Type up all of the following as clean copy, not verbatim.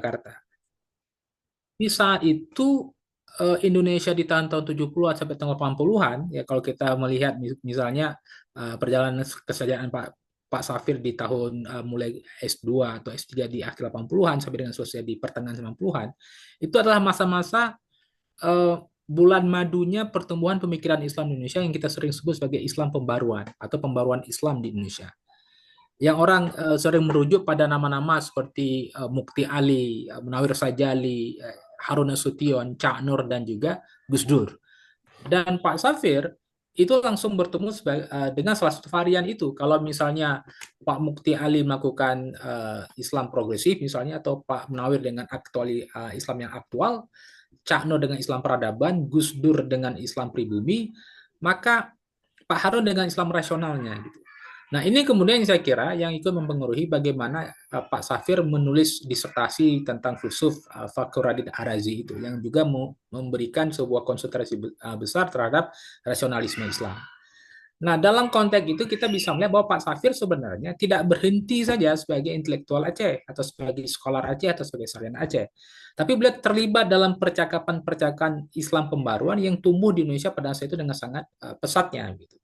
Jakarta. Di saat itu Indonesia di tahun-tahun 70-an sampai tahun 80-an, ya kalau kita melihat misalnya perjalanan kesejahteraan Pak Safir di tahun mulai S2 atau S3 di akhir 80-an sampai dengan selesai di pertengahan 90-an, itu adalah masa-masa eh, bulan madunya pertumbuhan pemikiran Islam di Indonesia yang kita sering sebut sebagai Islam pembaruan atau pembaruan Islam di Indonesia. Yang orang sering merujuk pada nama-nama seperti Mukti Ali, Munawir Sajali, Harun Nasution, Cak Nur, dan juga Gus Dur. Dan Pak Safir itu langsung bertemu dengan salah satu varian itu. Kalau misalnya Pak Mukti Ali melakukan Islam progresif misalnya, atau Pak Munawir dengan Islam yang aktual, Cak Nur dengan Islam peradaban, Gus Dur dengan Islam pribumi, maka Pak Harun dengan Islam rasionalnya gitu. Nah, ini kemudian saya kira yang ikut mempengaruhi bagaimana Pak Safir menulis disertasi tentang filsuf Fakhruddin Ar-Razi itu, yang juga memberikan sebuah konsentrasi besar terhadap rasionalisme Islam. Nah, dalam konteks itu kita bisa melihat bahwa Pak Safir sebenarnya tidak berhenti saja sebagai intelektual Aceh, atau sebagai scholar Aceh, atau sebagai sarjana Aceh. Tapi beliau terlibat dalam percakapan-percakapan Islam pembaruan yang tumbuh di Indonesia pada saat itu dengan sangat pesatnya gitu.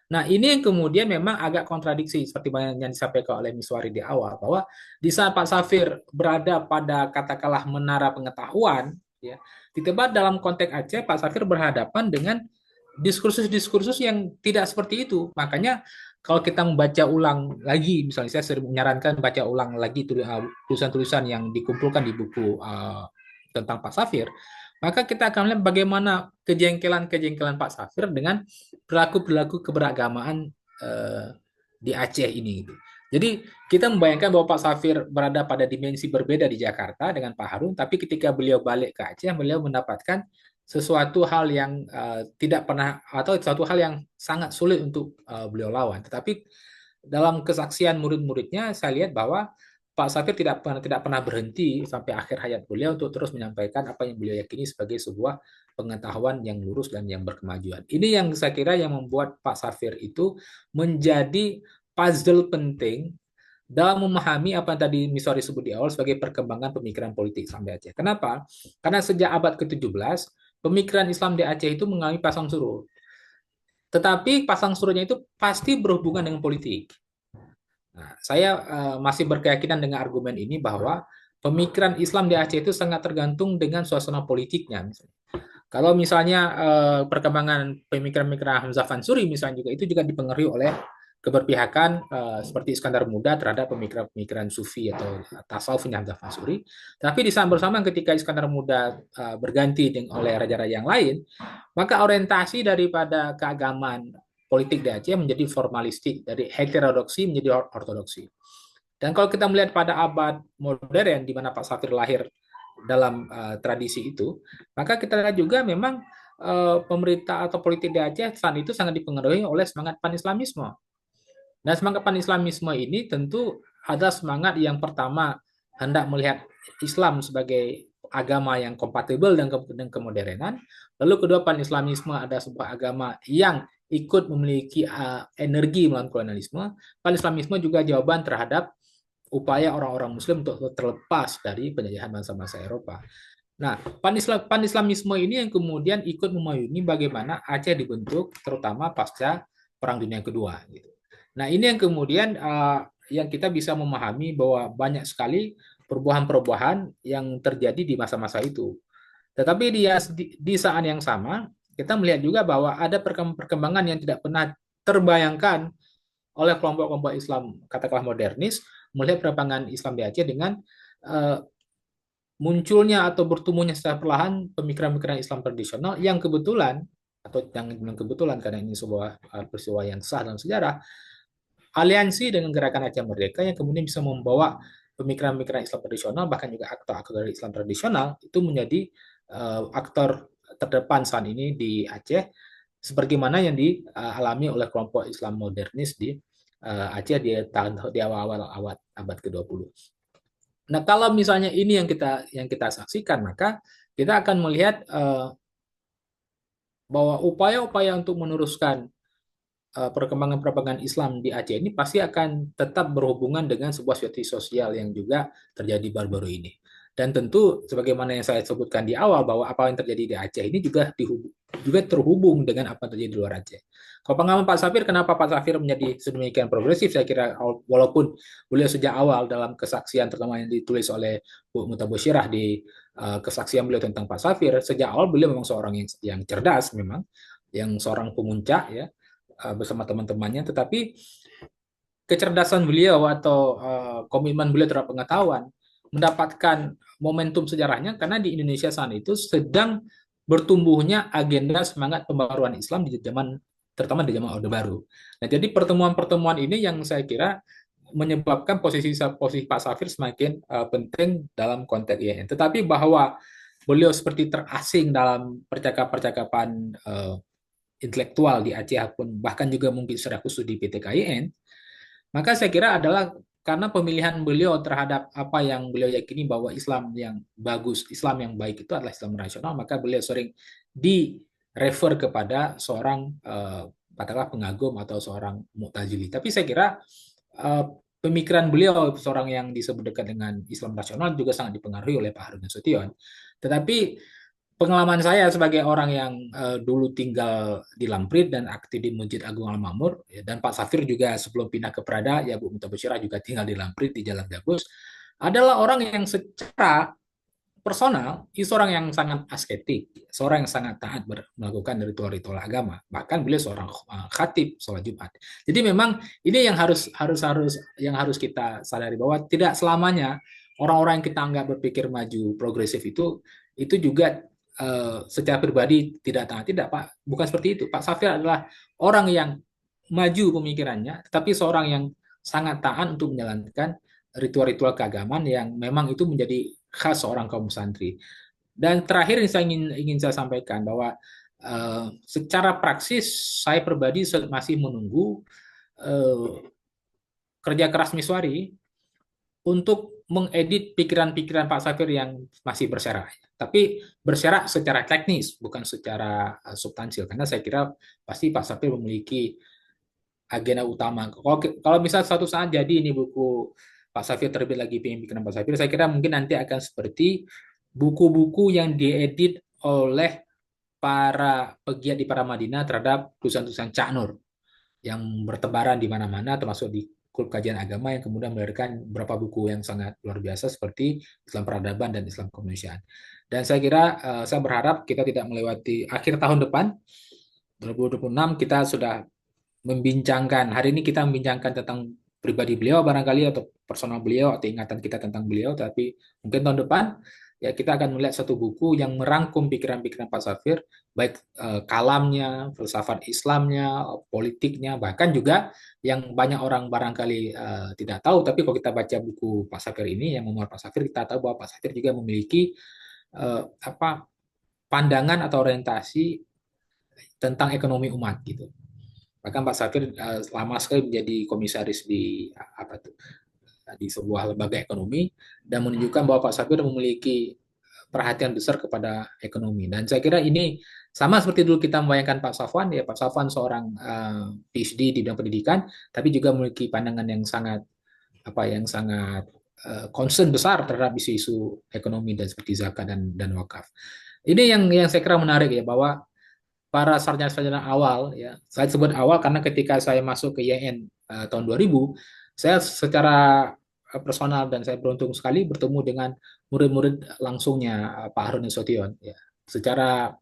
Nah, ini yang kemudian memang agak kontradiksi seperti yang disampaikan oleh Miswari di awal, bahwa di saat Pak Safir berada pada katakanlah menara pengetahuan, ya, tiba-tiba dalam konteks Aceh Pak Safir berhadapan dengan diskursus-diskursus yang tidak seperti itu. Makanya kalau kita membaca ulang lagi, misalnya saya sering menyarankan baca ulang lagi tulisan-tulisan yang dikumpulkan di buku tentang Pak Safir, maka kita akan melihat bagaimana kejengkelan-kejengkelan Pak Safir dengan perilaku-perilaku keberagamaan di Aceh ini. Jadi kita membayangkan bahwa Pak Safir berada pada dimensi berbeda di Jakarta dengan Pak Harun, tapi ketika beliau balik ke Aceh, beliau mendapatkan sesuatu hal yang tidak pernah, atau sesuatu hal yang sangat sulit untuk beliau lawan. Tetapi dalam kesaksian murid-muridnya, saya lihat bahwa Pak Safir tidak pernah berhenti sampai akhir hayat beliau untuk terus menyampaikan apa yang beliau yakini sebagai sebuah pengetahuan yang lurus dan yang berkemajuan. Ini yang saya kira yang membuat Pak Safir itu menjadi puzzle penting dalam memahami apa yang tadi Misori sebut di awal sebagai perkembangan pemikiran politik Islam di Aceh. Kenapa? Karena sejak abad ke-17, pemikiran Islam di Aceh itu mengalami pasang surut. Tetapi pasang surutnya itu pasti berhubungan dengan politik. Nah, saya masih berkeyakinan dengan argumen ini bahwa pemikiran Islam di Aceh itu sangat tergantung dengan suasana politiknya. Kalau misalnya perkembangan pemikiran-pemikiran Hamzah Fansuri misalnya juga itu juga dipengaruhi oleh keberpihakan seperti Iskandar Muda terhadap pemikiran-pemikiran Sufi atau tasawufnya Hamzah Fansuri. Tapi di saat bersamaan ketika Iskandar Muda berganti oleh raja-raja yang lain, maka orientasi daripada keagamaan politik di Aceh menjadi formalistik, dari heterodoksi menjadi ortodoksi. Dan kalau kita melihat pada abad modern di mana Pak Safir lahir dalam tradisi itu, maka kita lihat juga memang pemerintah atau politik di Aceh saat itu sangat dipengaruhi oleh semangat pan-Islamisme. Dan semangat pan-Islamisme ini tentu ada semangat yang pertama hendak melihat Islam sebagai agama yang kompatibel dengan kemodernan. Lalu kedua, pan-Islamisme ada sebuah agama yang ikut memiliki energi melawan kolonialisme. Pan-Islamisme juga jawaban terhadap upaya orang-orang Muslim untuk terlepas dari penjajahan bangsa-bangsa Eropa. Nah, pan-Islamisme ini yang kemudian ikut memayungi bagaimana Aceh dibentuk, terutama pasca Perang Dunia Kedua. Gitu. Nah, ini yang kemudian yang kita bisa memahami bahwa banyak sekali perubahan-perubahan yang terjadi di masa-masa itu. Tetapi di saat yang sama, kita melihat juga bahwa ada perkembangan yang tidak pernah terbayangkan oleh kelompok-kelompok Islam, katakanlah modernis, melihat perkembangan Islam di Aceh dengan munculnya atau bertumbuhnya secara perlahan pemikiran-pemikiran Islam tradisional yang kebetulan, atau yang kebetulan karena ini sebuah peristiwa yang sah dalam sejarah, aliansi dengan gerakan Aceh Merdeka yang kemudian bisa membawa pemikiran-pemikiran Islam tradisional, bahkan juga aktor-aktor dari Islam tradisional itu menjadi aktor terdepan saat ini di Aceh, sebagaimana yang dialami oleh kelompok Islam modernis di Aceh di awal-awal abad ke-20. Nah, kalau misalnya ini yang kita saksikan, maka kita akan melihat bahwa upaya-upaya untuk meneruskan perkembangan-perkembangan Islam di Aceh ini pasti akan tetap berhubungan dengan sebuah situasi sosial yang juga terjadi baru-baru ini. Dan tentu sebagaimana yang saya sebutkan di awal bahwa apa yang terjadi di Aceh ini juga terhubung dengan apa yang terjadi di luar Aceh. Kalau pengalaman Pak Safir, kenapa Pak Safir menjadi sedemikian progresif? Saya kira walaupun beliau sejak awal dalam kesaksian terutama yang ditulis oleh Bu Mutabasyirah di kesaksian beliau tentang Pak Safir, sejak awal beliau memang seorang yang cerdas memang, yang seorang pemuncak ya bersama teman-temannya, tetapi kecerdasan beliau atau komitmen beliau terhadap pengetahuan mendapatkan momentum sejarahnya karena di Indonesia saat itu sedang bertumbuhnya agenda semangat pembaruan Islam di zaman terutama di zaman Orde Baru. Nah, jadi pertemuan-pertemuan ini yang saya kira menyebabkan posisi Pak Safir semakin penting dalam konteks IAIN. Tetapi bahwa beliau seperti terasing dalam percakapan-percakapan intelektual di Aceh pun bahkan juga mungkin secara khusus di PTKIN, maka saya kira adalah karena pemilihan beliau terhadap apa yang beliau yakini bahwa Islam yang bagus, Islam yang baik itu adalah Islam rasional, maka beliau sering di-refer kepada seorang katakanlah pengagum atau seorang Mu'tazili. Tapi saya kira uh, pemikiran beliau seorang yang disebut dekat dengan Islam rasional juga sangat dipengaruhi oleh Pak Harun Nasution. Tetapi pengalaman saya sebagai orang yang dulu tinggal di Lamprit dan aktif di Masjid Agung Al-Makmur, ya, dan Pak Safir juga sebelum pindah ke Prada, ya Bu Mutabasyirah juga tinggal di Lamprit di Jalan Gabus, adalah orang yang secara personal itu seorang yang sangat asketik, seorang yang sangat taat melakukan ritual-ritual agama. Bahkan beliau seorang khatib sholat Jumat. Jadi memang ini yang harus kita sadari bahwa tidak selamanya orang-orang yang kita anggap berpikir maju progresif itu juga secara pribadi tidak taat. Tidak, Pak. Bukan seperti itu. Pak Safir adalah orang yang maju pemikirannya, tetapi seorang yang sangat taat untuk menjalankan ritual-ritual keagamaan yang memang itu menjadi khas seorang kaum santri. Dan terakhir yang saya ingin saya sampaikan bahwa secara praksis saya pribadi masih menunggu uh, kerja keras Miswari untuk mengedit pikiran-pikiran Pak Safir yang masih berserak. Tapi berserak secara teknis, bukan secara substansial. Karena saya kira pasti Pak Safir memiliki agenda utama. Kalau misal suatu saat jadi ini buku Pak Safir terbit lagi pimpinan Pak Safir, saya kira mungkin nanti akan seperti buku-buku yang diedit oleh para pegiat di para Madinah terhadap tulisan-tulisan Cak Nur yang bertebaran di mana-mana termasuk di klub kajian agama yang kemudian melahirkan beberapa buku yang sangat luar biasa seperti Islam Peradaban dan Islam Kemanusiaan. Dan saya kira saya berharap kita tidak melewati akhir tahun depan 2026 kita sudah membincangkan. Hari ini kita membincangkan tentang pribadi beliau barangkali atau personal beliau atau ingatan kita tentang beliau, tapi mungkin tahun depan ya kita akan melihat satu buku yang merangkum pikiran-pikiran Pak Safir, baik kalamnya, filsafat Islamnya, politiknya, bahkan juga yang banyak orang barangkali tidak tahu, tapi kalau kita baca buku Pak Safir ini yang memuat Pak Safir, kita tahu bahwa Pak Safir juga memiliki apa pandangan atau orientasi tentang ekonomi umat gitu. Bahkan Pak Safir lama sekali menjadi komisaris di apa tuh di sebuah lembaga ekonomi dan menunjukkan bahwa Pak Safir memiliki perhatian besar kepada ekonomi. Dan saya kira ini sama seperti dulu kita membayangkan Pak Safwan, ya Pak Safwan seorang PhD di bidang pendidikan, tapi juga memiliki pandangan yang sangat concern besar terhadap isu-isu ekonomi dan seperti zakat dan wakaf. Ini yang saya kira menarik ya bahwa para sarjana-sarjana awal ya saya sebut awal karena ketika saya masuk ke YN tahun 2000 saya secara personal dan saya beruntung sekali bertemu dengan murid-murid langsungnya Pak Harun Nasution ya secara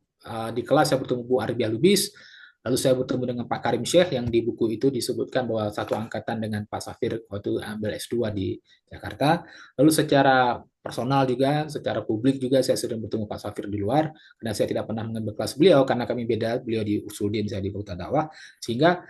di kelas saya bertemu Bu Arbia Lubis lalu saya bertemu dengan Pak Karim Syekh yang di buku itu disebutkan bahwa satu angkatan dengan Pak Safir waktu ambil S2 di Jakarta lalu secara personal juga, secara publik juga saya sering bertemu Pak Safir di luar, karena saya tidak pernah mengambil kelas beliau, karena kami beda, beliau di Usuluddin, saya di Fakultas Dakwah, sehingga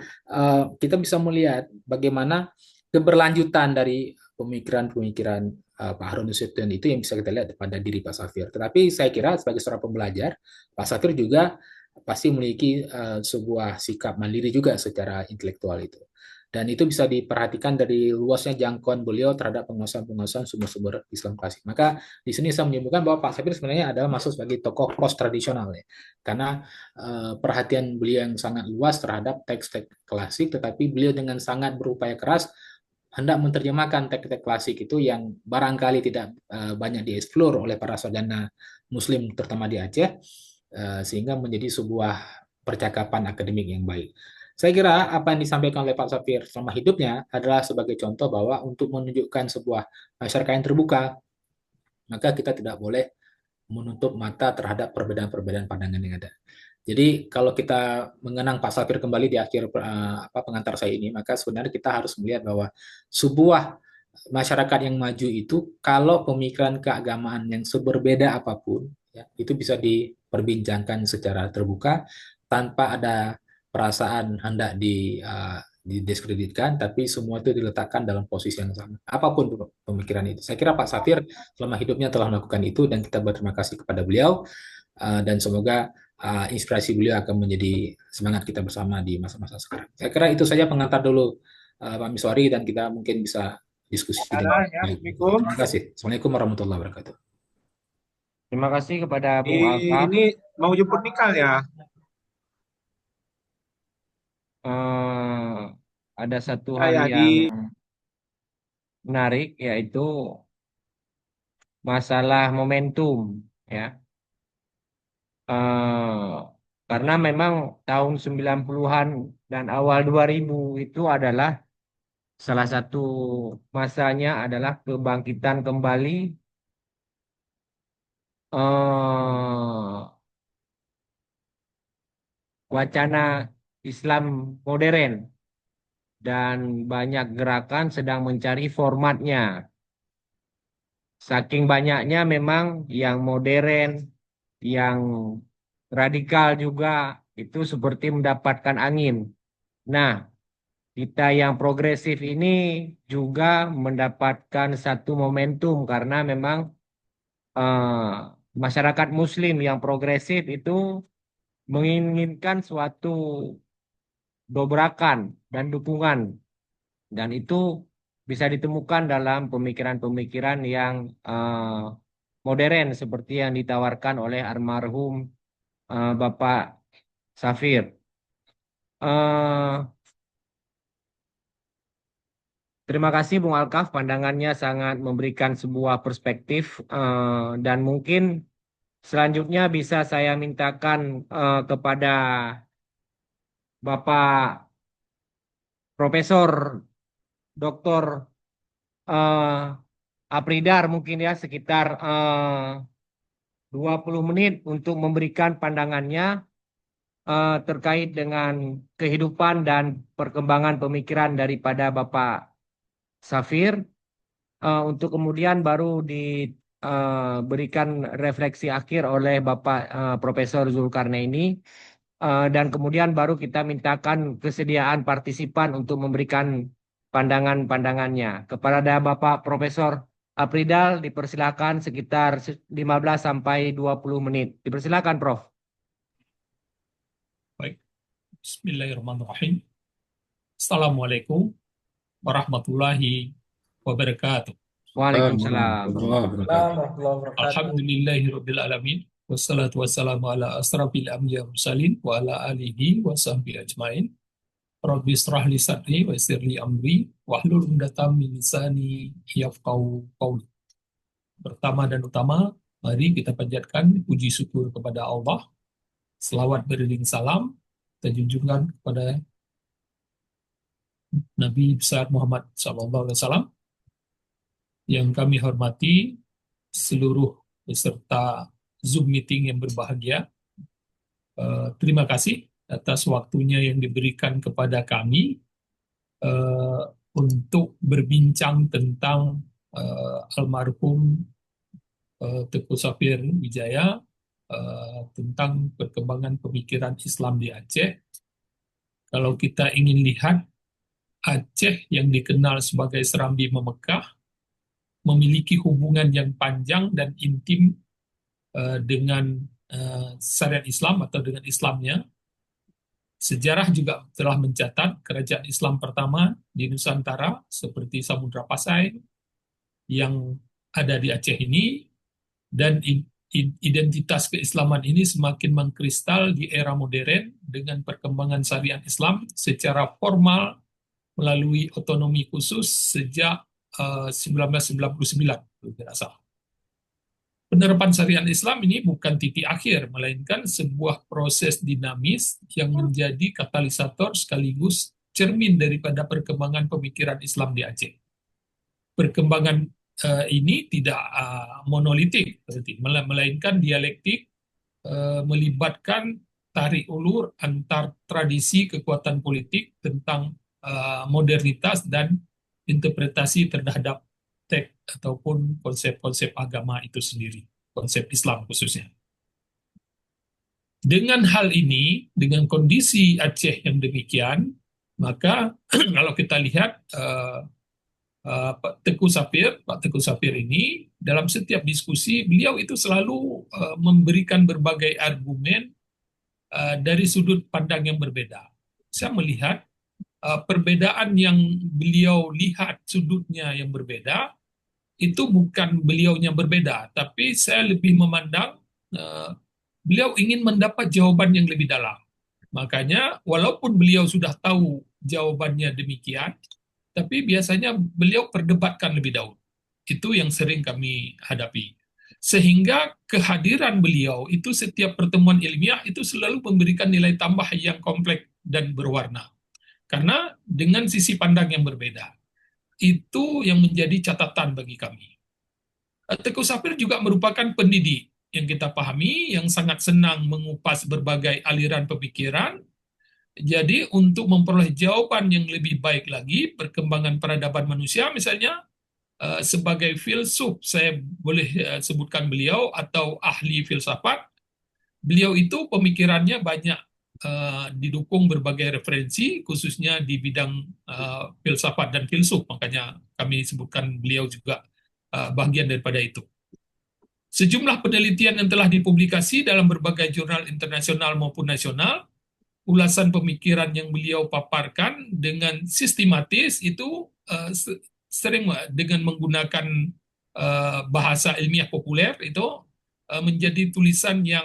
kita bisa melihat bagaimana keberlanjutan dari pemikiran-pemikiran Pak Harun Nasution itu yang bisa kita lihat pada diri Pak Safir. Tetapi saya kira sebagai seorang pembelajar, Pak Safir juga pasti memiliki sebuah sikap mandiri juga secara intelektual itu. Dan itu bisa diperhatikan dari luasnya jangkauan beliau terhadap penguasaan-penguasaan sumber-sumber Islam klasik. Maka di sini saya menyebutkan bahwa Pak Safir sebenarnya adalah masuk sebagai tokoh post tradisional ya. Karena perhatian beliau yang sangat luas terhadap teks-teks klasik, tetapi beliau dengan sangat berupaya keras hendak menerjemahkan teks-teks klasik itu yang barangkali tidak banyak dieksplor oleh para sarjana Muslim terutama di Aceh, sehingga menjadi sebuah percakapan akademik yang baik. Saya kira apa yang disampaikan oleh Pak Safir selama hidupnya adalah sebagai contoh bahwa untuk menunjukkan sebuah masyarakat yang terbuka, maka kita tidak boleh menutup mata terhadap perbedaan-perbedaan pandangan yang ada. Jadi kalau kita mengenang Pak Safir kembali di akhir pengantar saya ini, maka sebenarnya kita harus melihat bahwa sebuah masyarakat yang maju itu kalau pemikiran keagamaan yang seberbeda apapun, ya, itu bisa diperbincangkan secara terbuka tanpa ada perasaan hendak didiskreditkan, tapi semua itu diletakkan dalam posisi yang sama. Apapun pemikiran itu. Saya kira Pak Safir selama hidupnya telah melakukan itu dan kita berterima kasih kepada beliau, dan semoga inspirasi beliau akan menjadi semangat kita bersama di masa-masa sekarang. Saya kira itu saja pengantar dulu, Pak Miswari, dan kita mungkin bisa diskusi dengan Ya, baik. Assalamualaikum. Terima kasih. Assalamualaikum warahmatullahi wabarakatuh. Terima kasih kepada Bung Alkaf. Ini mau jemput Nikal ya? Eh, ada satu hal Saya yang di menarik, yaitu masalah momentum, ya. Eh, karena memang tahun 90-an dan awal 2000 itu adalah salah satu masanya adalah kebangkitan kembali wacana Islam modern, dan banyak gerakan sedang mencari formatnya. Saking banyaknya memang yang modern, yang radikal juga itu seperti mendapatkan angin. Nah, kita yang progresif ini juga mendapatkan satu momentum karena memang masyarakat Muslim yang progresif itu menginginkan suatu dobrakan dan dukungan, dan itu bisa ditemukan dalam pemikiran-pemikiran yang modern seperti yang ditawarkan oleh almarhum Bapak Safir. Eh, Terima kasih Bung Alkaf, pandangannya sangat memberikan sebuah perspektif, dan mungkin selanjutnya bisa saya mintakan kepada Bapak Profesor Dr. Apridar, mungkin ya sekitar 20 menit untuk memberikan pandangannya terkait dengan kehidupan dan perkembangan pemikiran daripada Bapak Safir, untuk kemudian baru diberikan refleksi akhir oleh Bapak Profesor Zulkarnaini, dan kemudian baru kita mintakan kesediaan partisipan untuk memberikan pandangan-pandangannya. Kepada Bapak Profesor Apridal dipersilakan sekitar 15 sampai 20 menit. Dipersilakan, Prof. Baik, Bismillahirrahmanirrahim. Assalamualaikum warahmatullahi wabarakatuh. Waalaikumsalam. Alhamdulillahirabbil alamin. Wassalatu wassalamu ala asrafil anbiya mursalin wa ala alihi wa sahbihi ajmain. Rabbi israh li sadri wa yassir li amri wahlul 'uqdatam min lisani yafqahu qawli. Pertama dan utama, mari kita panjatkan puji syukur kepada Allah. Selawat beriring salam kita junjungan kepada Nabi besar Muhammad SAW, yang kami hormati seluruh peserta Zoom meeting yang berbahagia. Terima kasih atas waktunya yang diberikan kepada kami untuk berbincang tentang almarhum Teuku Safir Wijaya, tentang perkembangan pemikiran Islam di Aceh. Kalau kita ingin lihat, Aceh yang dikenal sebagai Serambi Memekah memiliki hubungan yang panjang dan intim dengan syariat Islam atau dengan Islamnya. Sejarah juga telah mencatat kerajaan Islam pertama di Nusantara seperti Samudra Pasai yang ada di Aceh ini, dan identitas keislaman ini semakin mengkristal di era modern dengan perkembangan syariat Islam secara formal melalui otonomi khusus sejak 1999, kalau tidak salah. Penerapan syariat Islam ini bukan titik akhir, melainkan sebuah proses dinamis yang menjadi katalisator sekaligus cermin daripada perkembangan pemikiran Islam di Aceh. Perkembangan ini tidak monolitik, melainkan dialektik, melibatkan tarik ulur antar tradisi kekuatan politik tentang modernitas dan interpretasi terhadap teks ataupun konsep-konsep agama itu sendiri, konsep Islam khususnya. Dengan hal ini, dengan kondisi Aceh yang demikian, maka kalau kita lihat Pak Teguh Safir ini dalam setiap diskusi beliau itu selalu memberikan berbagai argumen dari sudut pandang yang berbeda. Saya melihat perbedaan yang beliau lihat sudutnya yang berbeda itu bukan beliaunya berbeda, tapi saya lebih memandang beliau ingin mendapat jawaban yang lebih dalam. Makanya walaupun beliau sudah tahu jawabannya demikian, tapi biasanya beliau perdebatkan lebih dahulu. Itu yang sering kami hadapi. Sehingga kehadiran beliau itu setiap pertemuan ilmiah itu selalu memberikan nilai tambah yang kompleks dan berwarna. Karena dengan sisi pandang yang berbeda. Itu yang menjadi catatan bagi kami. Teguh Safir juga merupakan pendidik yang kita pahami, yang sangat senang mengupas berbagai aliran pemikiran. Jadi untuk memperoleh jawaban yang lebih baik lagi, perkembangan peradaban manusia misalnya, sebagai filsuf, saya boleh sebutkan beliau, atau ahli filsafat, beliau itu pemikirannya banyak didukung berbagai referensi, khususnya di bidang filsafat dan filsuf, makanya kami sebutkan beliau juga bagian daripada itu. Sejumlah penelitian yang telah dipublikasi dalam berbagai jurnal internasional maupun nasional, ulasan pemikiran yang beliau paparkan dengan sistematis itu sering dengan menggunakan bahasa ilmiah populer itu menjadi tulisan yang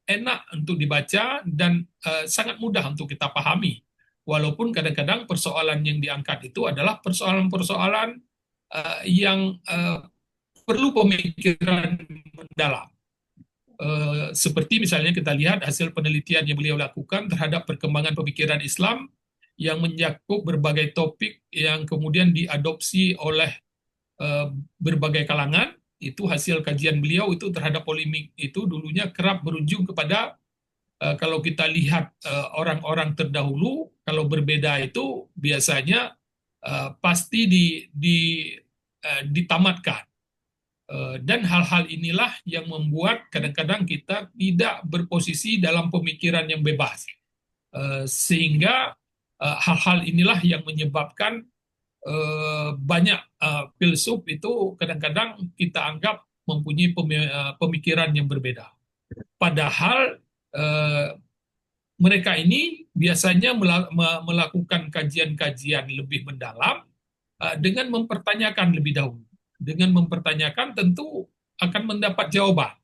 enak untuk dibaca dan sangat mudah untuk kita pahami. Walaupun kadang-kadang persoalan yang diangkat itu adalah persoalan-persoalan yang perlu pemikiran mendalam. Seperti misalnya kita lihat hasil penelitian yang beliau lakukan terhadap perkembangan pemikiran Islam yang mencakup berbagai topik yang kemudian diadopsi oleh berbagai kalangan. Itu hasil kajian beliau itu terhadap polemik itu dulunya kerap berujung kepada kalau kita lihat orang-orang terdahulu kalau berbeda itu biasanya pasti ditamatkan. Dan hal-hal inilah yang membuat kadang-kadang kita tidak berposisi dalam pemikiran yang bebas. Sehingga hal-hal inilah yang menyebabkan banyak filsuf itu kadang-kadang kita anggap mempunyai pemikiran yang berbeda. Padahal mereka ini biasanya melakukan kajian-kajian lebih mendalam dengan mempertanyakan lebih dahulu. Dengan mempertanyakan tentu akan mendapat jawaban.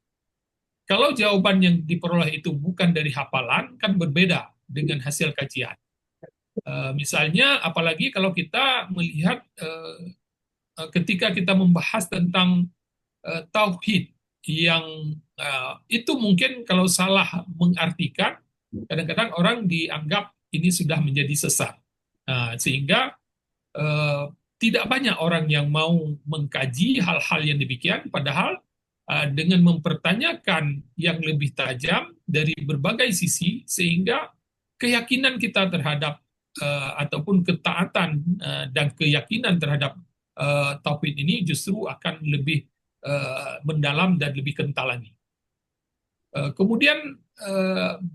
Kalau jawaban yang diperoleh itu bukan dari hafalan, kan berbeda dengan hasil kajian. Misalnya, apalagi kalau kita melihat ketika kita membahas tentang tauhid, yang itu mungkin kalau salah mengartikan, kadang-kadang orang dianggap ini sudah menjadi sesat. Sehingga tidak banyak orang yang mau mengkaji hal-hal yang demikian, padahal dengan mempertanyakan yang lebih tajam dari berbagai sisi, sehingga keyakinan kita terhadap ataupun ketaatan dan keyakinan terhadap tauhid ini justru akan lebih mendalam dan lebih kental lagi. Kemudian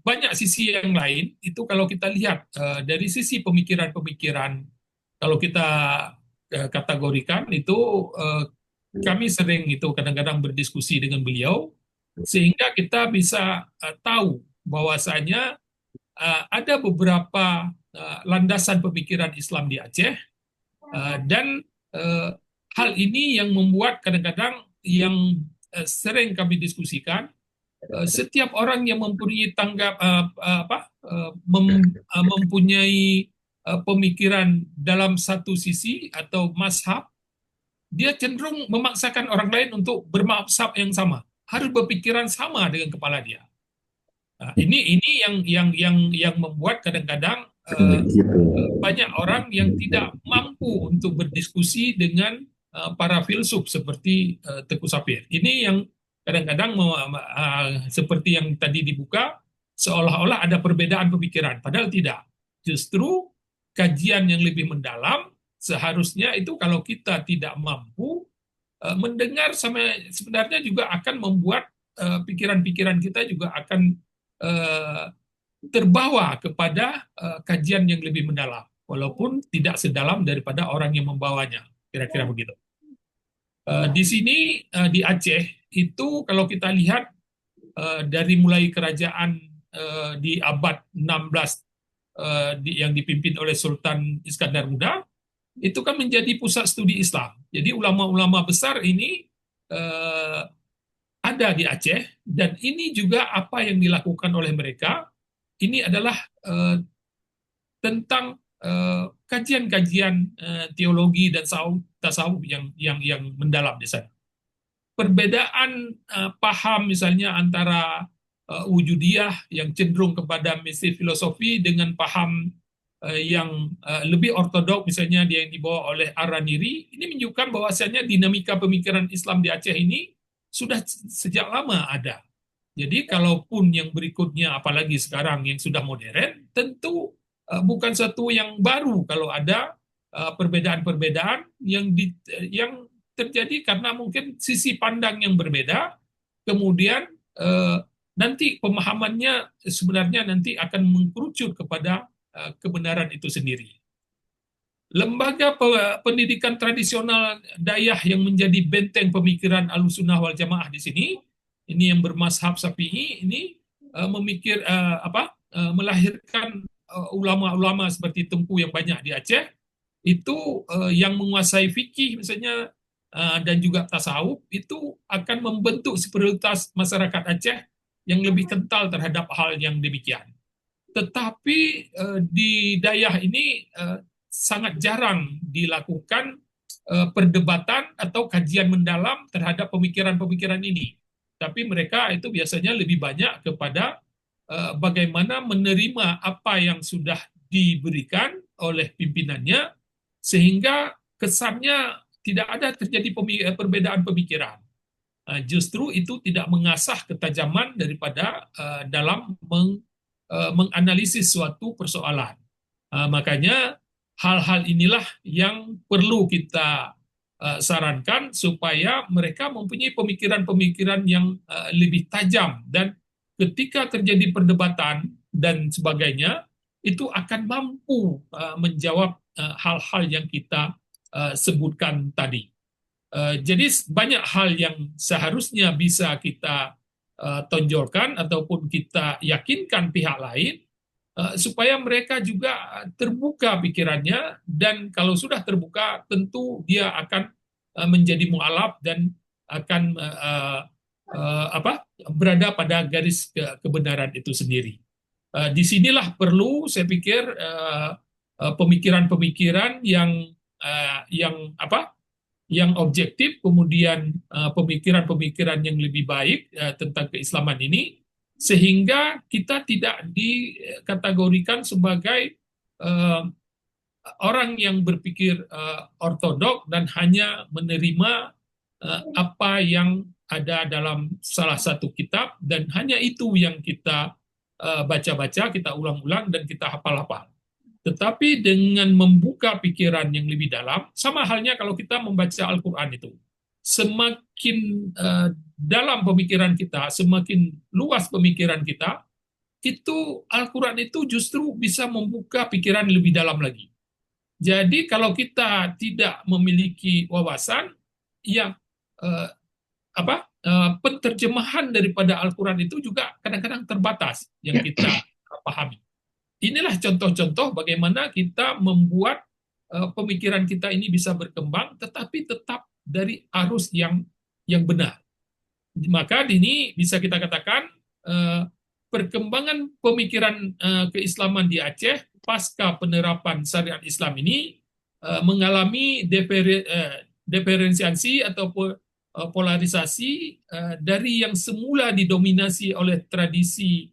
banyak sisi yang lain itu kalau kita lihat dari sisi pemikiran-pemikiran, kalau kita kategorikan itu kami sering itu kadang-kadang berdiskusi dengan beliau sehingga kita bisa tahu bahwasanya ada beberapa landasan pemikiran Islam di Aceh dan hal ini yang membuat kadang-kadang yang sering kami diskusikan setiap orang yang mempunyai mempunyai pemikiran dalam satu sisi atau mazhab, dia cenderung memaksakan orang lain untuk bermazhab yang sama, harus berpikiran sama dengan kepala dia. Nah, ini yang membuat kadang-kadang banyak orang yang tidak mampu untuk berdiskusi dengan para filsuf seperti Teguh Safir. Ini yang kadang-kadang seperti yang tadi dibuka, seolah-olah ada perbedaan pemikiran, padahal tidak. Justru kajian yang lebih mendalam seharusnya itu kalau kita tidak mampu mendengar sebenarnya juga akan membuat pikiran-pikiran kita juga akan eh, terbawa kepada kajian yang lebih mendalam, walaupun tidak sedalam daripada orang yang membawanya, kira-kira begitu. Di sini di Aceh itu kalau kita lihat dari mulai kerajaan di abad 16 yang dipimpin oleh Sultan Iskandar Muda, itu kan menjadi pusat studi Islam. Jadi ulama-ulama besar ini ada di Aceh, dan ini juga apa yang dilakukan oleh mereka, ini adalah tentang kajian-kajian teologi dan tasawuf yang mendalam di sana. Perbedaan paham misalnya antara wujudiyah yang cenderung kepada misi filosofi dengan paham yang lebih ortodok, misalnya dia yang dibawa oleh Ar-Raniri, ini menunjukkan bahwasanya dinamika pemikiran Islam di Aceh ini sudah sejak lama ada. Jadi kalaupun yang berikutnya, apalagi sekarang yang sudah modern, tentu bukan satu yang baru kalau ada perbedaan-perbedaan yang terjadi karena mungkin sisi pandang yang berbeda, kemudian nanti pemahamannya sebenarnya nanti akan mengkerucut kepada kebenaran itu sendiri. Lembaga pendidikan tradisional Dayah yang menjadi benteng pemikiran Ahlussunnah wal Jamaah di sini, ini yang bermazhab Syafi'i, ini melahirkan ulama-ulama seperti Tengku yang banyak di Aceh, itu yang menguasai fikih misalnya dan juga tasawuf, itu akan membentuk spiritualitas masyarakat Aceh yang lebih kental terhadap hal yang demikian. Tetapi di Dayah ini sangat jarang dilakukan perdebatan atau kajian mendalam terhadap pemikiran-pemikiran ini. Tapi mereka itu biasanya lebih banyak kepada bagaimana menerima apa yang sudah diberikan oleh pimpinannya, sehingga kesannya tidak ada terjadi perbedaan pemikiran. Justru itu tidak mengasah ketajaman daripada dalam menganalisis suatu persoalan. Makanya hal-hal inilah yang perlu kita sarankan supaya mereka mempunyai pemikiran-pemikiran yang lebih tajam, dan ketika terjadi perdebatan dan sebagainya, itu akan mampu menjawab hal-hal yang kita sebutkan tadi. Jadi banyak hal yang seharusnya bisa kita tonjolkan ataupun kita yakinkan pihak lain supaya mereka juga terbuka pikirannya, dan kalau sudah terbuka tentu dia akan menjadi mualaf dan akan berada pada garis kebenaran itu sendiri. Disinilah perlu saya pikir pemikiran-pemikiran yang objektif, kemudian pemikiran-pemikiran yang lebih baik tentang keislaman ini, sehingga kita tidak dikategorikan sebagai orang yang berpikir ortodok dan hanya menerima apa yang ada dalam salah satu kitab, dan hanya itu yang kita baca-baca, kita ulang-ulang, dan kita hafal-hafal. Tetapi dengan membuka pikiran yang lebih dalam, sama halnya kalau kita membaca Al-Quran itu, semakin dalam pemikiran kita, semakin luas pemikiran kita, itu Al-Quran itu justru bisa membuka pikiran lebih dalam lagi. Jadi kalau kita tidak memiliki wawasan, yang penterjemahan daripada Al-Quran itu juga kadang-kadang terbatas yang kita pahami. Inilah contoh-contoh bagaimana kita membuat pemikiran kita ini bisa berkembang, tetapi tetap dari arus yang benar. Maka ini bisa kita katakan perkembangan pemikiran keislaman di Aceh pasca penerapan syariat Islam ini mengalami diferensiasi atau polarisasi dari yang semula didominasi oleh tradisi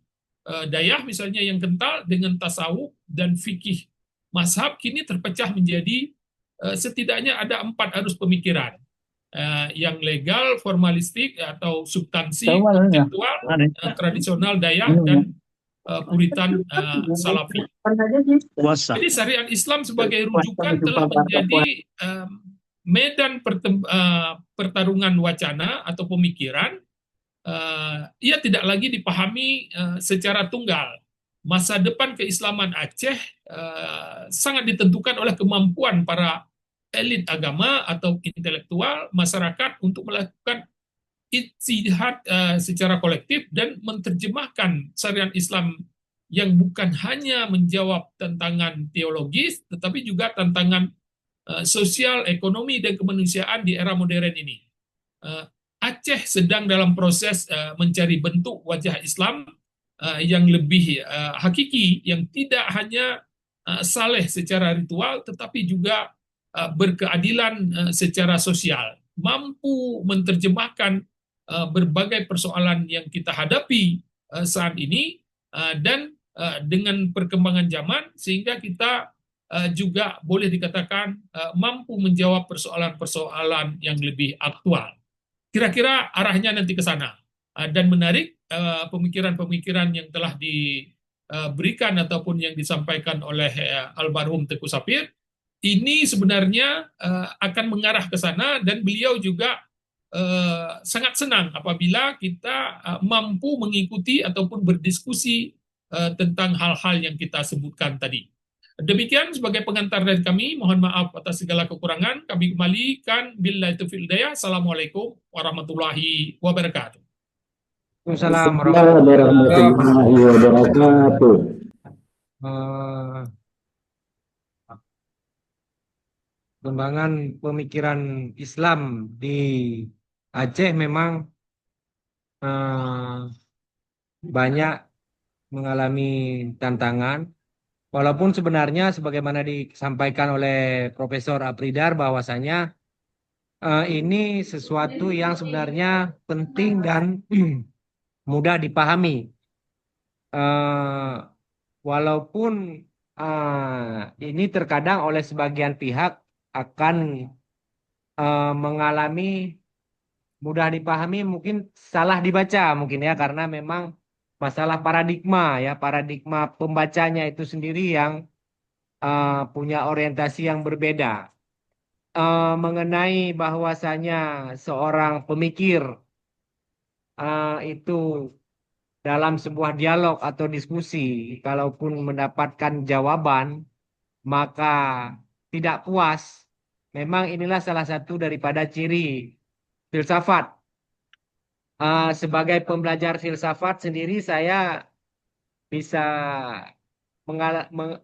Dayah misalnya yang kental dengan tasawuf dan fikih mazhab kini terpecah menjadi setidaknya ada 4 arus pemikiran yang legal, formalistik atau substansi, konseptual, tradisional Dayah dan Puritan Salafi. Jadi syariat Islam sebagai rujukan telah menjadi medan pertarungan wacana atau pemikiran. Ia tidak lagi dipahami secara tunggal. Masa depan keislaman Aceh sangat ditentukan oleh kemampuan para elit agama atau intelektual masyarakat untuk melakukan ijtihad secara kolektif dan menerjemahkan syariat Islam yang bukan hanya menjawab tantangan teologis, tetapi juga tantangan sosial, ekonomi, dan kemanusiaan di era modern ini. Aceh sedang dalam proses mencari bentuk wajah Islam yang lebih hakiki, yang tidak hanya saleh secara ritual, tetapi juga berkeadilan secara sosial, mampu menerjemahkan berbagai persoalan yang kita hadapi saat ini dan dengan perkembangan zaman sehingga kita juga boleh dikatakan mampu menjawab persoalan-persoalan yang lebih aktual. Kira-kira arahnya nanti ke sana. Dan menarik pemikiran-pemikiran yang telah diberikan ataupun yang disampaikan oleh almarhum Teuku Safir ini sebenarnya akan mengarah ke sana dan beliau juga sangat senang apabila kita mampu mengikuti ataupun berdiskusi tentang hal-hal yang kita sebutkan tadi. Demikian sebagai pengantar dari kami, mohon maaf atas segala kekurangan. Kami kembalikan billahi taufiq wal hidayah. Assalamualaikum warahmatullahi wabarakatuh. Waalaikumsalam warahmatullahi wabarakatuh. Pengembangan pemikiran Islam di Aceh memang banyak mengalami tantangan. Walaupun sebenarnya sebagaimana disampaikan oleh Profesor Apridar bahwasanya ini sesuatu yang sebenarnya penting dan mudah dipahami. Walaupun ini terkadang oleh sebagian pihak akan mengalami mudah dipahami mungkin salah dibaca mungkin ya karena memang masalah paradigma pembacanya itu sendiri yang punya orientasi yang berbeda. Mengenai bahwasanya seorang pemikir itu dalam sebuah dialog atau diskusi, kalaupun mendapatkan jawaban, maka tidak puas. Memang inilah salah satu daripada ciri filsafat. Sebagai pembelajar filsafat sendiri, saya bisa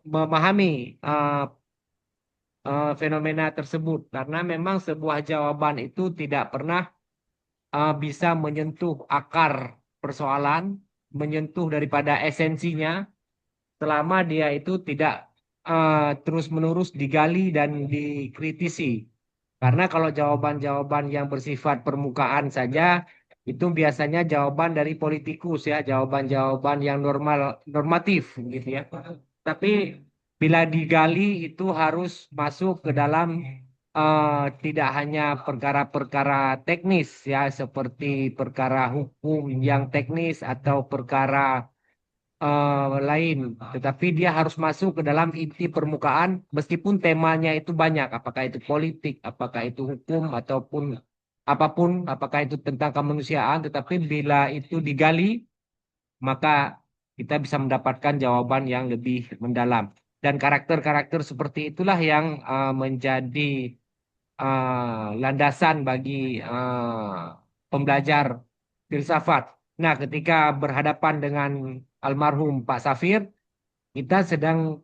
memahami fenomena tersebut karena memang sebuah jawaban itu tidak pernah bisa menyentuh akar persoalan, menyentuh daripada esensinya selama dia itu tidak terus-menerus digali dan dikritisi. Karena kalau jawaban-jawaban yang bersifat permukaan saja itu biasanya jawaban dari politikus ya, jawaban-jawaban yang normatif gitu ya. Tapi bila digali itu harus masuk ke dalam tidak hanya perkara-perkara teknis ya seperti perkara hukum yang teknis atau perkara lain, tetapi dia harus masuk ke dalam inti permukaan meskipun temanya itu banyak, apakah itu politik, apakah itu hukum ataupun apapun, apakah itu tentang kemanusiaan, tetapi bila itu digali maka kita bisa mendapatkan jawaban yang lebih mendalam. Dan karakter-karakter seperti itulah yang menjadi landasan bagi pembelajar filsafat. Nah, ketika berhadapan dengan almarhum Pak Safir, kita sedang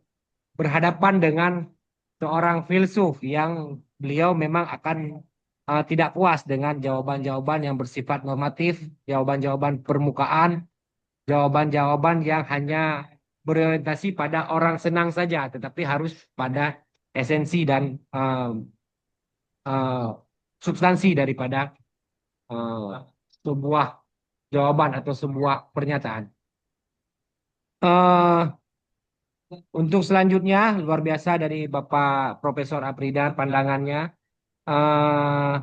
berhadapan dengan seorang filsuf yang beliau memang akan tidak puas dengan jawaban-jawaban yang bersifat normatif, jawaban-jawaban permukaan, jawaban-jawaban yang hanya berorientasi pada orang senang saja, tetapi harus pada esensi dan eh, substansi daripada eh, sebuah jawaban atau sebuah pernyataan. Eh, untuk selanjutnya, luar biasa dari Bapak Profesor Afridan pandangannya. Eh,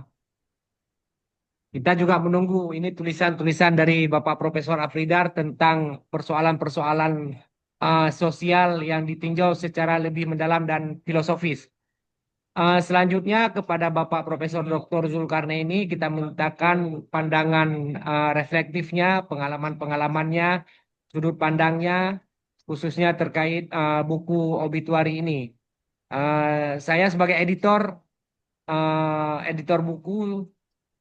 kita juga menunggu ini tulisan-tulisan dari Bapak Profesor Afridar tentang persoalan-persoalan sosial yang ditinjau secara lebih mendalam dan filosofis. Selanjutnya kepada Bapak Profesor Dr. Zulkarnaini kita mintakan pandangan reflektifnya, pengalaman-pengalamannya, sudut pandangnya, khususnya terkait buku obituari ini. Saya sebagai editor buku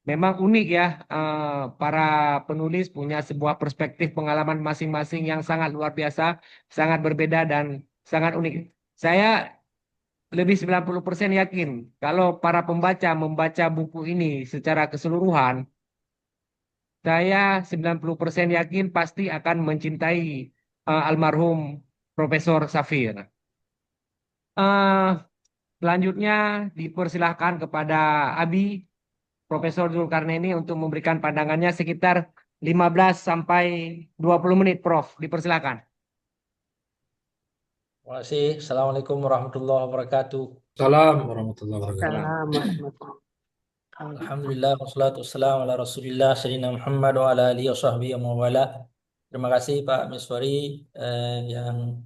memang unik ya. Para penulis punya sebuah perspektif pengalaman masing-masing yang sangat luar biasa, sangat berbeda dan sangat unik. Saya lebih 90% yakin kalau para pembaca membaca buku ini secara keseluruhan, saya 90% yakin pasti akan mencintai almarhum Profesor Safir. Eh, Selanjutnya dipersilahkan kepada Abi Profesor Zulkarnaini untuk memberikan pandangannya sekitar 15 sampai 20 menit, Prof. Dipersilakan. Terima kasih. Assalamualaikum warahmatullahi wabarakatuh. Salam warahmatullahi wabarakatuh. Salam. Alhamdulillah, wassalatu wassalamu ala Rasulillah, Sayyidina Muhammad wa ala alihi wa sahbihi wa mawala. Terima kasih Pak Miswari yang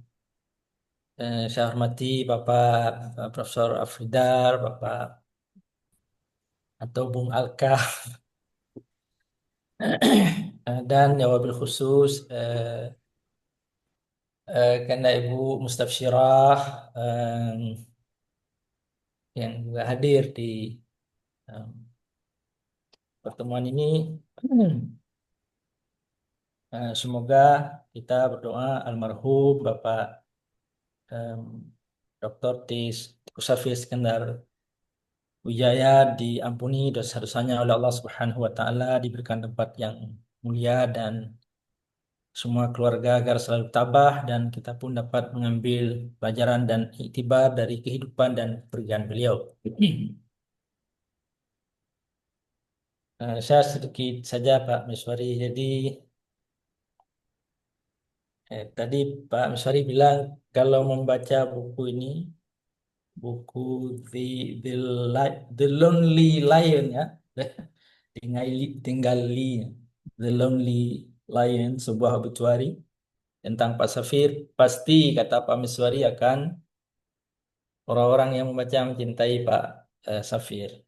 saya hormati Bapak Profesor Afridar, Bapak atau Bung Alka, dan ya wabil khusus karena Ibu Mustafsyirah yang juga hadir di pertemuan ini. Semoga kita berdoa almarhum Bapak Dr. Tis Kusafir Iskandar Wijaya diampuni dosa-dosanya oleh Allah Subhanahu wa taala, diberikan tempat yang mulia dan semua keluarga agar selalu tabah, dan kita pun dapat mengambil pelajaran dan iktibar dari kehidupan dan kepergian beliau. Saya sedikit saja Pak Miswari. Jadi tadi Pak Miswari bilang kalau membaca buku ini, buku The, The Lonely Lion ya, tinggali The Lonely Lion, sebuah obituari tentang Pak Safir, pasti kata Pak Miswari akan orang-orang yang membaca mencintai Pak Safir.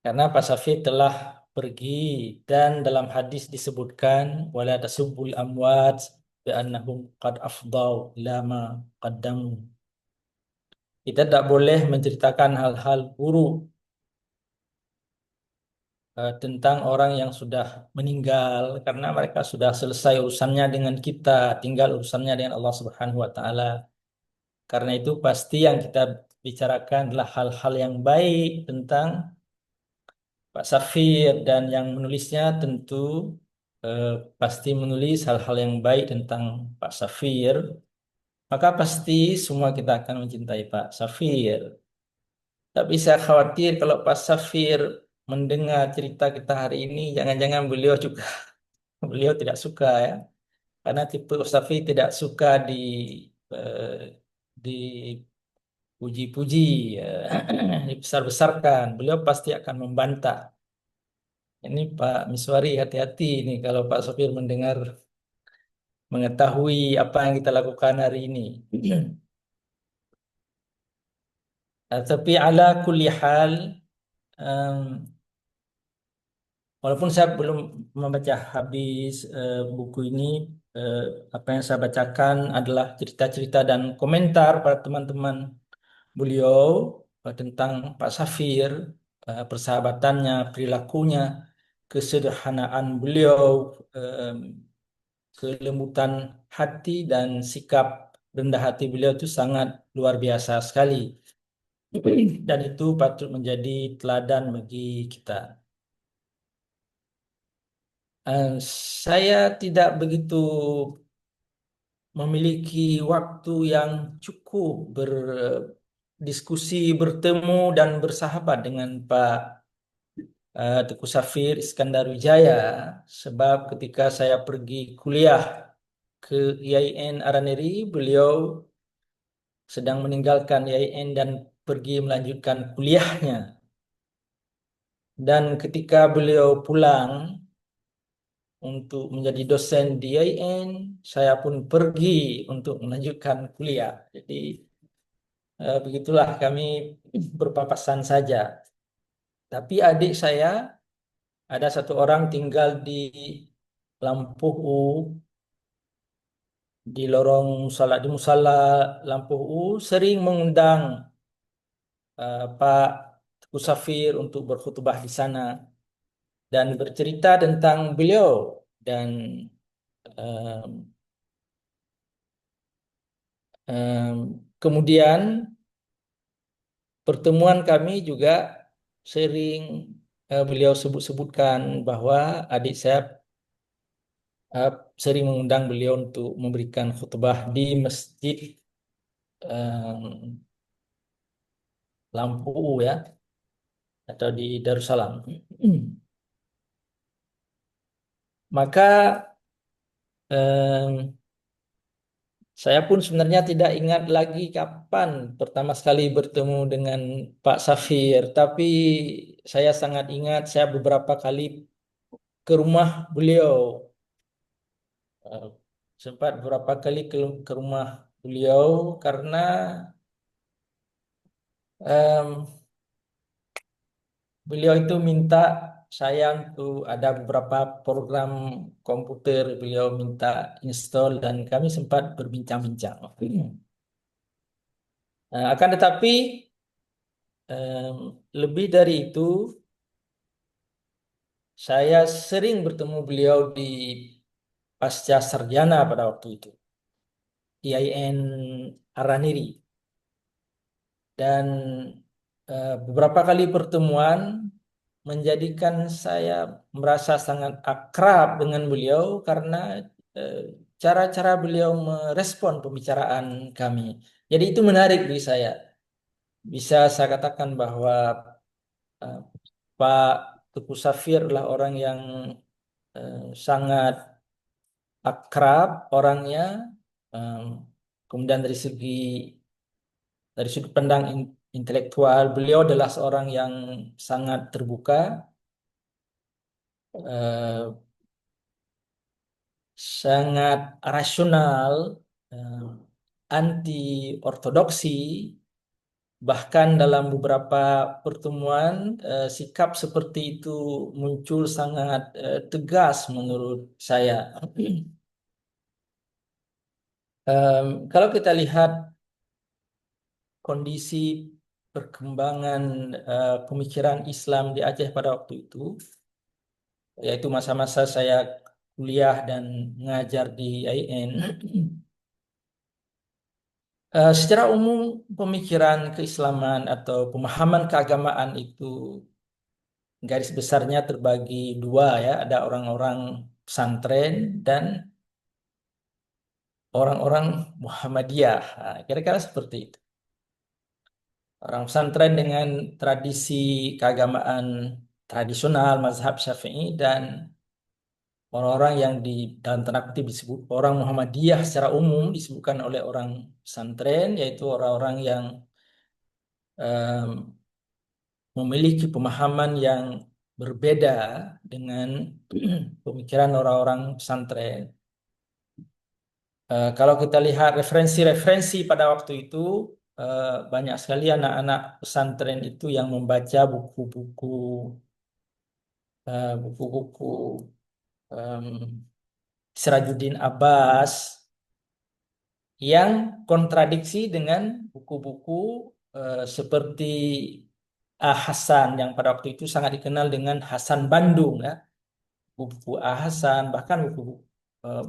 Karena Pak Safir telah pergi dan dalam hadis disebutkan wala tasubbul amwat bi annahum qad afdau ila ma qaddamu. Kita tidak boleh menceritakan hal-hal buruk tentang orang yang sudah meninggal karena mereka sudah selesai urusannya dengan kita, tinggal urusannya dengan Allah Subhanahu wa taala. Karena itu pasti yang kita bicarakan adalah hal-hal yang baik tentang Pak Safir, dan yang menulisnya tentu eh, pasti menulis hal-hal yang baik tentang Pak Safir, maka pasti semua kita akan mencintai Pak Safir. Tapi saya khawatir kalau Pak Safir mendengar cerita kita hari ini, jangan-jangan beliau juga beliau tidak suka ya, karena tipe Safir tidak suka eh, dipuji-puji, dibesar-besarkan. Beliau pasti akan membantah. Ini Pak Miswari hati-hati nih kalau Pak Safir mendengar, mengetahui apa yang kita lakukan hari ini. Tapi ala kulli hal, em, walaupun saya belum membaca habis buku ini, eh, apa yang saya bacakan adalah cerita-cerita dan komentar para teman-teman beliau tentang Pak Safir, persahabatannya, perilakunya, kesederhanaan beliau, kelembutan hati dan sikap rendah hati beliau itu sangat luar biasa sekali. Dan itu patut menjadi teladan bagi kita. Eh, saya tidak begitu memiliki waktu yang cukup berdiskusi, bertemu dan bersahabat dengan Pak Teguh Safir Iskandar Wijaya, sebab ketika saya pergi kuliah ke IAIN Araneri, beliau sedang meninggalkan IAIN dan pergi melanjutkan kuliahnya. Dan ketika beliau pulang untuk menjadi dosen di IAIN, saya pun pergi untuk melanjutkan kuliah. Jadi begitulah kami berpapasan saja. Tapi adik saya ada satu orang tinggal di Lampuhu, di lorong salat di musala Lampuhu, sering mengundang Pak Teguh Safir untuk berkhutbah di sana dan bercerita tentang beliau. Dan em, kemudian pertemuan kami juga sering beliau sebut-sebutkan bahwa adik saya uh, sering mengundang beliau untuk memberikan khutbah di masjid um, Lampu ya, atau di Darussalam. Maka um, saya pun sebenarnya tidak ingat lagi kapan pertama sekali bertemu dengan Pak Safir, tapi saya sangat ingat saya beberapa kali ke rumah beliau. Uh, Sempat beberapa kali ke rumah beliau karena em, beliau itu minta saya untuk ada beberapa program komputer beliau minta install dan kami sempat berbincang-bincang. Akan tetapi em, lebih dari itu saya sering bertemu beliau di pasca sarjana pada waktu itu, IAIN Araniri, dan beberapa kali pertemuan menjadikan saya merasa sangat akrab dengan beliau karena eh, cara-cara beliau merespon pembicaraan kami. Jadi itu menarik bagi saya. Bisa saya katakan bahwa eh, Pak Teguh Safir adalah orang yang sangat akrab orangnya. Em, Kemudian dari sudut pandang intelektual, beliau adalah seorang yang sangat terbuka, eh, sangat rasional, eh, anti ortodoksi, bahkan dalam beberapa pertemuan sikap seperti itu muncul sangat tegas menurut saya. Kalau kita lihat kondisi perkembangan pemikiran Islam di Aceh pada waktu itu, yaitu masa-masa saya kuliah dan mengajar di IAIN. Secara umum pemikiran keislaman atau pemahaman keagamaan itu garis besarnya terbagi dua ya, ada orang-orang pesantren dan orang-orang Muhammadiyah. Nah, kira-kira seperti itu. Orang pesantren dengan tradisi keagamaan tradisional mazhab Syafi'i dan orang-orang yang di dalam tanda kutip disebut orang Muhammadiyah secara umum disebutkan oleh orang pesantren, yaitu orang-orang yang em, memiliki pemahaman yang berbeda dengan pemikiran orang-orang pesantren. Kalau kita lihat referensi-referensi pada waktu itu, banyak sekali anak-anak pesantren itu yang membaca buku-buku em, Sirajuddin Abbas yang kontradiksi dengan buku-buku seperti A. Hasan yang pada waktu itu sangat dikenal dengan Hasan Bandung ya. Buku A. Hasan, bahkan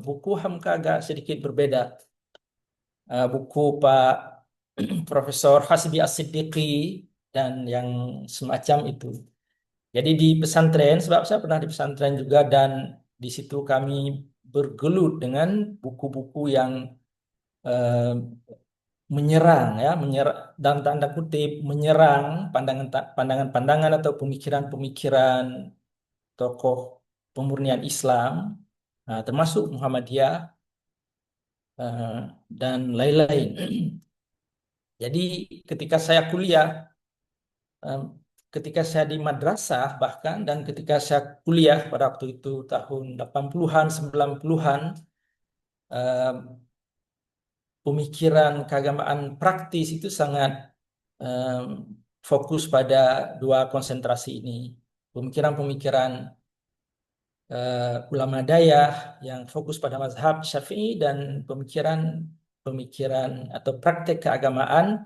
buku Hamka agak sedikit berbeda. Buku Pak Profesor Hasbi As-Siddiqi dan yang semacam itu. Jadi di pesantren, sebab saya pernah di pesantren juga dan di situ kami bergelut dengan buku-buku yang eh, menyerang ya, menyerang dalam tanda kutip menyerang pandangan-pandangan atau pemikiran-pemikiran tokoh pemurnian Islam, termasuk Muhammadiyah eh, dan lain-lain. Jadi ketika saya kuliah, em, ketika saya di madrasah bahkan dan ketika saya kuliah pada waktu itu tahun 80-an, 90-an, em, pemikiran keagamaan praktis itu sangat em, fokus pada dua konsentrasi ini. Pemikiran-pemikiran ulama dayah yang fokus pada mazhab Syafi'i dan pemikiran atau praktek keagamaan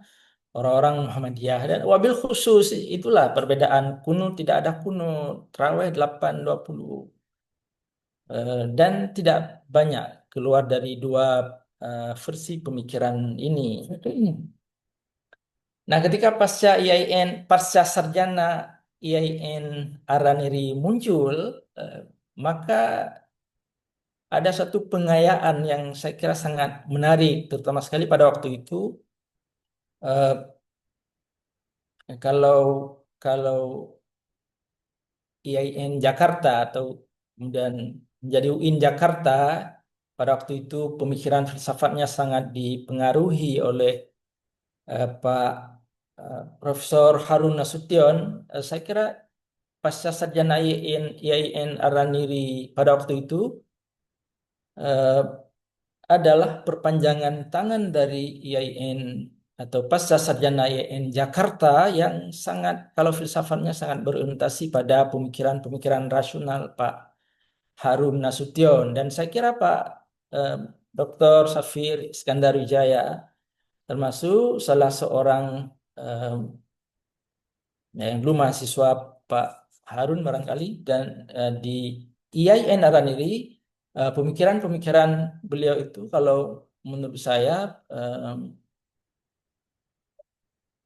orang-orang Muhammadiyah. Dan wabil khusus itulah perbedaan kunut, tidak ada kunut, tarawih 8-20, dan tidak banyak keluar dari dua versi pemikiran ini. Nah, ketika pasca sarjana IAIN Araniri muncul, maka ada satu pengayaan yang saya kira sangat menarik, terutama sekali pada waktu itu. eh, kalau kalau IAIN Jakarta atau kemudian menjadi UIN Jakarta, pada waktu itu pemikiran filsafatnya sangat dipengaruhi oleh Pak Profesor Harun Nasution. Saya kira pasca sarjana IAIN Araniri pada waktu itu eh, adalah perpanjangan tangan dari IAIN atau pasca sarjana IAIN Jakarta yang sangat, kalau filsafatnya sangat berorientasi pada pemikiran-pemikiran rasional Pak Harun Nasution. Dan saya kira Pak eh, Dr. Safir Iskandar Wijaya termasuk salah seorang eh, yang dulu mahasiswa Pak Harun barangkali, dan di IAIN Araniri, pemikiran-pemikiran beliau itu kalau menurut saya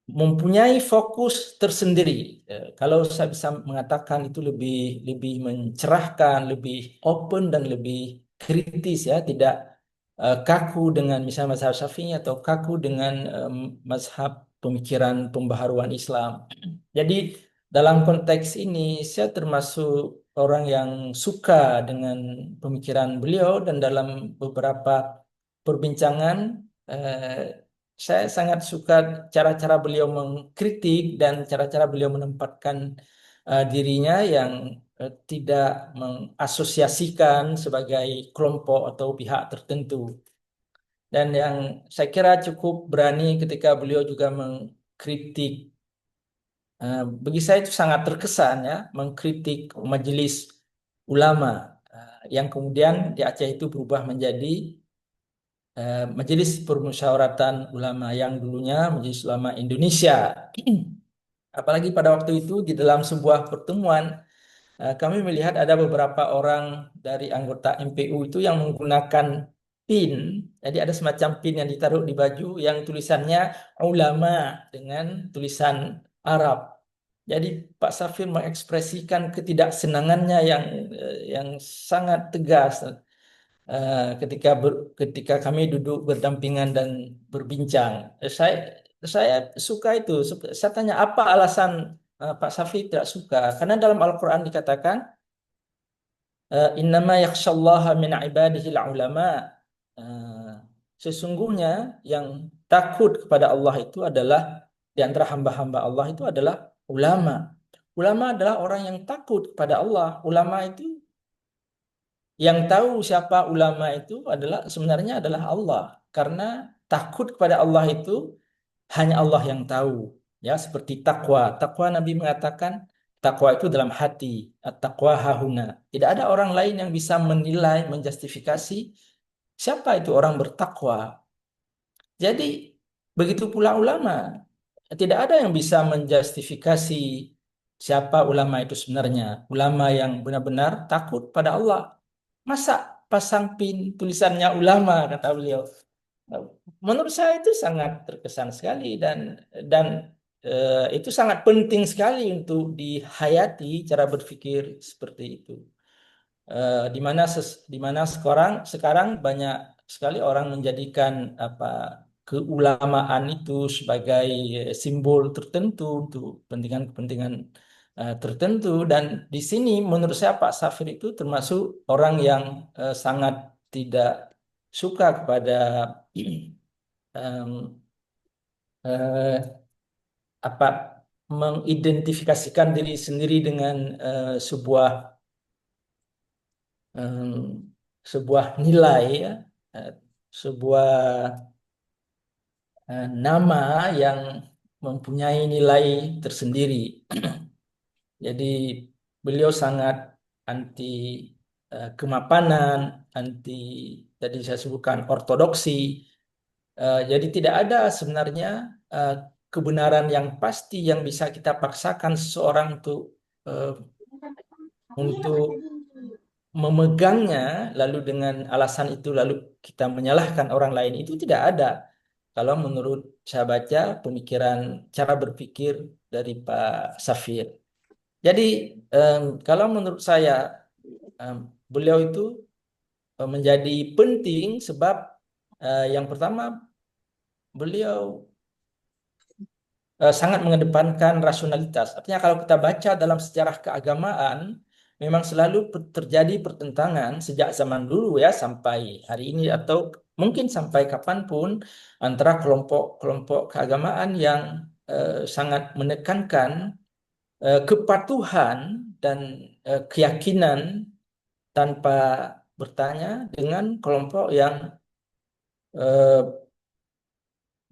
mempunyai fokus tersendiri. Kalau saya bisa mengatakan itu lebih lebih mencerahkan, lebih open dan lebih kritis ya, tidak kaku dengan misalnya mazhab Syafi'i atau kaku dengan mazhab pemikiran pembaharuan Islam. Jadi dalam konteks ini saya termasuk orang yang suka dengan pemikiran beliau, dan dalam beberapa perbincangan saya sangat suka cara-cara beliau mengkritik dan cara-cara beliau menempatkan dirinya yang tidak mengasosiasikan sebagai kelompok atau pihak tertentu. Dan yang saya kira cukup berani ketika beliau juga mengkritik, bagi saya itu sangat terkesan ya, mengkritik majelis ulama yang kemudian di Aceh itu berubah menjadi Majelis Permusyawaratan Ulama yang dulunya Majelis Ulama Indonesia. Apalagi pada waktu itu di dalam sebuah pertemuan kami melihat ada beberapa orang dari anggota MPU itu yang menggunakan pin. Jadi ada semacam pin yang ditaruh di baju yang tulisannya ulama dengan tulisan Arab. Jadi Pak Safir mengekspresikan ketidaksenangannya yang sangat tegas ketika kami duduk berdampingan dan berbincang. Saya suka itu. Saya tanya apa alasan Pak Safi tidak suka? Karena dalam Al-Quran dikatakan innama yakhsyallaha min ibadihil ulama. Eh, Sesungguhnya yang takut kepada Allah itu adalah, di antara hamba-hamba Allah itu adalah ulama. Ulama adalah orang yang takut kepada Allah. Ulama itu, yang tahu siapa ulama itu adalah sebenarnya adalah Allah. Karena takut kepada Allah itu hanya Allah yang tahu. Ya, seperti takwa. Takwa Nabi mengatakan takwa itu dalam hati. At-taqwa hahuna. Tidak ada orang lain yang bisa menilai, menjustifikasi siapa itu orang bertakwa. Jadi begitu pula ulama. Tidak ada yang bisa menjustifikasi siapa ulama itu sebenarnya. Ulama yang benar-benar takut pada Allah. Masa pasang pin tulisannya ulama, kata beliau. Menurut saya itu sangat terkesan sekali, dan itu sangat penting sekali untuk dihayati cara berpikir seperti itu. Di mana sekarang banyak sekali orang menjadikan keulamaan itu sebagai simbol tertentu untuk kepentingan-kepentingan tertentu. Dan di sini menurut saya Pak Safir itu termasuk orang yang sangat tidak suka kepada em, eh, apa mengidentifikasikan diri sendiri dengan sebuah em, sebuah nilai, ya, eh, sebuah nama yang mempunyai nilai tersendiri. Jadi beliau sangat anti kemapanan, anti tadi saya sebutkan ortodoksi. Jadi tidak ada sebenarnya eh, kebenaran yang pasti yang bisa kita paksakan seseorang eh, untuk memegangnya, lalu dengan alasan itu lalu kita menyalahkan orang lain, itu tidak ada. Kalau menurut saya baca pemikiran cara berpikir dari Pak Safir. Jadi kalau menurut saya em, beliau itu menjadi penting sebab yang pertama beliau sangat mengedepankan rasionalitas. Artinya kalau kita baca dalam sejarah keagamaan, memang selalu terjadi pertentangan sejak zaman dulu ya sampai hari ini atau mungkin sampai kapanpun antara kelompok-kelompok keagamaan yang sangat menekankan kepatuhan dan keyakinan tanpa bertanya dengan kelompok yang eh,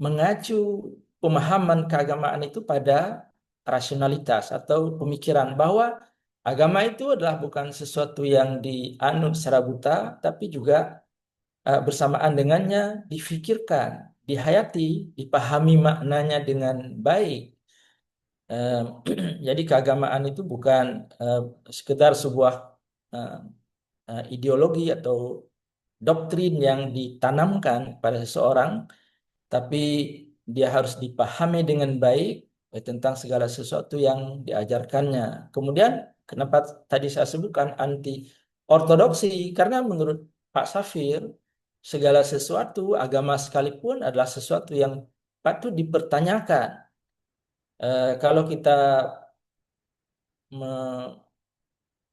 mengacu pemahaman keagamaan itu pada rasionalitas atau pemikiran bahwa agama itu adalah bukan sesuatu yang dianut secara buta, tapi juga bersamaan dengannya difikirkan, dihayati, dipahami maknanya dengan baik. Eh, Jadi keagamaan itu bukan sekedar sebuah eh, ideologi atau doktrin yang ditanamkan pada seseorang, tapi dia harus dipahami dengan baik tentang segala sesuatu yang diajarkannya. Kemudian, kenapa tadi saya sebutkan anti ortodoksi? Karena menurut Pak Safir, segala sesuatu, agama sekalipun adalah sesuatu yang patut dipertanyakan. Kalau kita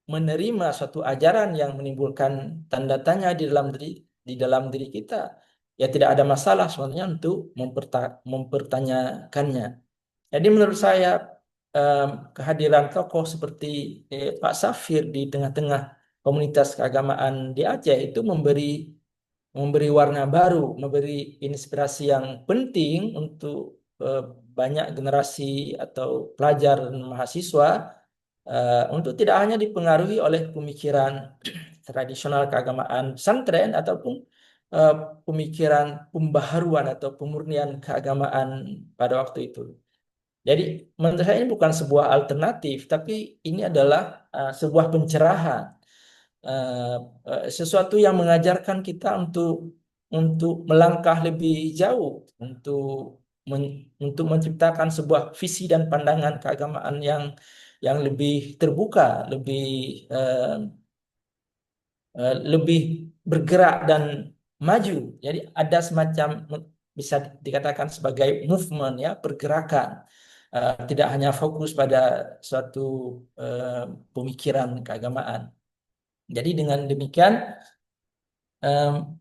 menerima suatu ajaran yang menimbulkan tanda tanya di dalam diri kita, ya tidak ada masalah sebenarnya untuk mempertanyakannya. Jadi menurut saya kehadiran tokoh seperti Pak Safir di tengah-tengah komunitas keagamaan di Aceh itu memberi warna baru, memberi inspirasi yang penting untuk eh, banyak generasi atau pelajar dan mahasiswa untuk tidak hanya dipengaruhi oleh pemikiran tradisional keagamaan pesantren ataupun eh, pemikiran pembaharuan atau pemurnian keagamaan pada waktu itu. Jadi menurut saya ini bukan sebuah alternatif, tapi ini adalah sebuah pencerahan, eh, sesuatu yang mengajarkan kita untuk melangkah lebih jauh, untuk menciptakan sebuah visi dan pandangan keagamaan yang lebih terbuka, lebih bergerak dan maju. Jadi ada semacam bisa dikatakan sebagai movement ya, pergerakan. Tidak hanya fokus pada suatu pemikiran keagamaan. Jadi dengan demikian em,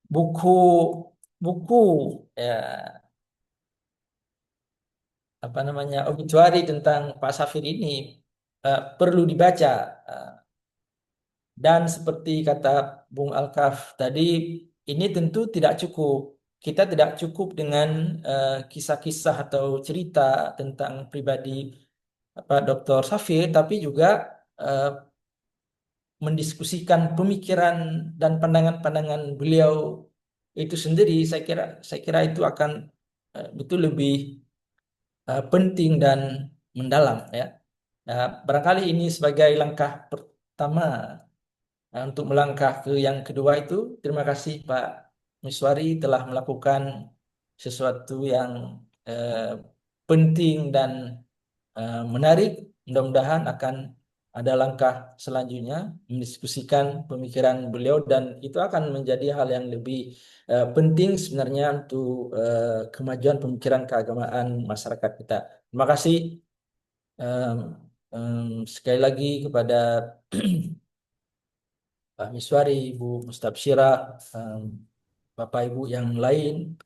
buku buku ya apa namanya obituari tentang Pak Safir ini perlu dibaca. Eh, Dan seperti kata Bung Alkaf tadi, ini tentu tidak cukup. Kita tidak cukup dengan kisah-kisah atau cerita tentang pribadi Dr. Safir, tapi juga eh, mendiskusikan pemikiran dan pandangan-pandangan beliau itu sendiri. Saya kira itu akan betul lebih penting dan mendalam ya. Barangkali ini sebagai langkah pertama. Nah, untuk melangkah ke yang kedua itu, terima kasih Pak Miswari telah melakukan sesuatu yang eh, penting dan menarik. Mudah-mudahan akan ada langkah selanjutnya mendiskusikan pemikiran beliau, dan itu akan menjadi hal yang lebih penting sebenarnya untuk kemajuan pemikiran keagamaan masyarakat kita. Terima kasih sekali lagi kepada Pak Miswari, Ibu Mustabsyirah, Bapak Ibu yang lain,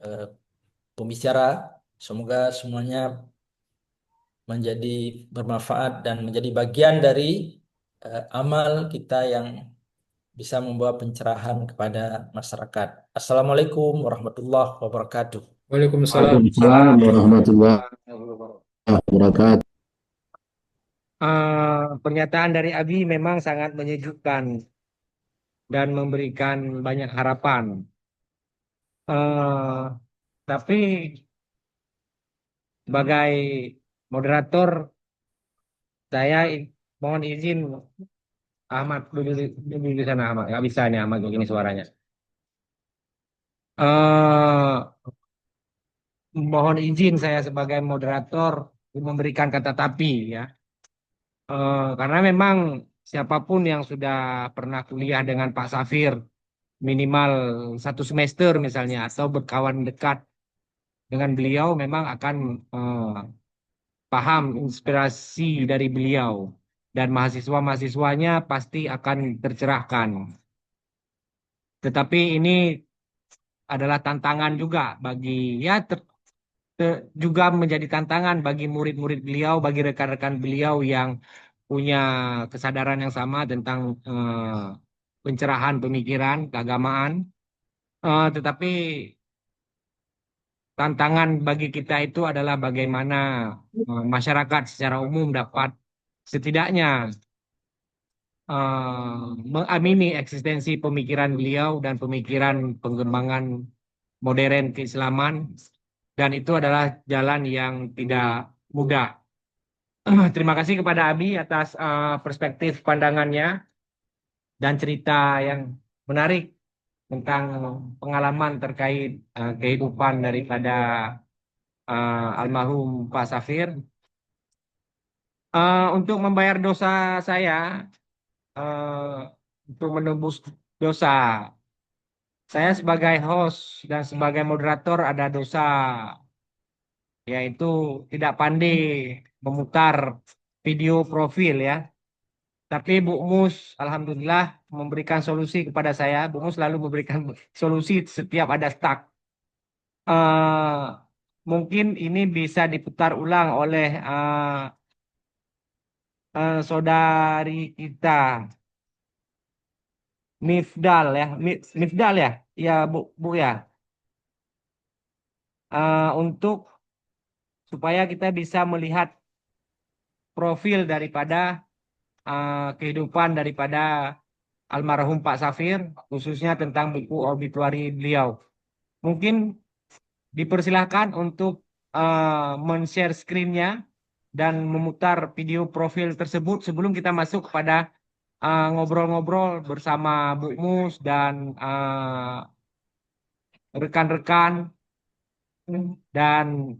pembicara. Semoga semuanya menjadi bermanfaat dan menjadi bagian dari amal kita yang bisa membawa pencerahan kepada masyarakat. Assalamualaikum warahmatullahi wabarakatuh. Waalaikumsalam. Waalaikumsalam warahmatullahi wabarakatuh. Pernyataan dari Abi memang sangat menyejukkan dan memberikan banyak harapan. Tapi sebagai moderator, saya mohon izin, Ahmad dulu di sana. Ahmad nggak bisa nih, Ahmad begini suaranya. Mohon izin saya sebagai moderator memberikan kata tapi ya. Karena memang siapapun yang sudah pernah kuliah dengan Pak Safir minimal 1 semester misalnya, atau berkawan dekat dengan beliau, memang akan paham inspirasi dari beliau, dan mahasiswa-mahasiswanya pasti akan tercerahkan. Tetapi ini adalah tantangan juga bagi juga menjadi tantangan bagi murid-murid beliau, bagi rekan-rekan beliau yang punya kesadaran yang sama tentang pencerahan pemikiran keagamaan. Tetapi tantangan bagi kita itu adalah bagaimana masyarakat secara umum dapat setidaknya mengamini eksistensi pemikiran beliau dan pemikiran pengembangan modern keislaman, dan itu adalah jalan yang tidak mudah. Terima kasih kepada Abi atas perspektif pandangannya dan cerita yang menarik tentang pengalaman terkait kehidupan daripada almarhum Pak Safir. Untuk membayar dosa saya, untuk menembus dosa, saya sebagai host dan sebagai moderator ada dosa, yaitu tidak pandai memutar video profil ya. Tapi Bu Mus alhamdulillah memberikan solusi kepada saya. Bu Mus selalu memberikan solusi setiap ada stuck. Mungkin ini bisa diputar ulang oleh saudari kita Mifdal ya, Mifdal ya, ya Bu ya, untuk supaya kita bisa melihat profil daripada kehidupan daripada almarhum Pak Safir, khususnya tentang buku obituari beliau. Mungkin dipersilahkan untuk men-share screen-nya dan memutar video profil tersebut sebelum kita masuk kepada ngobrol-ngobrol bersama Bu Mus dan rekan-rekan. Dan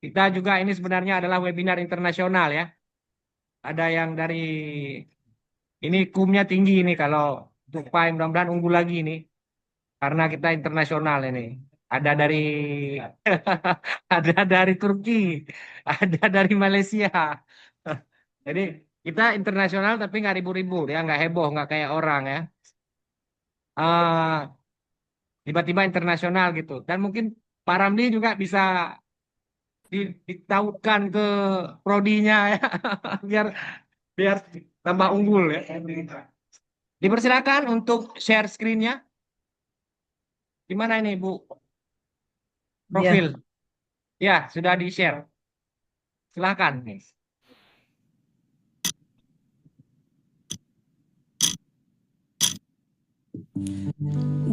kita juga ini sebenarnya adalah webinar internasional ya. Ada yang dari ini kumnya tinggi ini, kalau untuk Pai mudah-mudahan unggul lagi ini karena kita internasional ini. Ada dari ada dari Turki, ada dari Malaysia. Jadi kita internasional tapi nggak ribut-ribut ya, nggak heboh, nggak kayak orang ya. Tiba-tiba internasional gitu. Dan mungkin Pak Ramli juga bisa ditautkan ke prodinya ya, biar tambah unggul ya. Dipersilakan untuk share screen-nya. Gimana ini Bu? Profil. Ya, sudah di-share. Silakan.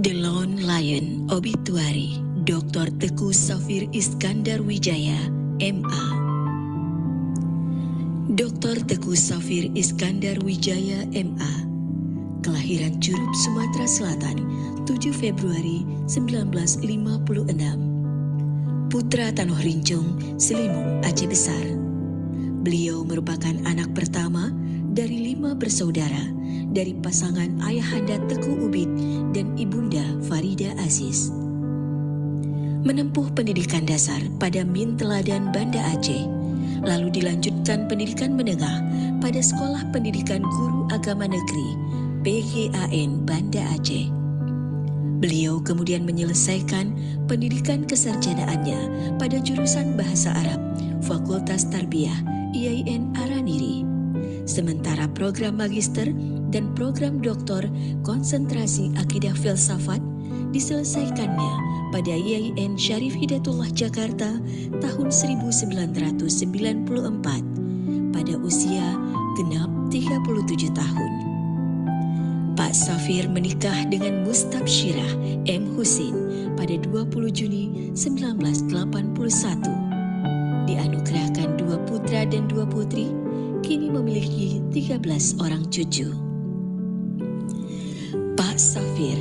The Lone Lion Obituary Dr. Teguh Safir Iskandar Wijaya, MA. Dr. Teguh Safir Iskandar Wijaya, MA, kelahiran Curup, Sumatera Selatan, 7 Februari 1956. Putra Tanoh Rincung, Selimung, Aceh Besar. Beliau merupakan anak pertama dari 5 bersaudara dari pasangan ayahanda Teguh Ubid dan ibunda Farida Aziz. Menempuh pendidikan dasar pada Min Teladan Banda Aceh, lalu dilanjutkan pendidikan menengah pada Sekolah Pendidikan Guru Agama Negeri PGAN Banda Aceh. Beliau kemudian menyelesaikan pendidikan kesarjanaannya pada jurusan Bahasa Arab Fakultas Tarbiyah IAIN Araniri. Sementara program magister dan program doktor konsentrasi akidah filsafat diselesaikannya pada IAIN Syarif Hidayatullah Jakarta tahun 1994 pada usia genap 37 tahun. Pak Safir menikah dengan Mustabsyirah M. Husin pada 20 Juni 1981. Dianugerahkan 2 putra dan 2 putri, kini memiliki 13 orang cucu. Pak Safir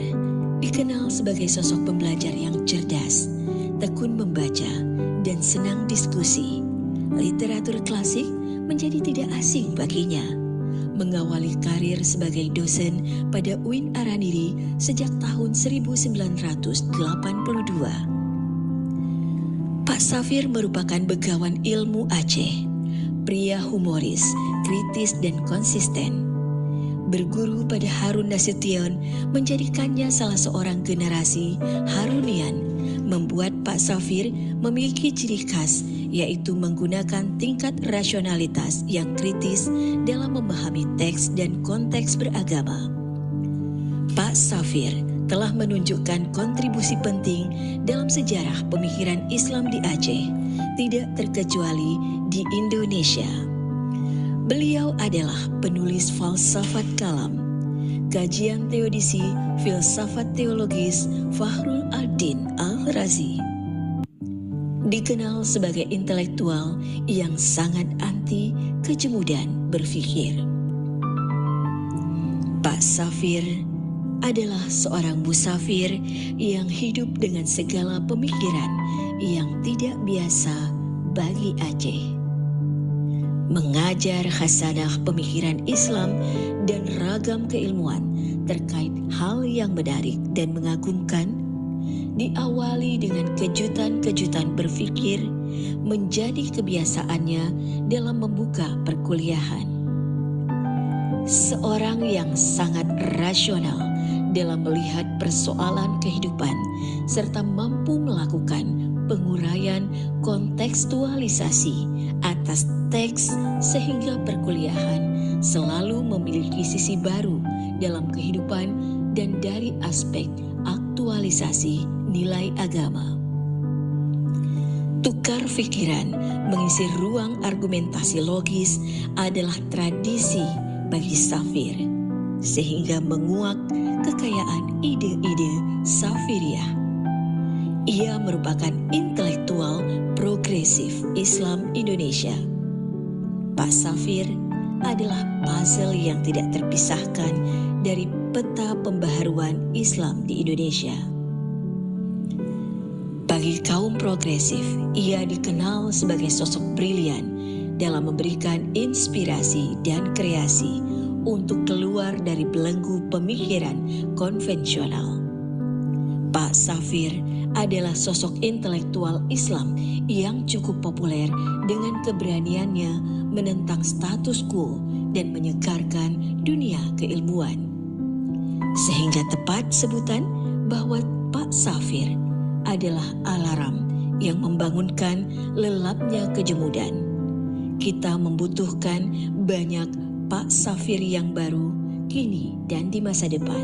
dikenal sebagai sosok pembelajar yang cerdas, tekun membaca, dan senang diskusi. Literatur klasik menjadi tidak asing baginya. Mengawali karir sebagai dosen pada UIN Araniri sejak tahun 1982. Pak Safir merupakan begawan ilmu Aceh, pria humoris, kritis dan konsisten. Berguru pada Harun Nasution menjadikannya salah seorang generasi Harunian, membuat Pak Safir memiliki ciri khas, yaitu menggunakan tingkat rasionalitas yang kritis dalam memahami teks dan konteks beragama. Pak Safir telah menunjukkan kontribusi penting dalam sejarah pemikiran Islam di Aceh, tidak terkecuali di Indonesia. Beliau adalah penulis falsafat kalam, kajian teodisi filsafat teologis Fakhrul Ardin Al-Razi. Dikenal sebagai intelektual yang sangat anti kejemudan berpikir. Pak Safir adalah seorang musafir yang hidup dengan segala pemikiran yang tidak biasa bagi Aceh. Mengajar khasanah pemikiran Islam dan ragam keilmuan terkait hal yang menarik dan mengagumkan, diawali dengan kejutan-kejutan berpikir menjadi kebiasaannya dalam membuka perkuliahan. Seorang yang sangat rasional dalam melihat persoalan kehidupan serta mampu melakukan penguraian kontekstualisasi atas teks sehingga perkuliahan selalu memiliki sisi baru dalam kehidupan dan dari aspek aktualisasi nilai agama. Tukar pikiran mengisi ruang argumentasi logis adalah tradisi bagi Safir, sehingga menguak kekayaan ide-ide Safiriyah. Ia merupakan intelektual progresif Islam Indonesia. Pak Safir adalah puzzle yang tidak terpisahkan dari peta pembaharuan Islam di Indonesia. Bagi kaum progresif, ia dikenal sebagai sosok brilian dalam memberikan inspirasi dan kreasi untuk keluar dari belenggu pemikiran konvensional. Pak Safir adalah sosok intelektual Islam yang cukup populer dengan keberaniannya menentang status quo dan menyegarkan dunia keilmuan. Sehingga tepat sebutan bahwa Pak Safir adalah alarm yang membangunkan lelapnya kejemudan. Kita membutuhkan banyak Pak Safir yang baru kini dan di masa depan.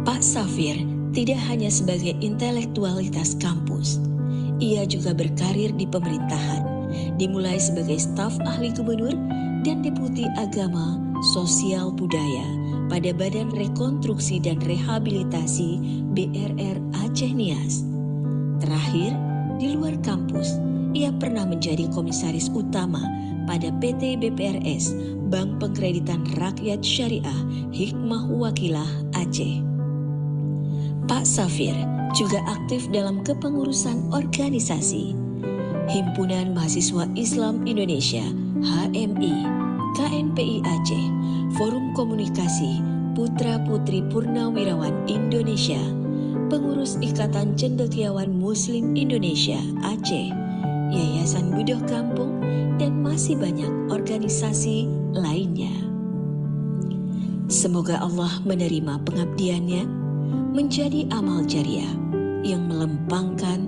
Pak Safir tidak hanya sebagai intelektualitas kampus, ia juga berkarir di pemerintahan, dimulai sebagai staf ahli gubernur dan deputi agama, sosial budaya pada Badan Rekonstruksi dan Rehabilitasi BRR Aceh Nias. Terakhir, di luar kampus, ia pernah menjadi komisaris utama pada PT BPRS, Bank Pengkreditan Rakyat Syariah Hikmah Wakilah Aceh. Pak Safir juga aktif dalam kepengurusan organisasi Himpunan Mahasiswa Islam Indonesia HMI, KNPI Aceh, Forum Komunikasi Putra-Putri Purnawirawan Indonesia, Pengurus Ikatan Cendekiawan Muslim Indonesia Aceh, Yayasan Budoh Kampung, dan masih banyak organisasi lainnya. Semoga Allah menerima pengabdiannya menjadi amal jariah yang melempangkan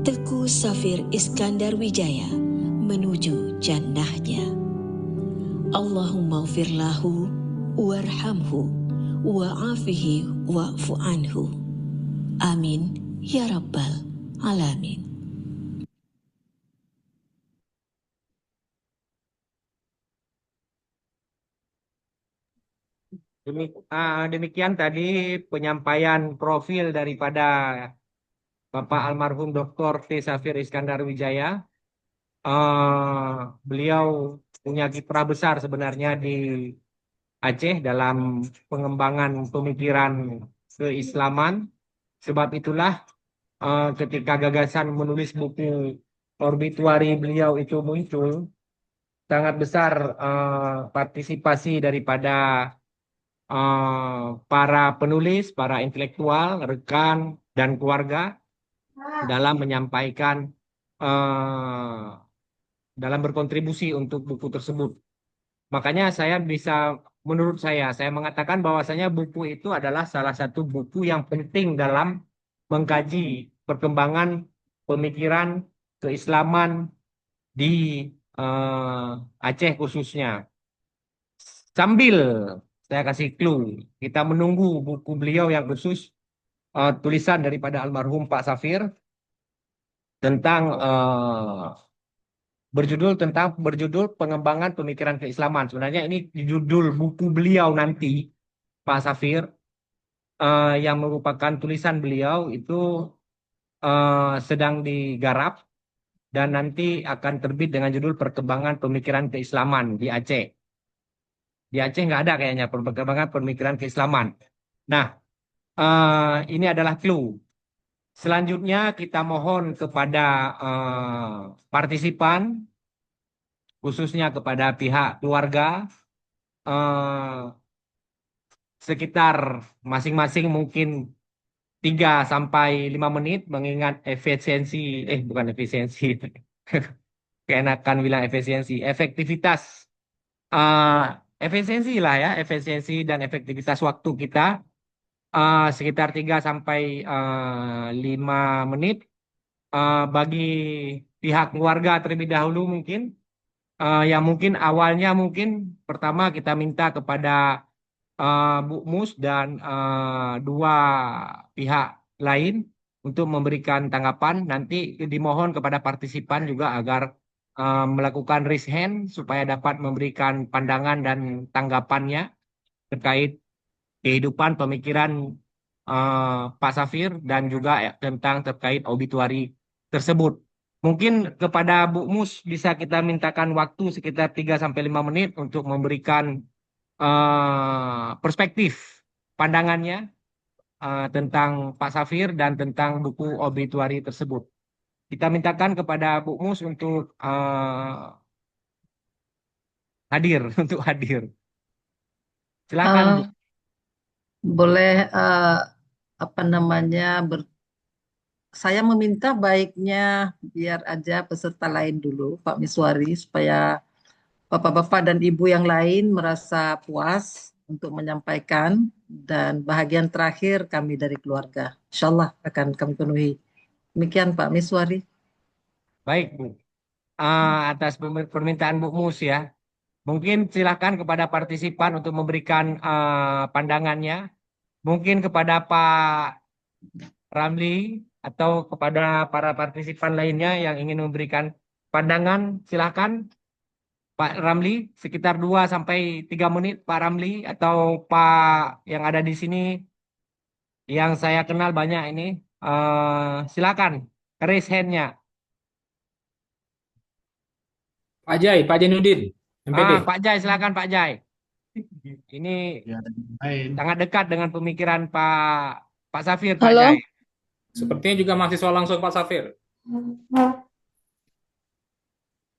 Teguh Safir Iskandar Wijaya menuju jannahnya. Allahumma ghfir lahu warhamhu wa'afihi wa'fu anhu. Amin ya rabbal alamin. Demikian tadi penyampaian profil daripada Bapak almarhum Dr. T. Safir Iskandar Wijaya. Beliau punya kiprah besar sebenarnya di Aceh dalam pengembangan pemikiran keislaman. Sebab itulah ketika gagasan menulis buku obituari beliau itu muncul, sangat besar partisipasi daripada para penulis, para intelektual, rekan, dan keluarga dalam menyampaikan, dalam berkontribusi untuk buku tersebut. Makanya menurut saya mengatakan bahwasanya buku itu adalah salah satu buku yang penting dalam mengkaji perkembangan pemikiran keislaman di Aceh khususnya. Sambil saya kasih clue, kita menunggu buku beliau yang khusus tulisan daripada almarhum Pak Safir tentang berjudul pengembangan pemikiran keislaman. Sebenarnya ini judul buku beliau nanti, Pak Safir, yang merupakan tulisan beliau itu sedang digarap dan nanti akan terbit dengan judul Perkembangan Pemikiran Keislaman di Aceh. Di Aceh nggak ada kayaknya perkembangan pemikiran keislaman. Nah, ini adalah clue. Selanjutnya kita mohon kepada partisipan, khususnya kepada pihak keluarga, sekitar masing-masing mungkin 3 sampai 5 menit, mengingat keenakan bilang efektivitas, efisiensi lah ya, efisiensi dan efektivitas waktu kita sekitar 3 sampai 5 menit. Bagi pihak keluarga terlebih dahulu mungkin, yang mungkin awalnya mungkin pertama kita minta kepada Bu Mus dan 2 pihak lain untuk memberikan tanggapan. Nanti dimohon kepada partisipan juga agar melakukan raise hand supaya dapat memberikan pandangan dan tanggapannya terkait kehidupan pemikiran Pak Safir dan juga terkait obituari tersebut. Mungkin kepada Bu Mus bisa kita mintakan waktu sekitar 3 sampai 5 menit untuk memberikan perspektif pandangannya tentang Pak Safir dan tentang buku obituari tersebut. Kita mintakan kepada Bu Mus untuk hadir, untuk hadir. Silakan, Bu. Boleh saya meminta baiknya biar aja peserta lain dulu, Pak Miswari, supaya Bapak-bapak dan Ibu yang lain merasa puas untuk menyampaikan, dan bahagian terakhir kami dari keluarga. Insya Allah akan kami penuhi. Demikian Pak Miswari. Baik, Bu. Atas permintaan Bu Mus ya. Mungkin silakan kepada partisipan untuk memberikan pandangannya. Mungkin kepada Pak Ramli atau kepada para partisipan lainnya yang ingin memberikan pandangan, silakan. Pak Ramli, sekitar 2 sampai 3 menit, Pak Ramli, atau Pak yang ada di sini yang saya kenal banyak ini, silakan raise hand-nya. Pak Jai, Pak Jainuddin, MPD. Pak Jai, silakan Pak Jai. Ini sangat dekat dengan pemikiran Pak Safir, Pak Halo. Jai. Sepertinya juga mahasiswa langsung Pak Safir.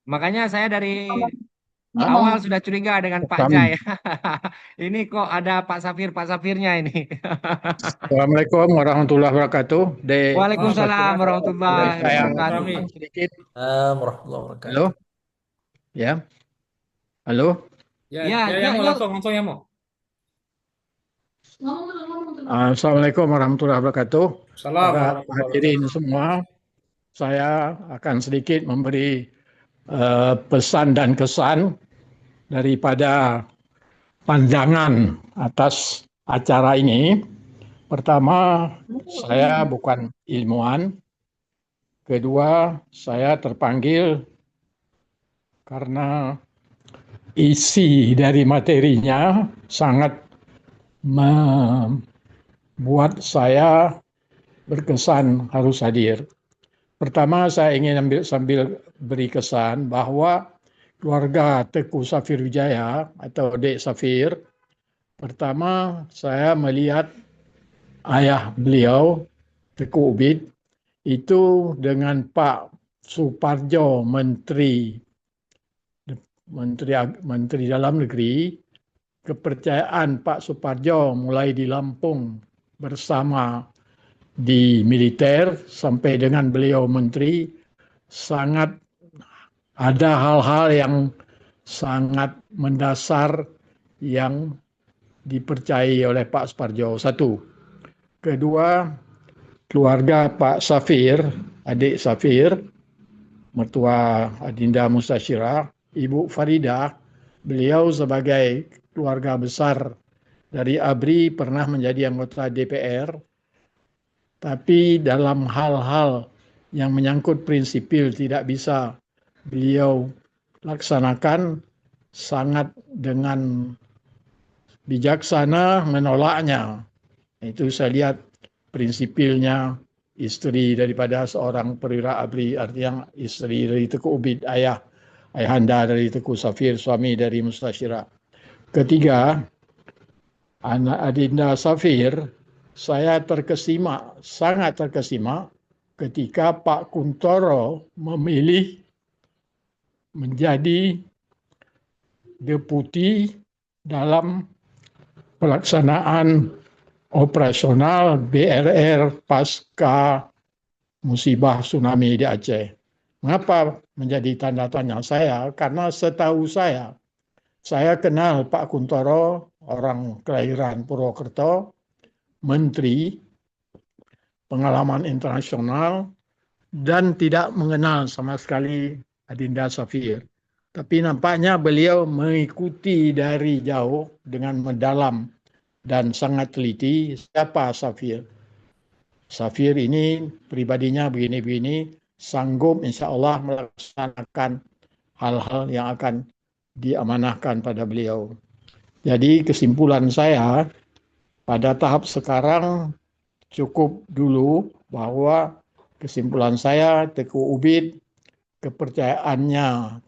Makanya saya Awal sudah curiga dengan Pak Kami. Jai. Ini kok ada Pak Safirnya ini. Assalamualaikum warahmatullahi wabarakatuh. Waalaikumsalam Boleh warahmatullahi saya wabarakatuh. Kami. sedikit? Warahmatullahi Halo, wabarakatuh. ya, halo. Ya, Ya, ya, ya, yang mau ya. langsung yang mau. Assalamualaikum warahmatullahi wabarakatuh. Salam Para warahmatullahi hadirin wabarakatuh. semua, saya akan sedikit memberi pesan dan kesan daripada pandangan atas acara ini. Pertama, saya bukan ilmuwan. Kedua, saya terpanggil karena isi dari materinya sangat membuat saya berkesan harus hadir. Pertama, saya ingin sambil beri kesan bahwa keluarga Teuku Safir Wijaya atau Dek Safir, pertama saya melihat ayah beliau, Teuku Ubid, itu dengan Pak Suparjo, Menteri Dalam Negeri, kepercayaan Pak Suparjo mulai di Lampung bersama di militer sampai dengan beliau menteri, sangat ada hal-hal yang sangat mendasar yang dipercayai oleh Pak Suparjo. Satu. Kedua, keluarga Pak Safir, adik Safir, mertua Adinda Mustasyirah, Ibu Faridah, beliau sebagai keluarga besar dari ABRI pernah menjadi anggota DPR, tapi dalam hal-hal yang menyangkut prinsipil tidak bisa beliau laksanakan, sangat dengan bijaksana menolaknya. Itu saya lihat prinsipilnya istri daripada seorang perwira ABRI, artinya istri dari Teuku Ubid, ayahanda dari Teuku Safir, suami dari Mustasyirah. Ketiga, anak Adinda Safir, saya terkesima, sangat terkesima ketika Pak Kuntoro memilih menjadi deputi dalam pelaksanaan operasional BRR pasca musibah tsunami di Aceh. Mengapa menjadi tanda tanya saya? Karena setahu saya kenal Pak Kuntoro, orang kelahiran Purwokerto, menteri, pengalaman internasional, dan tidak mengenal sama sekali Adinda Safir. Tapi nampaknya beliau mengikuti dari jauh dengan mendalam dan sangat teliti siapa Safir. Safir ini pribadinya begini-begini, sanggup insya Allah melaksanakan hal-hal yang akan diamanahkan pada beliau. Jadi kesimpulan saya pada tahap sekarang cukup dulu bahwa kesimpulan saya Teuku Ubid kepercayaannya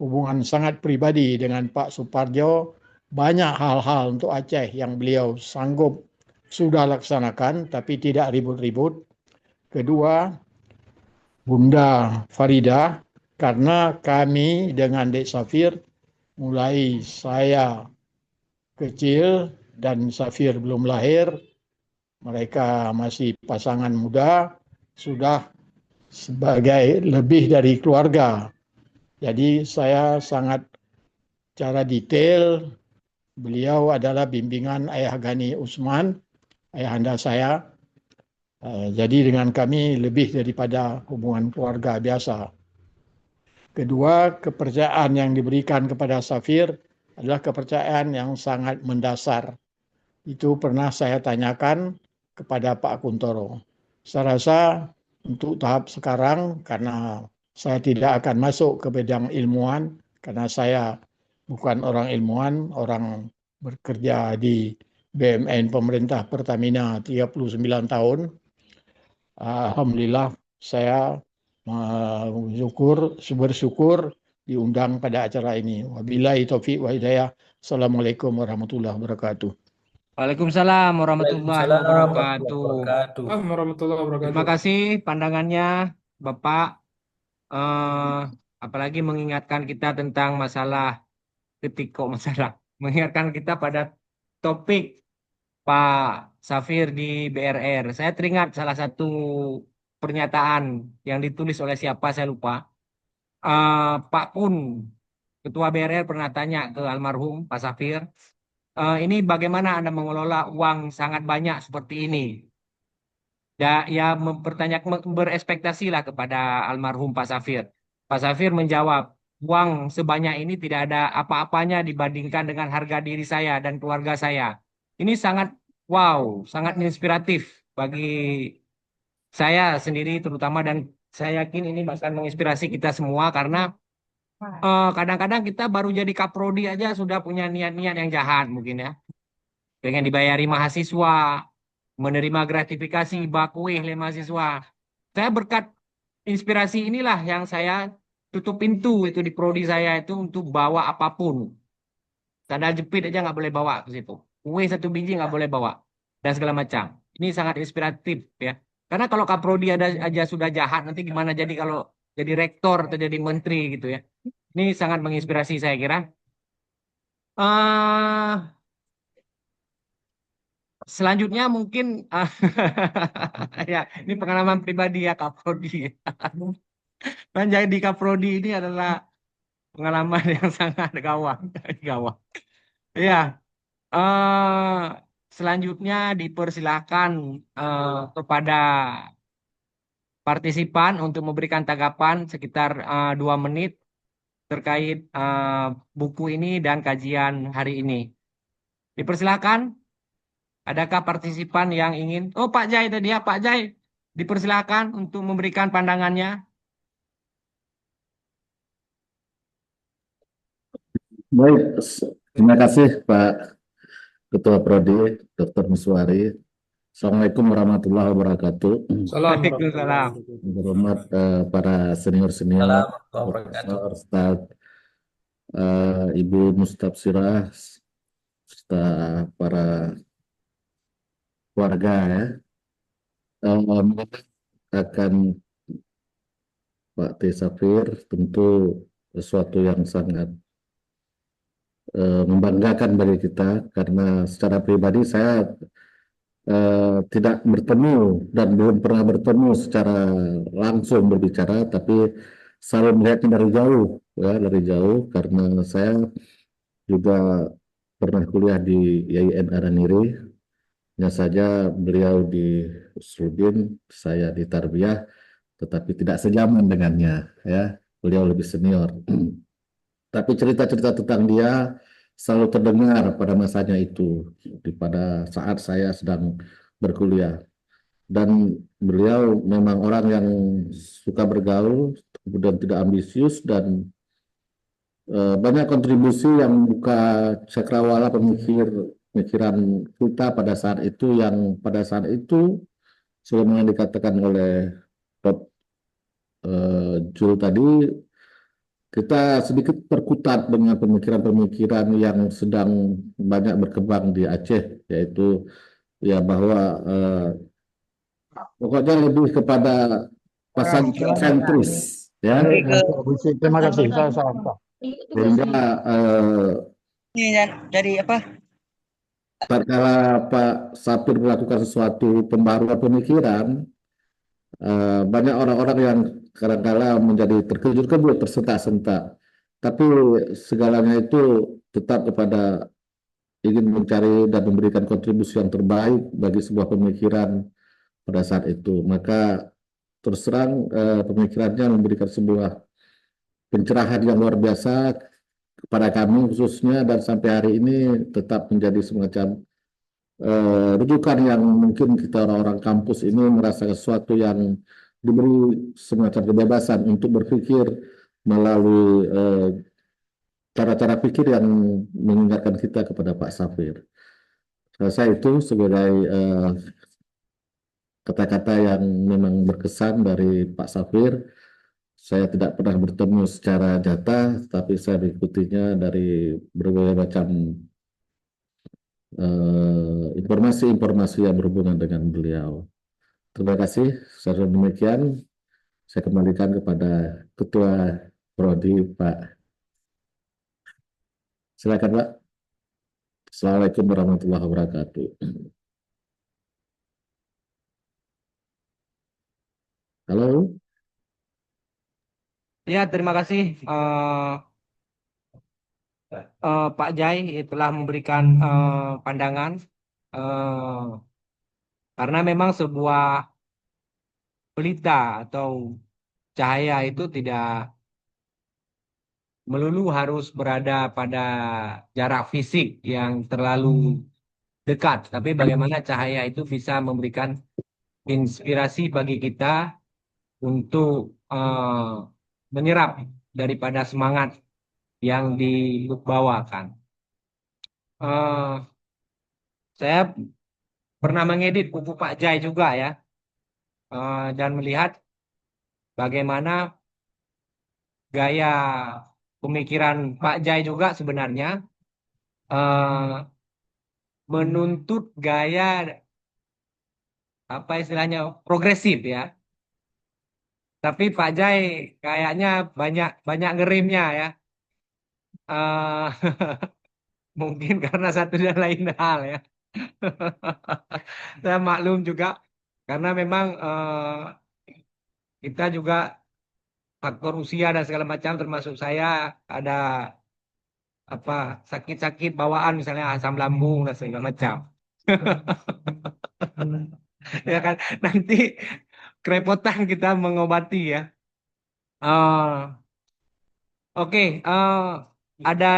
hubungan sangat pribadi dengan Pak Suparjo, banyak hal-hal untuk Aceh yang beliau sanggup sudah laksanakan tapi tidak ribut-ribut. Kedua, Bunda Faridah, karena kami dengan Dek Safir mulai saya kecil dan Safir belum lahir, mereka masih pasangan muda, sudah sebagai lebih dari keluarga. Jadi saya sangat secara detail, beliau adalah bimbingan Ayah Gani Usman, ayahanda saya. Jadi dengan kami lebih daripada hubungan keluarga biasa. Kedua, kepercayaan yang diberikan kepada Safir adalah kepercayaan yang sangat mendasar. Itu pernah saya tanyakan kepada Pak Kuntoro. Saya rasa untuk tahap sekarang, karena saya tidak akan masuk ke bidang ilmuwan, karena saya bukan orang ilmuwan, orang bekerja di BUMN pemerintah Pertamina 39 tahun. Alhamdulillah saya bersyukur diundang pada acara ini. Wabillahi taufiq wa hidayah. Assalamualaikum warahmatullahi wabarakatuh. Waalaikumsalam warahmatullahi Waalaikumsalam wabarakatuh. warahmatullahi wabarakatuh. Assalamualaikum warahmatullahi wabarakatuh. Terima kasih pandangannya, Bapak. Apalagi mengingatkan kita tentang masalah ketik kok masalah. Mengingatkan kita pada topik Pak Safir di BRR. Saya teringat salah satu pernyataan yang ditulis oleh siapa saya lupa. Pak Pun, Ketua BRR pernah tanya ke almarhum Pak Safir, ini bagaimana Anda mengelola uang sangat banyak seperti ini? Ya berespektasi lah kepada almarhum Pak Safir. Pak Safir menjawab, uang sebanyak ini tidak ada apa-apanya dibandingkan dengan harga diri saya dan keluarga saya. Ini sangat wow, sangat inspiratif bagi saya sendiri terutama, dan saya yakin ini akan menginspirasi kita semua karena kadang-kadang kita baru jadi kaprodi aja sudah punya niat-niat yang jahat mungkin ya. Pengen dibayari mahasiswa, menerima gratifikasi, bakuih oleh mahasiswa. Saya berkat inspirasi inilah yang saya tutup pintu itu di prodi saya itu untuk bawa apapun. Sandal jepit aja nggak boleh bawa ke situ. Kue satu biji nggak boleh bawa. Dan segala macam. Ini sangat inspiratif ya. Karena kalau kaprodi ada aja sudah jahat, nanti gimana jadi kalau jadi rektor atau jadi menteri gitu ya. Ini sangat menginspirasi saya kira. eh Selanjutnya mungkin ya ini pengalaman pribadi ya Kaprodi. Dan jadi Kaprodi ini adalah pengalaman yang sangat gawat, gawat. Ya, eh selanjutnya dipersilakan kepada partisipan untuk memberikan tanggapan sekitar 2 menit terkait buku ini dan kajian hari ini. Dipersilakan. Adakah partisipan yang ingin? Oh, Pak Jai tadi ya, Pak Jai. Dipersilakan untuk memberikan pandangannya. Baik, terima kasih Pak Ketua Prodi, Dr. Miswari. Assalamualaikum warahmatullahi wabarakatuh. Waalaikumsalam. Hormat para senior-senior, Assalamualaikum warahmatullahi Profesor, Ustaz, Ibu Mustafsirah, serta para warga ya. Akan Pak T. Safir tentu sesuatu yang sangat membanggakan bagi kita karena secara pribadi saya tidak bertemu dan belum pernah bertemu secara langsung berbicara, tapi selalu melihatnya dari jauh ya, dari jauh karena saya juga pernah kuliah di IAIN Araniri. Hanya saja beliau di Usuluddin, saya di Tarbiyah, tetapi tidak sejaman dengannya ya, beliau lebih senior. Tapi cerita-cerita tentang dia selalu terdengar pada masanya itu, pada saat saya sedang berkuliah. Dan beliau memang orang yang suka bergaul, kemudian tidak ambisius, dan banyak kontribusi yang buka cakrawala pemikiran kita pada saat itu, yang pada saat itu sebagaimana dikatakan oleh Prof. Jul tadi, kita sedikit terkutat dengan pemikiran-pemikiran yang sedang banyak berkembang di Aceh, yaitu ya bahwa pokoknya lebih kepada pasang sentris ya, Terima kasih. Saya sehingga Dari apa? tatkala Pak Sapir melakukan sesuatu pembaruan pemikiran, banyak orang-orang yang kadang-kala menjadi terkejut-kejut, tersentak-sentak. Tapi segalanya itu tetap kepada ingin mencari dan memberikan kontribusi yang terbaik bagi sebuah pemikiran pada saat itu. Maka terus terang pemikirannya memberikan sebuah pencerahan yang luar biasa kepada kami khususnya, dan sampai hari ini tetap menjadi semacam rujukan yang mungkin kita orang-orang kampus ini merasa sesuatu yang diberi semacam kebebasan untuk berpikir melalui cara-cara pikir yang mengingatkan kita kepada Pak Safir. Saya itu sebagai kata-kata yang memang berkesan dari Pak Safir. Saya tidak pernah bertemu secara nyata, tapi saya mengikutinya dari berbagai macam informasi-informasi yang berhubungan dengan beliau. Terima kasih. Secara demikian, saya kembalikan kepada Ketua Prodi Pak Silakan Pak. Assalamualaikum warahmatullahi wabarakatuh. Halo. Ya, terima kasih Pak Jai telah memberikan pandangan karena memang sebuah pelita atau cahaya itu tidak melulu harus berada pada jarak fisik yang terlalu dekat, tapi bagaimana cahaya itu bisa memberikan inspirasi bagi kita untuk menyerap daripada semangat yang dibawakan. Saya pernah mengedit buku Pak Jai juga ya, dan melihat bagaimana gaya pemikiran Pak Jai juga sebenarnya menuntut gaya apa istilahnya progresif ya. Tapi Pak Jai kayaknya banyak banyak ngerimnya ya. Eh, mungkin karena satu dan lain hal ya. Saya maklum juga karena memang kita juga faktor usia dan segala macam, termasuk saya ada apa sakit-sakit bawaan misalnya asam lambung dan segala macam. Ya kan, nanti kerepotan kita mengobati ya. Oke, ada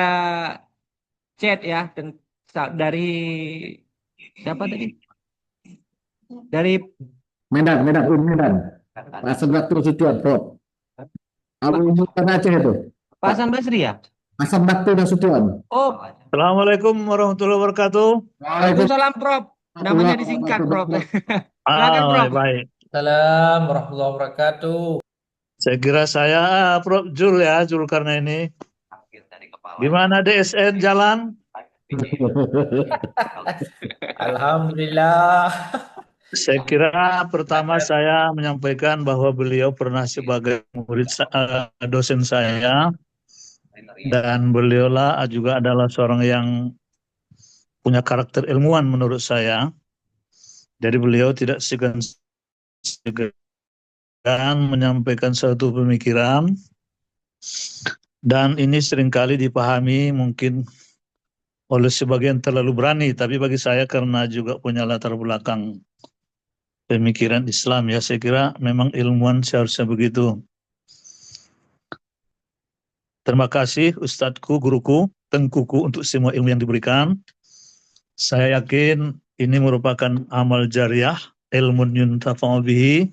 chat ya dari siapa tadi? Dari Medan. Pak Hasan Bakti Nasution, Prof. Bukan Aceh itu. Pak Hasan Basri ya? Hasan Bakti Nasution. Oh, Assalamualaikum warahmatullahi wabarakatuh. Waalaikumsalam Prof. Namanya disingkat Prof. Silakan Prof. Baik. Assalamualaikum warahmatullahi wabarakatuh. Saya kira saya Prof. Jul ya, Zulkarnaini. Gimana DSN jalan? Alhamdulillah. Saya kira pertama saya menyampaikan bahwa beliau pernah sebagai murid dosen saya, dan beliaulah juga adalah seorang yang punya karakter ilmuwan menurut saya. Jadi beliau tidak segan-segan menyampaikan suatu pemikiran, dan ini seringkali dipahami mungkin oleh sebagian terlalu berani, tapi bagi saya karena juga punya latar belakang pemikiran Islam ya, saya kira memang ilmuwan seharusnya begitu. Terima kasih Ustadzku, guruku, tengkuku untuk semua ilmu yang diberikan. Saya yakin ini merupakan amal jariah, ilmun yuntafa'u bihi.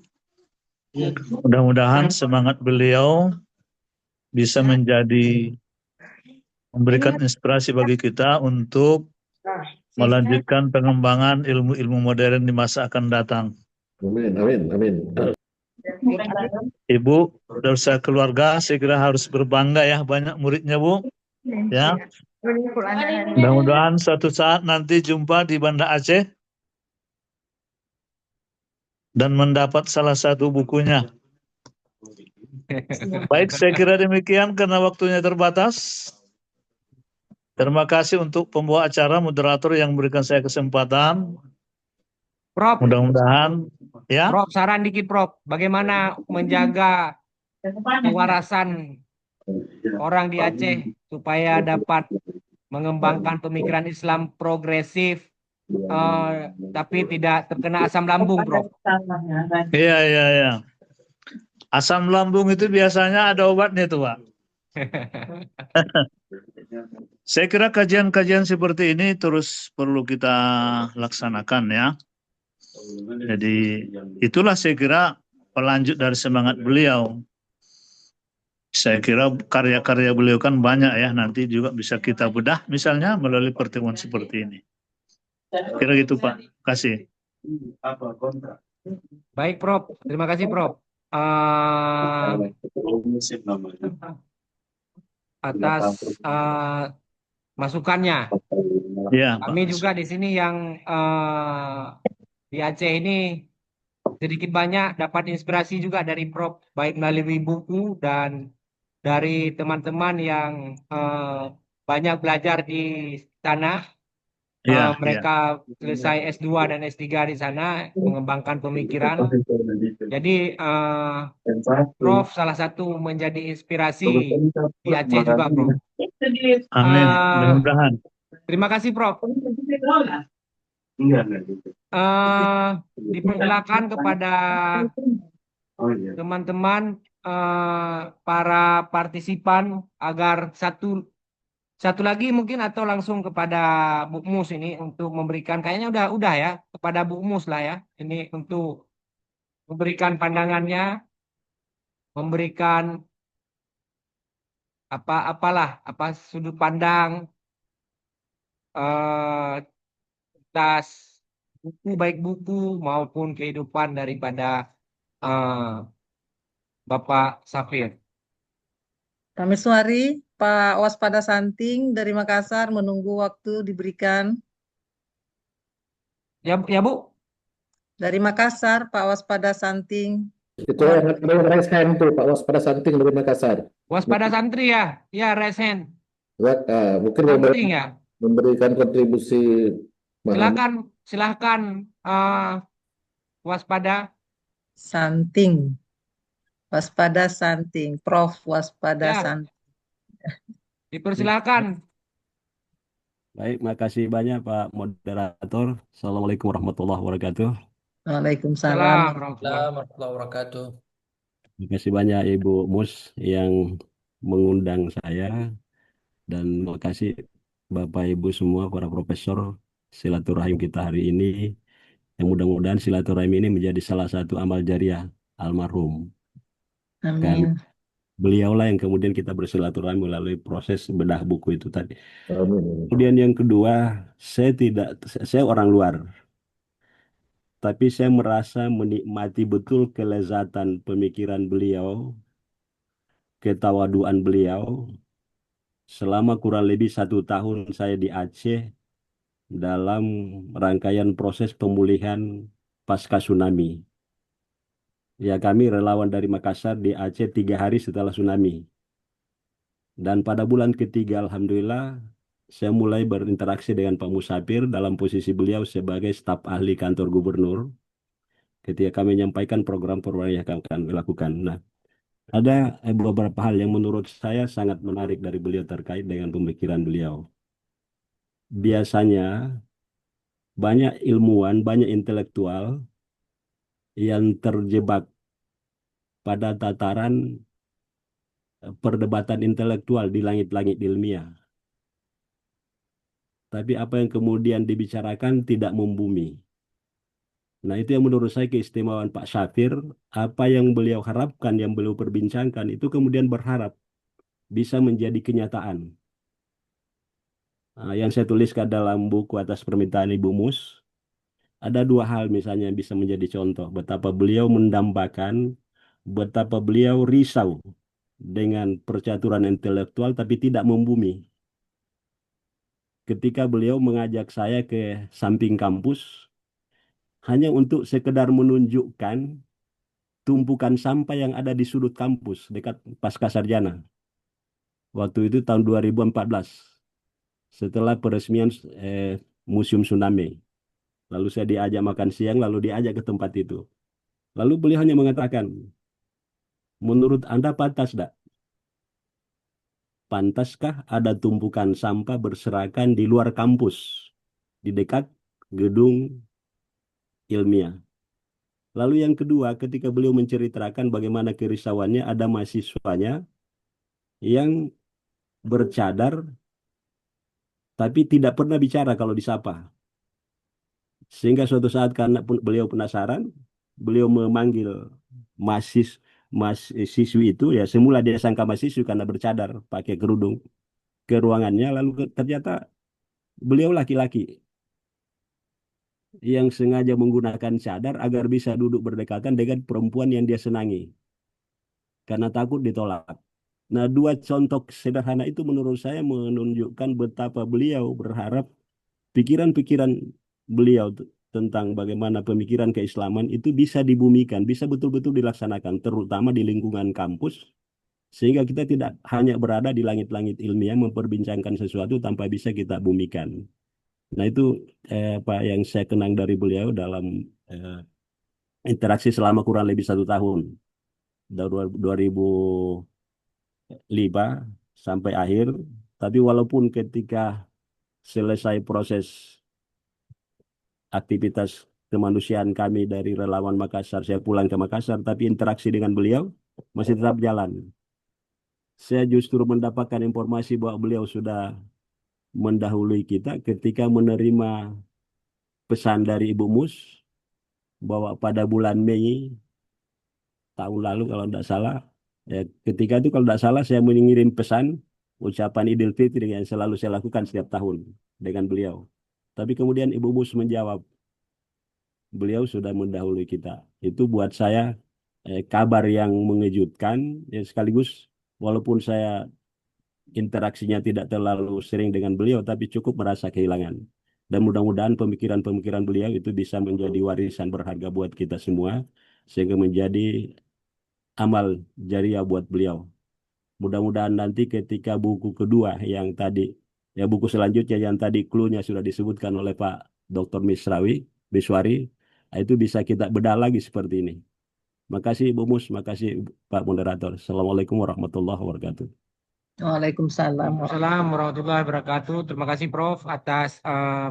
Mudah-mudahan semangat beliau bisa memberikan inspirasi bagi kita untuk melanjutkan pengembangan ilmu-ilmu modern di masa akan datang. Amin. Ibu, dosa keluarga saya kira harus berbangga ya, banyak muridnya Bu. Ya. Mudah-mudahan suatu saat nanti jumpa di Banda Aceh dan mendapat salah satu bukunya. Baik, saya kira demikian karena waktunya terbatas. Terima kasih untuk pembawa acara, moderator yang memberikan saya kesempatan. Prof. Mudah-mudahan ya. Prof, saran dikit Prof, bagaimana menjaga kewarasan orang di Aceh supaya dapat mengembangkan pemikiran Islam progresif tapi tidak terkena asam lambung, Prof. Iya. Asam lambung itu biasanya ada obatnya tuh, Pak. Saya kira kajian-kajian seperti ini terus perlu kita laksanakan ya. Jadi itulah saya kira pelanjut dari semangat beliau. Saya kira karya-karya beliau kan banyak ya, nanti juga bisa kita bedah misalnya melalui pertemuan seperti ini. Kira gitu Pak, kasih. Baik Prof, terima kasih Prof. Atas masukannya. Ya, kami juga di sini yang di Aceh ini sedikit banyak dapat inspirasi juga dari Prof, baik melalui buku dan dari teman-teman yang banyak belajar di sana. Iya, iya. Mereka selesai S2 dan S3 di sana, mengembangkan pemikiran. Jadi Prof salah satu menjadi inspirasi di Aceh juga, Prof. Amin. Eh, Mudah-mudahan. Terima kasih, Prof. Dipersilakan kepada teman-teman para partisipan agar satu lagi mungkin atau langsung kepada Bu Mus ini untuk memberikan, kayaknya udah ya, kepada Bu Mus lah ya ini untuk memberikan pandangannya, memberikan apa sudut pandang eh atas buku, baik buku maupun kehidupan daripada eh, Bapak Safir. Pak Miswari, Pak Waspada Santing dari Makassar menunggu waktu diberikan. Ya Bu, Dari Makassar, Pak Waspada Santing. Itu yang raise hand tuh Pak Waspada Santing dari Makassar. Waspada Santri ya, ya raise hand. Mungkin Santing ya. memberikan kontribusi Silakan Waspada Santing. Waspada Santing. Prof. Waspada ya. Santing. Dipersilakan. Baik, makasih banyak Pak Moderator. Assalamualaikum warahmatullahi wabarakatuh. Waalaikumsalam. Warahmatullahi wabarakatuh. Terima kasih banyak Ibu Mus yang mengundang saya, dan terima kasih Bapak Ibu semua para profesor silaturahim kita hari ini. Yang mudah-mudahan silaturahim ini menjadi salah satu amal jariah almarhum. Amin. Beliaulah yang kemudian kita bersilaturahmi melalui proses bedah buku itu tadi. Amin. Kemudian yang kedua, saya orang luar, tapi saya merasa menikmati betul kelezatan pemikiran beliau, ketawaduan beliau. Selama kurang lebih 1 tahun saya di Aceh dalam rangkaian proses pemulihan pasca tsunami. Ya, kami relawan dari Makassar di Aceh 3 hari setelah tsunami. Dan pada bulan ketiga, alhamdulillah, saya mulai berinteraksi dengan Pak Musafir dalam posisi beliau sebagai staf ahli kantor gubernur ketika kami menyampaikan program-program yang kami lakukan. Nah, ada beberapa hal yang menurut saya sangat menarik dari beliau terkait dengan pemikiran beliau. Biasanya banyak ilmuwan, banyak intelektual yang terjebak pada tataran perdebatan intelektual di langit-langit ilmiah. Tapi apa yang kemudian dibicarakan tidak membumi. Nah, itu yang menurut saya keistimewaan Pak Safir. Apa yang beliau harapkan, yang beliau perbincangkan, itu kemudian berharap bisa menjadi kenyataan. Nah, yang saya tuliskan dalam buku atas permintaan Ibu Mus, ada 2 hal misalnya yang bisa menjadi contoh. Betapa beliau mendambakan, betapa beliau risau dengan percaturan intelektual tapi tidak membumi. Ketika beliau mengajak saya ke samping kampus, hanya untuk sekedar menunjukkan tumpukan sampah yang ada di sudut kampus dekat Pascasarjana. Waktu itu tahun 2014, setelah peresmian Museum Tsunami. Lalu saya diajak makan siang, lalu diajak ke tempat itu. Lalu beliau hanya mengatakan, menurut Anda pantaskah ada tumpukan sampah berserakan di luar kampus, di dekat gedung ilmiah? Lalu yang kedua, ketika beliau menceritakan bagaimana kerisauannya, ada mahasiswanya yang bercadar tapi tidak pernah bicara kalau disapa. Sehingga suatu saat karena beliau penasaran, beliau memanggil mahasiswi itu, ya semula dia sangka mahasiswi karena bercadar pakai kerudung, ke ruangannya, lalu ternyata beliau laki-laki yang sengaja menggunakan cadar agar bisa duduk berdekatan dengan perempuan yang dia senangi karena takut ditolak. Nah, 2 contoh sederhana itu menurut saya menunjukkan betapa beliau berharap pikiran-pikiran beliau tentang bagaimana pemikiran keislaman itu bisa dibumikan, bisa betul-betul dilaksanakan, terutama di lingkungan kampus Sehingga kita tidak hanya berada di langit-langit ilmiah memperbincangkan sesuatu tanpa bisa kita bumikan. Nah itu Pak yang saya kenang dari beliau dalam eh, interaksi selama kurang lebih 1 tahun. Dari 2005 sampai akhir. Tapi walaupun ketika selesai proses aktivitas kemanusiaan kami dari relawan Makassar, saya pulang ke Makassar, tapi interaksi dengan beliau masih tetap jalan. Saya justru mendapatkan informasi bahwa beliau sudah mendahului kita ketika menerima pesan dari Ibu Mus bahwa pada bulan Mei tahun lalu kalau tidak salah, ya, ketika itu kalau tidak salah saya mengirim pesan ucapan Idul Fitri yang selalu saya lakukan setiap tahun dengan beliau. Tapi kemudian Ibu Mus menjawab, beliau sudah mendahului kita. Itu buat saya kabar yang mengejutkan, ya, sekaligus walaupun saya interaksinya tidak terlalu sering dengan beliau, tapi cukup merasa kehilangan. Dan mudah-mudahan pemikiran-pemikiran beliau itu bisa menjadi warisan berharga buat kita semua, sehingga menjadi amal jariah buat beliau. Mudah-mudahan nanti ketika buku kedua yang tadi, ya buku selanjutnya yang tadi clue-nya sudah disebutkan oleh Pak Dr. Miswari, itu bisa kita bedah lagi seperti ini. Makasih Ibu Mus, makasih Pak Moderator. Assalamualaikum warahmatullahi wabarakatuh. Waalaikumsalam. Waalaikumsalam warahmatullahi wabarakatuh. Terima kasih Prof atas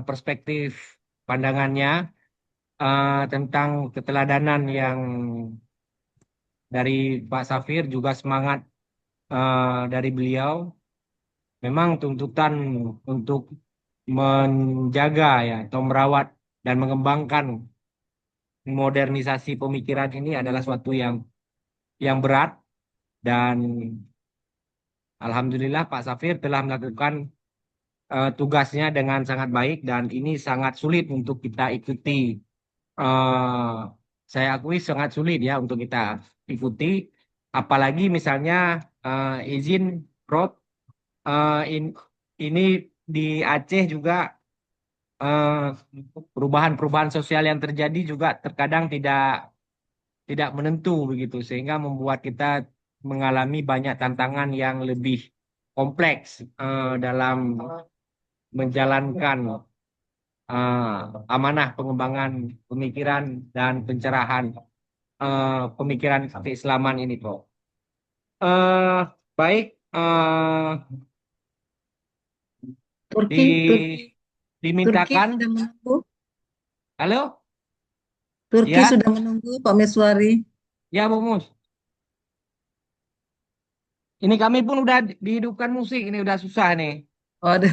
perspektif pandangannya tentang keteladanan yang dari Pak Safir, juga semangat dari beliau. Memang tuntutan untuk menjaga ya atau merawat dan mengembangkan modernisasi pemikiran ini adalah suatu yang berat, dan alhamdulillah Pak Safir telah melakukan tugasnya dengan sangat baik, dan ini sangat sulit untuk kita ikuti. eh, saya akui sangat sulit ya untuk kita ikuti, apalagi misalnya izin Prof, ini di Aceh juga eh, perubahan-perubahan sosial yang terjadi juga terkadang tidak menentu begitu, sehingga membuat kita mengalami banyak tantangan yang lebih kompleks dalam menjalankan amanah pengembangan pemikiran dan pencerahan pemikiran keislaman ini, Bro. Baik, Turki, Turki dimintakan. sudah menunggu. Halo? Turki Ya, sudah menunggu Pak Meswari. ya Bu Mus. Ini kami pun udah dihidupkan musik, ini udah susah nih. Waduh.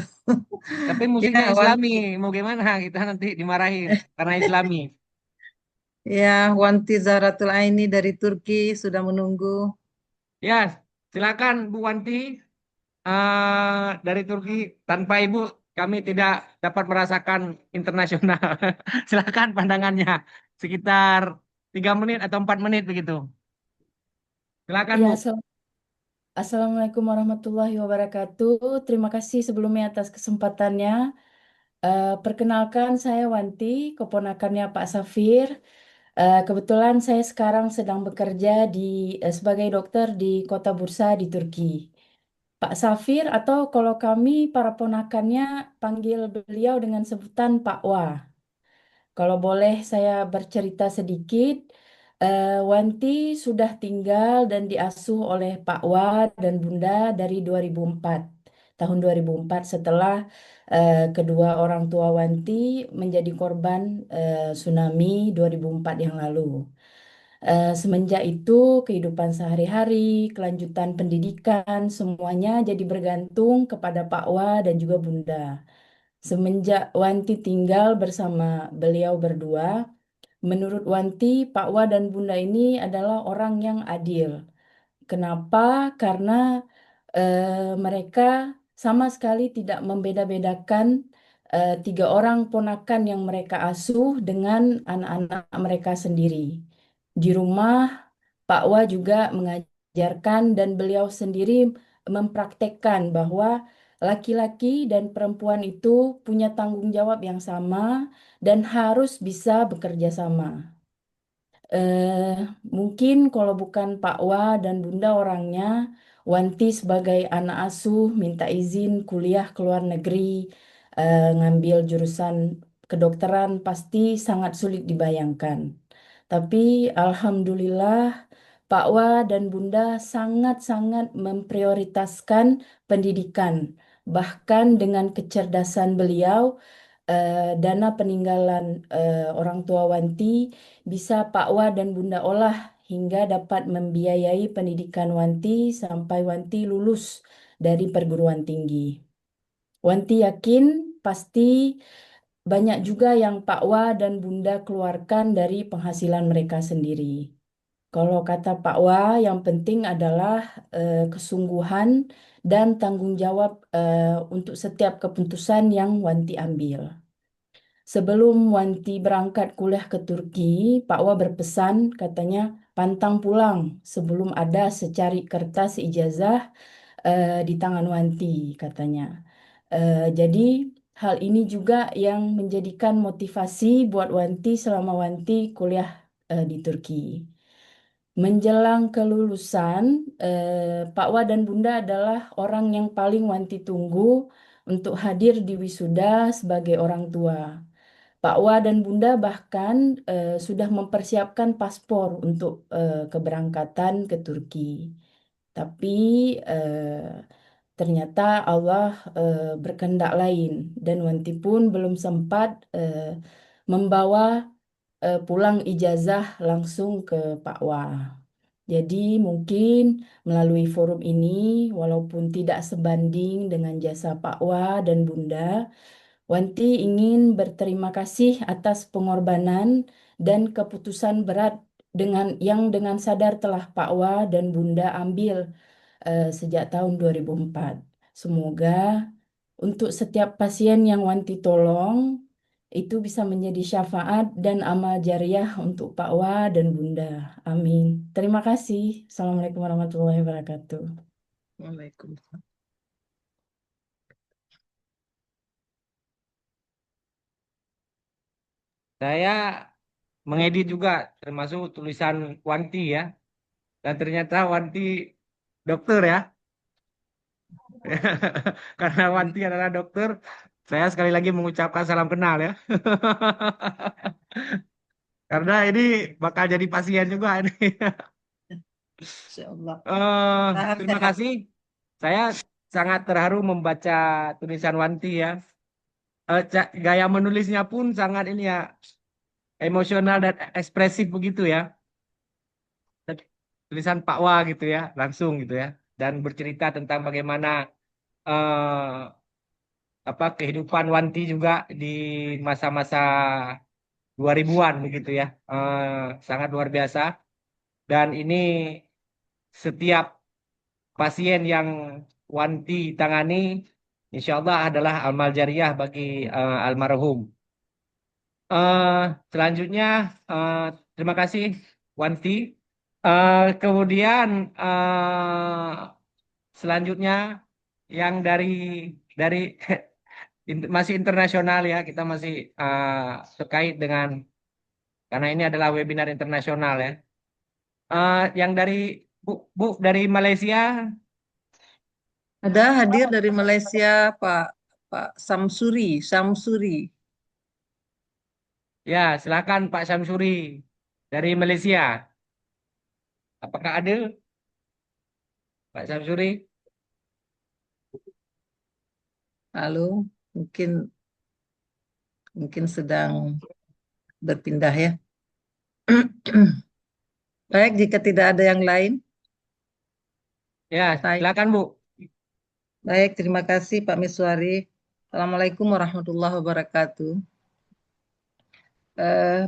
Tapi musiknya Ya, Islami, mau gimana kita nanti dimarahin karena Islami. Ya, Wanti Zahratul Aini dari Turki sudah menunggu. Ya, silakan Bu Wanti dari Turki. Tanpa Ibu kami tidak dapat merasakan internasional. Silakan pandangannya. Sekitar 3 menit atau 4 menit begitu. Silakan Ya, Bu. Assalamualaikum warahmatullahi wabarakatuh. Terima kasih sebelumnya atas kesempatannya. Perkenalkan, saya Wanti, keponakannya Pak Safir. Kebetulan saya sekarang sedang bekerja sebagai dokter di Kota Bursa di Turki. Pak Safir, atau kalau kami para ponakannya panggil beliau dengan sebutan Pak Wah. Kalau boleh saya bercerita sedikit, Wanti sudah tinggal dan diasuh oleh Pak Wa dan Bunda dari 2004. Tahun 2004 setelah kedua orang tua Wanti menjadi korban tsunami 2004 yang lalu. Semenjak itu kehidupan sehari-hari, kelanjutan pendidikan, semuanya jadi bergantung kepada Pak Wa dan juga Bunda. Semenjak Wanti tinggal bersama beliau berdua, menurut Wanti, Pak Wa dan Bunda ini adalah orang yang adil. Kenapa? Karena mereka sama sekali tidak membeda-bedakan tiga orang ponakan yang mereka asuh dengan anak-anak mereka sendiri. Di rumah, Pak Wa juga mengajarkan dan beliau sendiri mempraktekkan bahwa laki-laki dan perempuan itu punya tanggung jawab yang sama dan harus bisa bekerja sama. Mungkin kalau bukan Pak Wa dan Bunda orangnya, Wanti sebagai anak asuh minta izin kuliah ke luar negeri, ngambil jurusan kedokteran pasti sangat sulit dibayangkan. Tapi alhamdulillah Pak Wa dan Bunda sangat-sangat memprioritaskan pendidikan. Bahkan dengan kecerdasan beliau, dana peninggalan orang tua Wanti bisa Pak Wa dan Bunda olah hingga dapat membiayai pendidikan Wanti sampai Wanti lulus dari perguruan tinggi. Wanti yakin pasti banyak juga yang Pak Wa dan Bunda keluarkan dari penghasilan mereka sendiri. Kalau kata Pak Wa, yang penting adalah kesungguhan dan tanggung jawab untuk setiap keputusan yang Wanti ambil. Sebelum Wanti berangkat kuliah ke Turki, Pak Wa berpesan katanya pantang pulang sebelum ada secari kertas ijazah di tangan Wanti katanya. Jadi hal ini juga yang menjadikan motivasi buat Wanti selama Wanti kuliah di Turki. Menjelang kelulusan, Pak Wa dan Bunda adalah orang yang paling Wanti tunggu untuk hadir di wisuda sebagai orang tua. Pak Wa dan Bunda bahkan sudah mempersiapkan paspor untuk keberangkatan ke Turki. Tapi ternyata Allah berkehendak lain dan Wanti pun belum sempat membawa pulang ijazah langsung ke Pak Wa. Jadi mungkin melalui forum ini, walaupun tidak sebanding dengan jasa Pak Wa dan Bunda, Wanti ingin berterima kasih atas pengorbanan dan keputusan berat dengan sadar telah Pak Wa dan Bunda ambil sejak tahun 2004. Semoga untuk setiap pasien yang Wanti tolong itu bisa menjadi syafaat dan amal jariah untuk Pak Wa dan Bunda. Amin. Terima kasih. Assalamualaikum warahmatullahi wabarakatuh. Waalaikumsalam. Saya mengedit juga termasuk tulisan Wanti ya. Dan ternyata Wanti dokter ya. Karena Wanti adalah dokter, saya sekali lagi mengucapkan salam kenal ya. Karena ini bakal jadi pasien juga ini. Insyaallah. Terima kasih. Saya sangat terharu membaca tulisan Wanti ya. Gaya menulisnya pun sangat ini ya, emosional dan ekspresif begitu ya. Tulisan Pak Wa gitu ya, langsung gitu ya. Dan bercerita tentang bagaimana kehidupan Wanti juga di masa-masa 2000-an begitu ya. Sangat luar biasa. Dan ini setiap pasien yang Wanti tangani insya Allah adalah amal jariah bagi almarhum. Selanjutnya terima kasih Wanti. Kemudian selanjutnya yang dari masih internasional ya, kita masih terkait dengan, karena ini adalah webinar internasional ya. Yang dari Bu dari Malaysia. Ada hadir dari Malaysia Pak Samsuri. Ya, silakan Pak Samsuri dari Malaysia. Apakah ada Pak Samsuri? Halo, mungkin sedang berpindah ya. Baik, jika tidak ada yang lain. Ya, silakan Bu. Baik, terima kasih Pak Miswari. Assalamualaikum warahmatullahi wabarakatuh.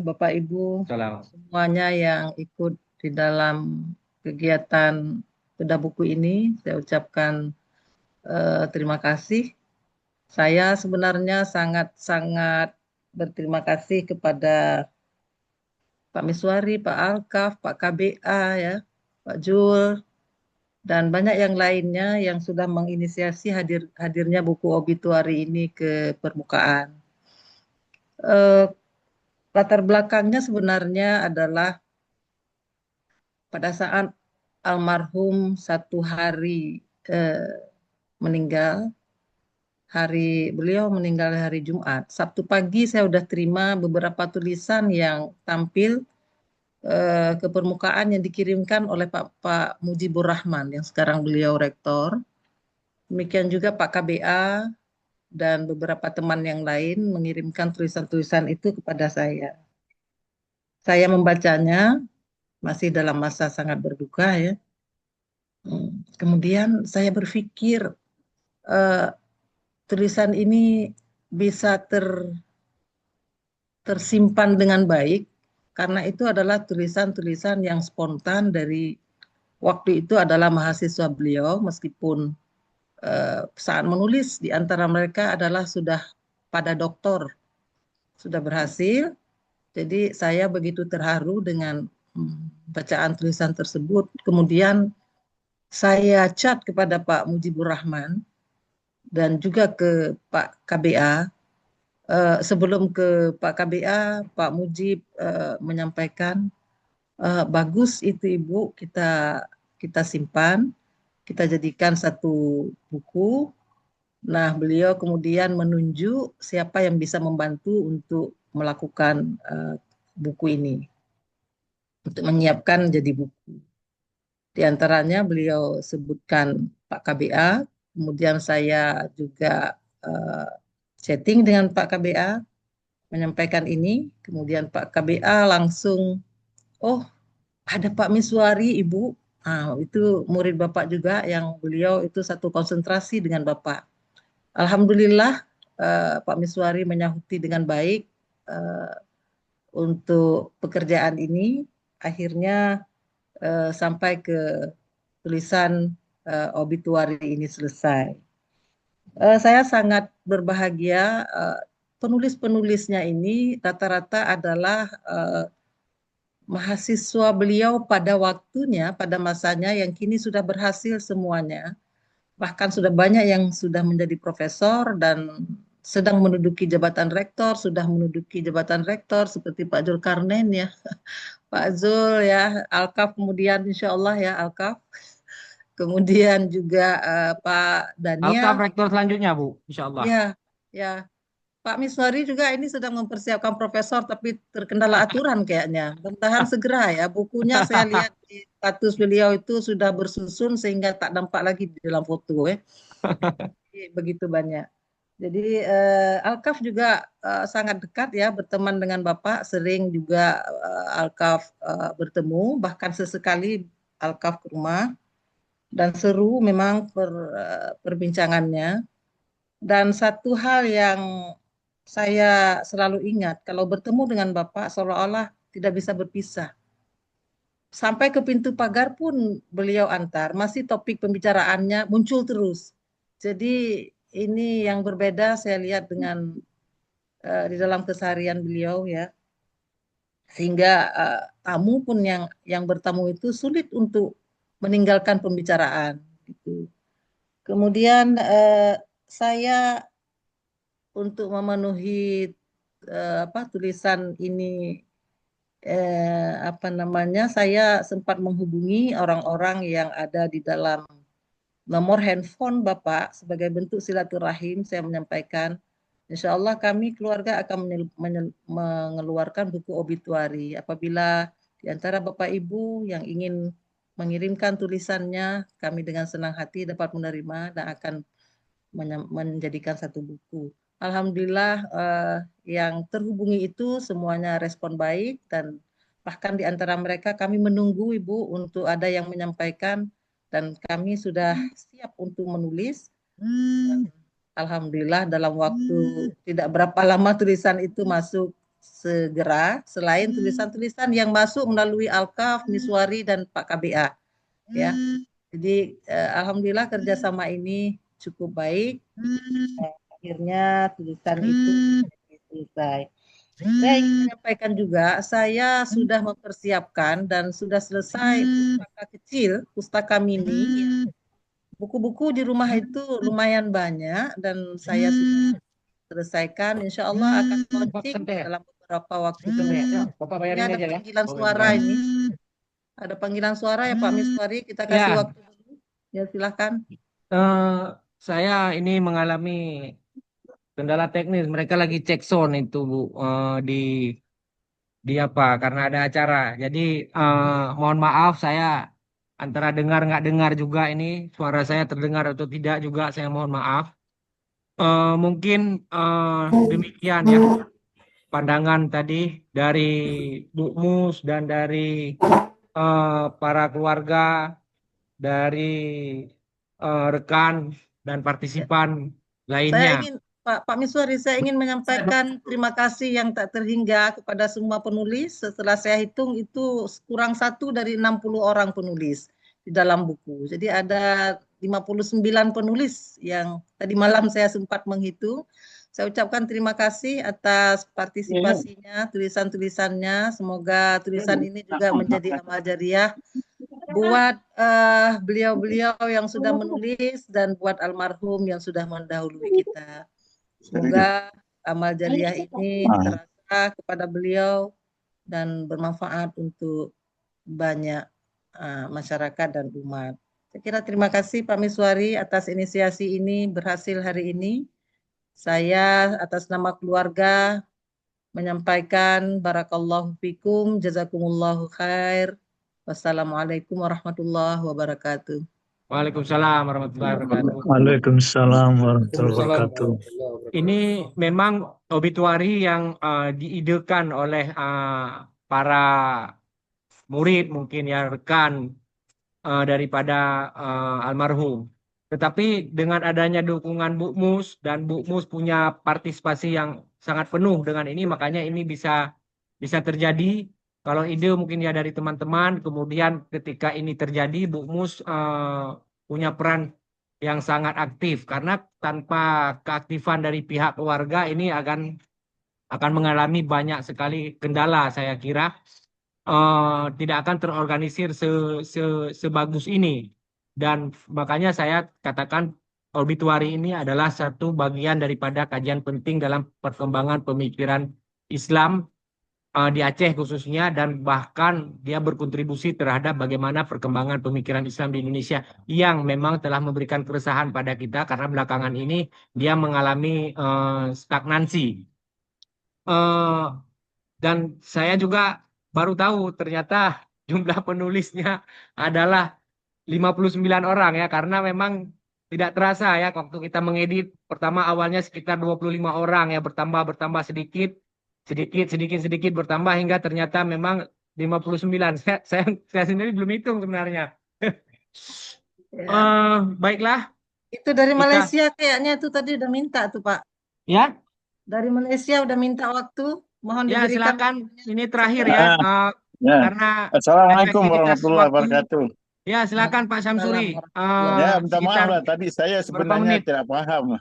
Bapak Ibu semuanya yang ikut di dalam kegiatan bedah buku ini, saya ucapkan terima kasih. Saya sebenarnya sangat-sangat berterima kasih kepada Pak Miswari, Pak Alkaf, Pak KBA, ya, Pak Jul, dan banyak yang lainnya yang sudah menginisiasi hadirnya buku obituari ini ke permukaan. Latar belakangnya sebenarnya adalah pada saat almarhum satu hari meninggal. Beliau meninggal hari Jumat. Sabtu pagi saya udah terima beberapa tulisan yang tampil ke permukaan yang dikirimkan oleh Pak Mujibur Rahman yang sekarang beliau rektor. Demikian juga Pak KBA dan beberapa teman yang lain mengirimkan tulisan-tulisan itu kepada saya. Saya membacanya masih dalam masa sangat berduka ya. Kemudian saya berpikir tulisan ini bisa tersimpan dengan baik karena itu adalah tulisan-tulisan yang spontan dari waktu itu adalah mahasiswa beliau meskipun saat menulis di antara mereka adalah sudah pada doktor, sudah berhasil. Jadi saya begitu terharu dengan bacaan tulisan tersebut. Kemudian saya chat kepada Pak Mujibur Rahman dan juga ke Pak KBA. Sebelum ke Pak KBA, Pak Mujib menyampaikan, bagus itu Ibu, kita simpan, kita jadikan satu buku. Nah, beliau kemudian menunjuk siapa yang bisa membantu untuk melakukan buku ini, untuk menyiapkan jadi buku. Di antaranya beliau sebutkan Pak KBA, kemudian saya juga chatting dengan Pak KBA, menyampaikan ini, kemudian Pak KBA langsung, oh ada Pak Miswari Ibu, itu murid Bapak juga yang beliau itu satu konsentrasi dengan Bapak. Alhamdulillah Pak Miswari menyahuti dengan baik untuk pekerjaan ini, akhirnya sampai ke tulisan obituari ini selesai. Saya sangat berbahagia, penulis-penulisnya ini rata-rata adalah mahasiswa beliau pada waktunya, pada masanya yang kini sudah berhasil semuanya. Bahkan sudah banyak yang sudah menjadi profesor dan sedang menduduki jabatan rektor, sudah menduduki jabatan rektor seperti Pak Zulkarnain ya, Pak Zul ya, Alkaf kemudian insya Allah ya Alkaf. Kemudian juga Pak Alkaf Daniel. rektor selanjutnya Bu, insya Allah. Ya, ya. Pak Miswari juga ini sedang mempersiapkan profesor tapi terkendala aturan kayaknya. Mudah-mudahan segera ya. Bukunya saya lihat di status beliau itu sudah bersusun sehingga tak nampak lagi di dalam foto ya. Jadi, begitu banyak. Jadi Alkaf juga sangat dekat ya berteman dengan Bapak, sering juga Alkaf bertemu, bahkan sesekali Alkaf ke rumah dan seru memang perbincangannya. Dan satu hal yang saya selalu ingat, kalau bertemu dengan Bapak seolah-olah tidak bisa berpisah. Sampai ke pintu pagar pun beliau antar, masih topik pembicaraannya muncul terus. Jadi ini yang berbeda saya lihat dengan di dalam keseharian beliau ya. Sehingga tamu pun yang bertamu itu sulit untuk meninggalkan pembicaraan. Gitu. Kemudian saya untuk memenuhi tulisan ini saya sempat menghubungi orang-orang yang ada di dalam nomor handphone Bapak sebagai bentuk silaturahim. Saya menyampaikan, insya Allah kami keluarga akan mengeluarkan buku obituari. Apabila di antara Bapak Ibu yang ingin mengirimkan tulisannya, kami dengan senang hati dapat menerima dan akan menjadikan satu buku. Alhamdulillah yang terhubungi itu semuanya respon baik dan bahkan di antara mereka kami menunggu Ibu untuk ada yang menyampaikan dan kami sudah siap untuk menulis. Alhamdulillah dalam waktu tidak berapa lama tulisan itu masuk segera, selain tulisan-tulisan yang masuk melalui Alkaf, Miswari dan Pak KBA. Ya. Jadi alhamdulillah kerjasama ini cukup baik. Akhirnya tulisan itu selesai. Saya ingin menyampaikan juga, saya sudah mempersiapkan dan sudah selesai pustaka kecil, pustaka mini. Buku-buku di rumah itu lumayan banyak dan saya sudah selesaikan. Insya Allah akan launching dalam beberapa waktu ke depan. Ini ada panggilan suara ini. Ada panggilan suara ya Pak Miswari, kita kasih Ya, waktu dulu. Ya silakan. saya ini mengalami kendala teknis. Mereka lagi cek sound itu Bu, di apa? Karena ada acara. Jadi mohon maaf saya antara dengar nggak dengar juga ini suara saya terdengar atau tidak juga saya mohon maaf. Mungkin demikian ya pandangan tadi dari Bu Mus dan dari para keluarga, dari rekan dan partisipan Saya lainnya. ingin Pak Miswari, saya ingin menyampaikan terima kasih yang tak terhingga kepada semua penulis. Setelah saya hitung itu kurang 1 dari 60 orang penulis di dalam buku. Jadi ada 59 penulis yang tadi malam saya sempat menghitung. Saya ucapkan terima kasih atas partisipasinya, tulisan-tulisannya. Semoga tulisan ini juga menjadi amal jariah buat beliau-beliau yang sudah menulis dan buat almarhum yang sudah mendahului kita. Semoga amal jariah ini terasa kepada beliau dan bermanfaat untuk banyak masyarakat dan umat. Saya kira terima kasih Pak Miswari atas inisiasi ini berhasil hari ini. Saya atas nama keluarga menyampaikan barakallahu fikum, jazakumullahu khair. Wassalamualaikum warahmatullahi wabarakatuh. Waalaikumsalam warahmatullahi wabarakatuh. Waalaikumsalam warahmatullahi wabarakatuh. Ini memang obituari yang diidekan oleh para murid mungkin ya rekan daripada almarhum. Tetapi dengan adanya dukungan Bu Mus dan Bu Mus punya partisipasi yang sangat penuh dengan ini, makanya ini bisa terjadi. Kalau ide mungkin ya dari teman-teman, kemudian ketika ini terjadi, Bu Mus punya peran yang sangat aktif karena tanpa keaktifan dari pihak keluarga ini akan mengalami banyak sekali kendala saya kira. Tidak akan terorganisir sebagus ini. Dan makanya saya katakan obituari ini adalah satu bagian daripada kajian penting dalam perkembangan pemikiran Islam di Aceh khususnya, dan bahkan dia berkontribusi terhadap bagaimana perkembangan pemikiran Islam di Indonesia yang memang telah memberikan keresahan pada kita karena belakangan ini dia mengalami stagnansi. Dan saya juga baru tahu ternyata jumlah penulisnya adalah 59 orang ya, karena memang tidak terasa ya waktu kita mengedit pertama awalnya sekitar 25 orang ya, bertambah sedikit bertambah hingga ternyata memang 59. Saya sendiri belum hitung sebenarnya. Baiklah. Itu dari Malaysia kayaknya itu tadi udah minta tuh Pak. Ya. Dari Malaysia udah minta waktu. Mohon ya diberikan. Silakan. Ini terakhir ya. Karena Assalamualaikum warahmatullahi wabarakatuh. Ya silakan Pak Syamsuri. Ya minta maaf lah tadi saya sebenarnya tidak paham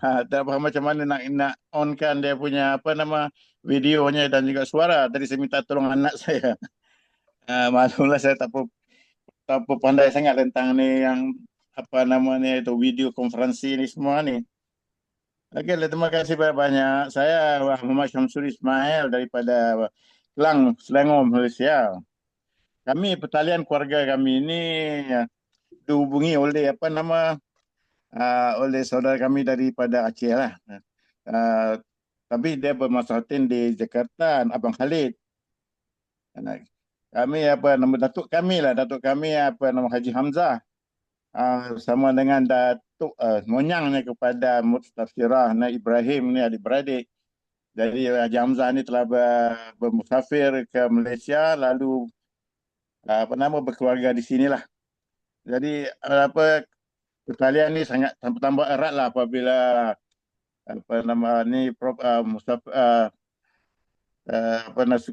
macam mana nak on-kan dia punya videonya dan juga suara. Tadi saya minta tolong anak saya. Maklumlah saya tak pandai sangat tentang ni yang itu video konferensi ini semua ni. Okey, terima kasih banyak-banyak. Saya Muhammad Syamsuri Ismail daripada Kelang, Selangor, Malaysia. Kami pertalian keluarga kami ini dihubungi oleh oleh saudara kami daripada Aceh lah. Tapi dia bermasyarakat di Jakarta, Abang Khalid. Kami datuk kami Haji Hamzah. Sama dengan datuk monyangnya kepada Mutafsirah Ibrahim ni adik-beradik. Jadi Haji Hamzah ni telah bermusafir ke Malaysia lalu berkeluarga di sinilah. Jadi pertalian ni sangat tambah erat lah apabila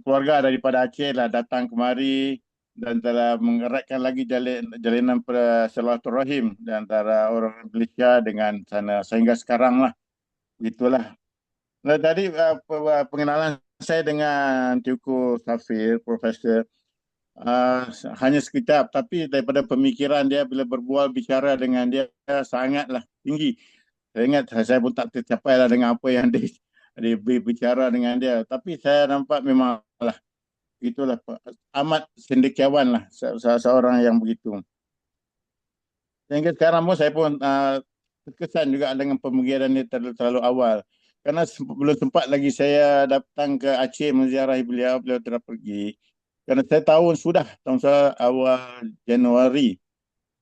keluarga daripada Aceh lah datang kemari dan telah mengeratkan lagi jalinan silaturahim di antara orang Malaysia dengan sana sehingga sekarang lah. Itulah. Nah, tadi pengenalan saya dengan Teuku Safir, Profesor, hanya sekejap, tapi daripada pemikiran dia bila bicara dengan dia sangatlah tinggi. Saya ingat saya pun tak tercapai lah dengan apa yang dia bicara dengan dia. Tapi saya nampak memanglah itulah amat cendekiawan lah seorang yang begitu. Sehingga sekarang pun saya pun terkesan juga dengan pemikiran ini terlalu awal. Karena belum sempat lagi saya datang ke Aceh menziarahi beliau, beliau telah pergi. Karena saya tahun saya awal Januari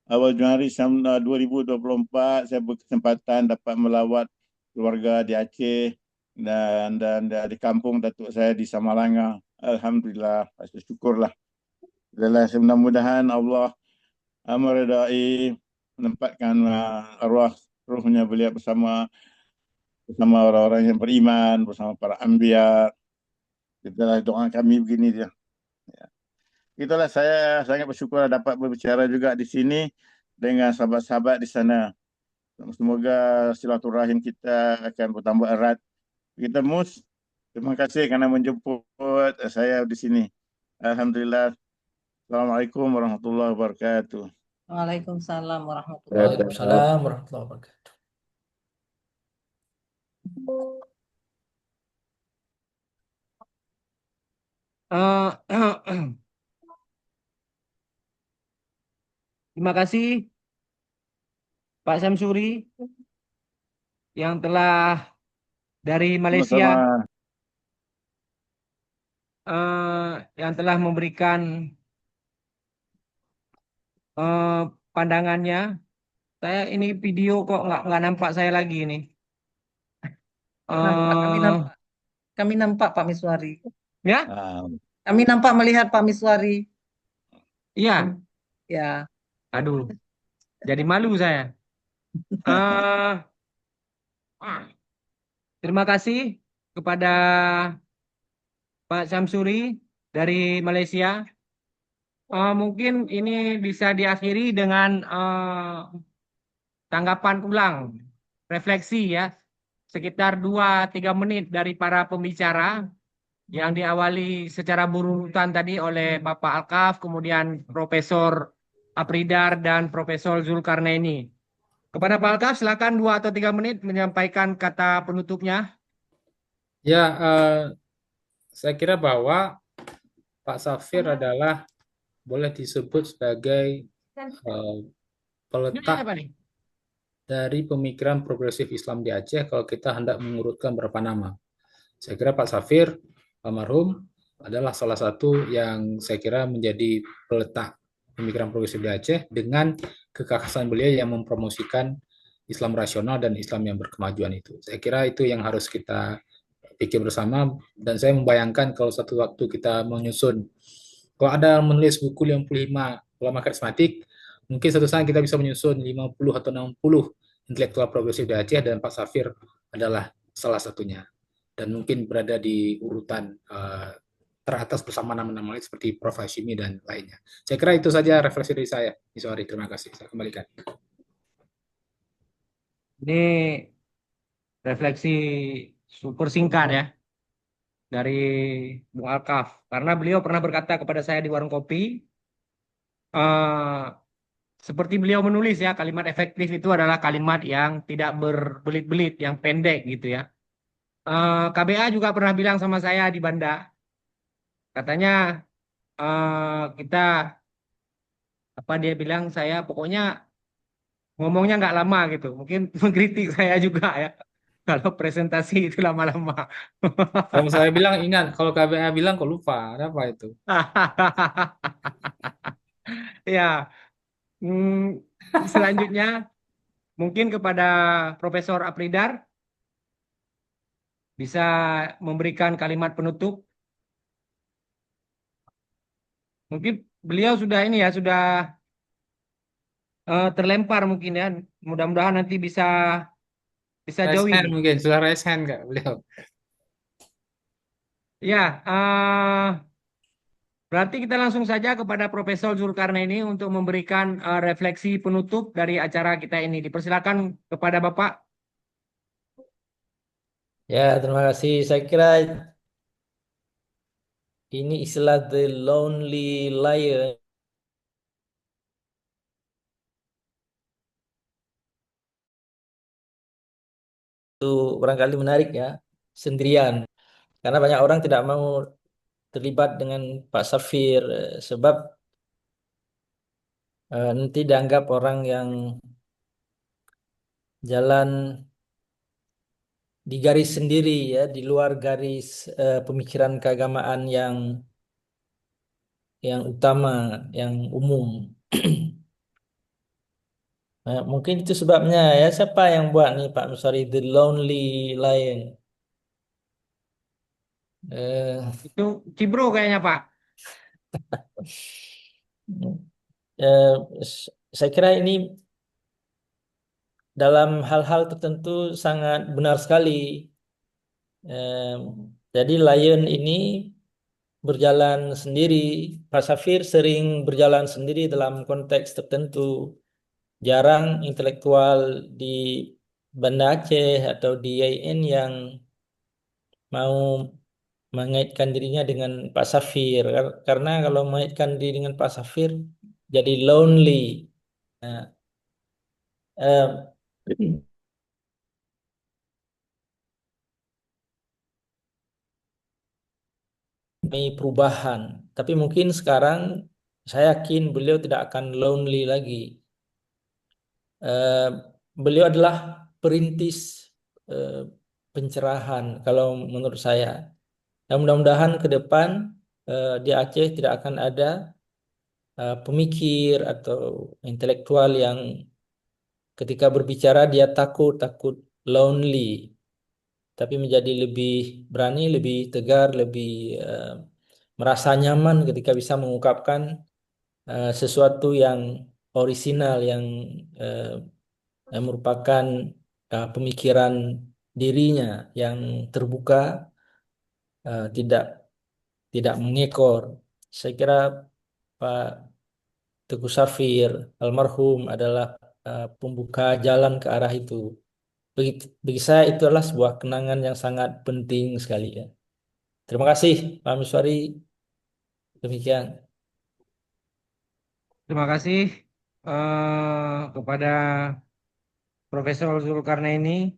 2024 saya berkesempatan dapat melawat keluarga di Aceh dan di kampung datuk saya di Samalanga. Alhamdulillah, syukurlah. Mudah-mudahan Allah meridai menempatkan ruhnya beliau bersama orang-orang yang beriman, bersama para anbiya. Itulah doa kami begini dia. Ya. Itulah saya sangat bersyukur dapat berbicara juga di sini dengan sahabat-sahabat di sana. Semoga silaturahim kita akan bertambah erat. Kita terima kasih kerana menjemput saya di sini. Alhamdulillah. Assalamualaikum warahmatullahi wabarakatuh. Waalaikumsalam warahmatullahi Waalaikumsalam warahmatullahi wabarakatuh. Terima kasih Pak Samsuri yang telah dari Malaysia Sama-sama. yang telah memberikan pandangannya. Saya ini video kok nggak nampak saya lagi ini. Nampak, kami nampak Pak Miswari. Ya? Kami nampak melihat Pak Miswari. Iya. Ya. Aduh, jadi malu saya. Terima kasih kepada Pak Samsuri dari Malaysia. Mungkin ini bisa diakhiri dengan tanggapan ulang, refleksi ya, sekitar 2-3 menit dari para pembicara yang diawali secara berurutan tadi oleh Bapak Alkaf, kemudian Profesor Apridar dan Profesor Zulkarnaini. Kepada Pak Alkaf, silakan 2 atau 3 menit menyampaikan kata penutupnya. Ya, saya kira bahwa Pak Safir adalah boleh disebut sebagai peletak dari pemikiran progresif Islam di Aceh kalau kita hendak mengurutkan beberapa nama. Saya kira Pak Safir almarhum adalah salah satu yang saya kira menjadi peletak pemikiran progresif di Aceh dengan kekhasan beliau yang mempromosikan Islam rasional dan Islam yang berkemajuan itu. Saya kira itu yang harus kita pikir bersama, dan saya membayangkan kalau satu waktu kita menyusun, kalau ada menulis buku 55 ulama karismatik, mungkin satu saat kita bisa menyusun 50 atau 60 intelektual progresif di Aceh, dan Pak Safir adalah salah satunya. Dan mungkin berada di urutan teratas bersama nama-nama lain seperti Prof. Hashimi dan lainnya. Saya kira itu saja refleksi dari saya. Miswari, terima kasih. Saya kembalikan. Ini refleksi super singkat ya dari Bung Alkaf, karena beliau pernah berkata kepada saya di warung kopi, seperti beliau menulis ya, kalimat efektif itu adalah kalimat yang tidak berbelit-belit, yang pendek gitu ya. KBA juga pernah bilang sama saya di Banda, katanya kita dia bilang saya pokoknya ngomongnya nggak lama gitu, mungkin mengkritik saya juga ya kalau presentasi itu lama-lama. Kalau saya bilang ingat, kalau KBA bilang kok lupa, ada apa itu? Ya, selanjutnya mungkin kepada Profesor Apridar bisa memberikan kalimat penutup. Mungkin beliau sudah ini ya, sudah terlempar mungkin ya. Mudah-mudahan nanti bisa Raise join. hand mungkin, sudah raise hand nggak beliau? Ya, berarti kita langsung saja kepada Profesor Zulkarnaini untuk memberikan refleksi penutup dari acara kita ini. Dipersilakan kepada Bapak. Ya, terima kasih. Saya kira ini istilah the lonely liar. Itu barangkali menarik ya, sendirian. Karena banyak orang tidak mau terlibat dengan Pak Safir, sebab nanti dianggap orang yang jalan di garis sendiri ya, di luar garis pemikiran keagamaan yang utama, yang umum. Mungkin itu sebabnya ya. Siapa yang buat nih Pak Musari, The Lonely Lion? Itu Cibro kayaknya Pak. Saya kira ini dalam hal-hal tertentu sangat benar sekali. Jadi Lion ini berjalan sendiri. Pak Safir sering berjalan sendiri dalam konteks tertentu. Jarang intelektual di Banda Aceh atau di YN yang mau mengaitkan dirinya dengan Pak Safir. Karena kalau mengaitkan diri dengan Pak Safir jadi lonely. Nah, perubahan. Tapi mungkin sekarang saya yakin beliau tidak akan lonely lagi. Beliau adalah perintis pencerahan kalau menurut saya. Dan mudah-mudahan ke depan di Aceh tidak akan ada pemikir atau intelektual yang ketika berbicara dia takut lonely, tapi menjadi lebih berani, lebih tegar, lebih merasa nyaman ketika bisa mengungkapkan sesuatu yang orisinal, yang merupakan pemikiran dirinya yang terbuka, tidak mengekor. Saya kira Pak Teguh Safir almarhum adalah pembuka jalan ke arah itu. Bagi saya itu adalah sebuah kenangan yang sangat penting sekali ya. Terima kasih Pak Miswari. Demikian. Terima kasih kepada Profesor Zulkarnaini.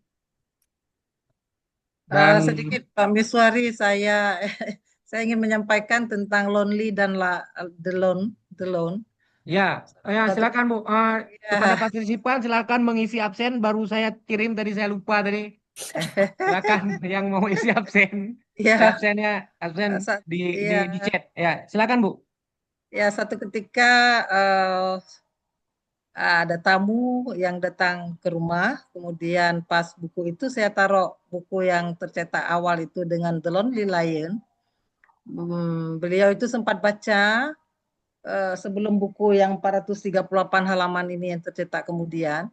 Dan Sedikit Pak Miswari, saya ingin menyampaikan tentang lonely dan the lone. Ya, silakan Bu. Kepada partisipan silakan mengisi absen. Baru saya kirim tadi, saya lupa tadi. Silakan yang mau isi absen. Ya. Absen di chat. Ya, silakan Bu. Ya, satu ketika ada tamu yang datang ke rumah, kemudian pas buku itu saya taruh buku yang tercetak awal itu dengan The Lonely Lion. Beliau itu sempat baca sebelum buku yang 438 halaman ini yang tercetak kemudian.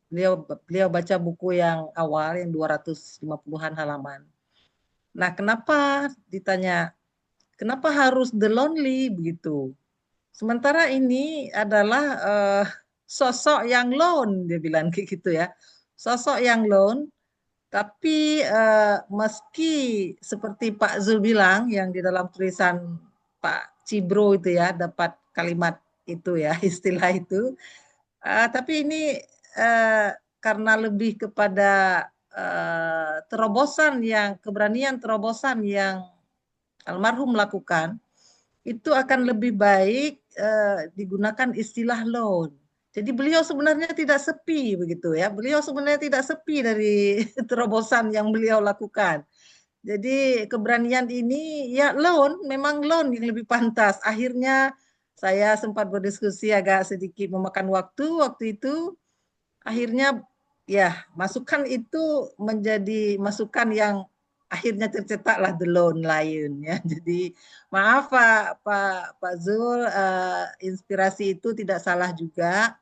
Beliau baca buku yang awal yang 250-an halaman. Nah, kenapa ditanya, kenapa harus The Lonely begitu? Sementara ini adalah sosok yang lone, dia bilang kayak gitu ya. Sosok yang lone, tapi meski seperti Pak Zul bilang yang di dalam tulisan Pak Cibro itu ya, dapat kalimat itu ya, istilah itu. Tapi ini karena lebih kepada keberanian terobosan yang almarhum lakukan, itu akan lebih baik digunakan istilah lone. Jadi beliau sebenarnya tidak sepi begitu ya. Beliau sebenarnya tidak sepi dari terobosan yang beliau lakukan. Jadi keberanian ini ya lone, memang lone yang lebih pantas. Akhirnya saya sempat berdiskusi agak sedikit memakan waktu itu. Akhirnya ya masukan itu menjadi masukan yang akhirnya tercetaklah The Lone Lion ya. Jadi maaf Pak Zul, inspirasi itu tidak salah juga.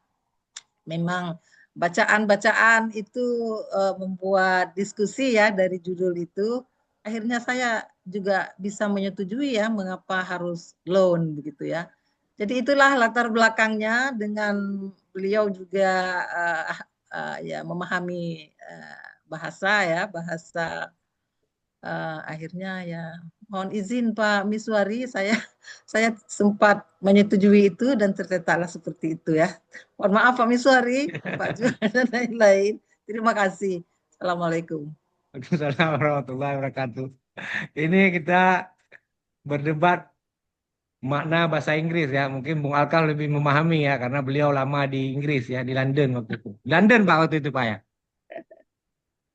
Memang bacaan-bacaan itu membuat diskusi ya dari judul itu. Akhirnya saya juga bisa menyetujui ya mengapa harus lone begitu ya. Jadi itulah latar belakangnya, dengan beliau juga ya memahami bahasa akhirnya ya mohon izin Pak Miswari, saya sempat menyetujui itu dan tercetaklah seperti itu ya. Mohon maaf Pak Miswari, Pak Juan dan lain-lain. Terima kasih. Assalamualaikum. Waalaikumsalam warahmatullahi wabarakatuh. Ini kita berdebat makna bahasa Inggris ya. Mungkin Bung Alkaf lebih memahami ya karena beliau lama di Inggris ya, di London waktu itu. London Pak waktu itu Pak ya.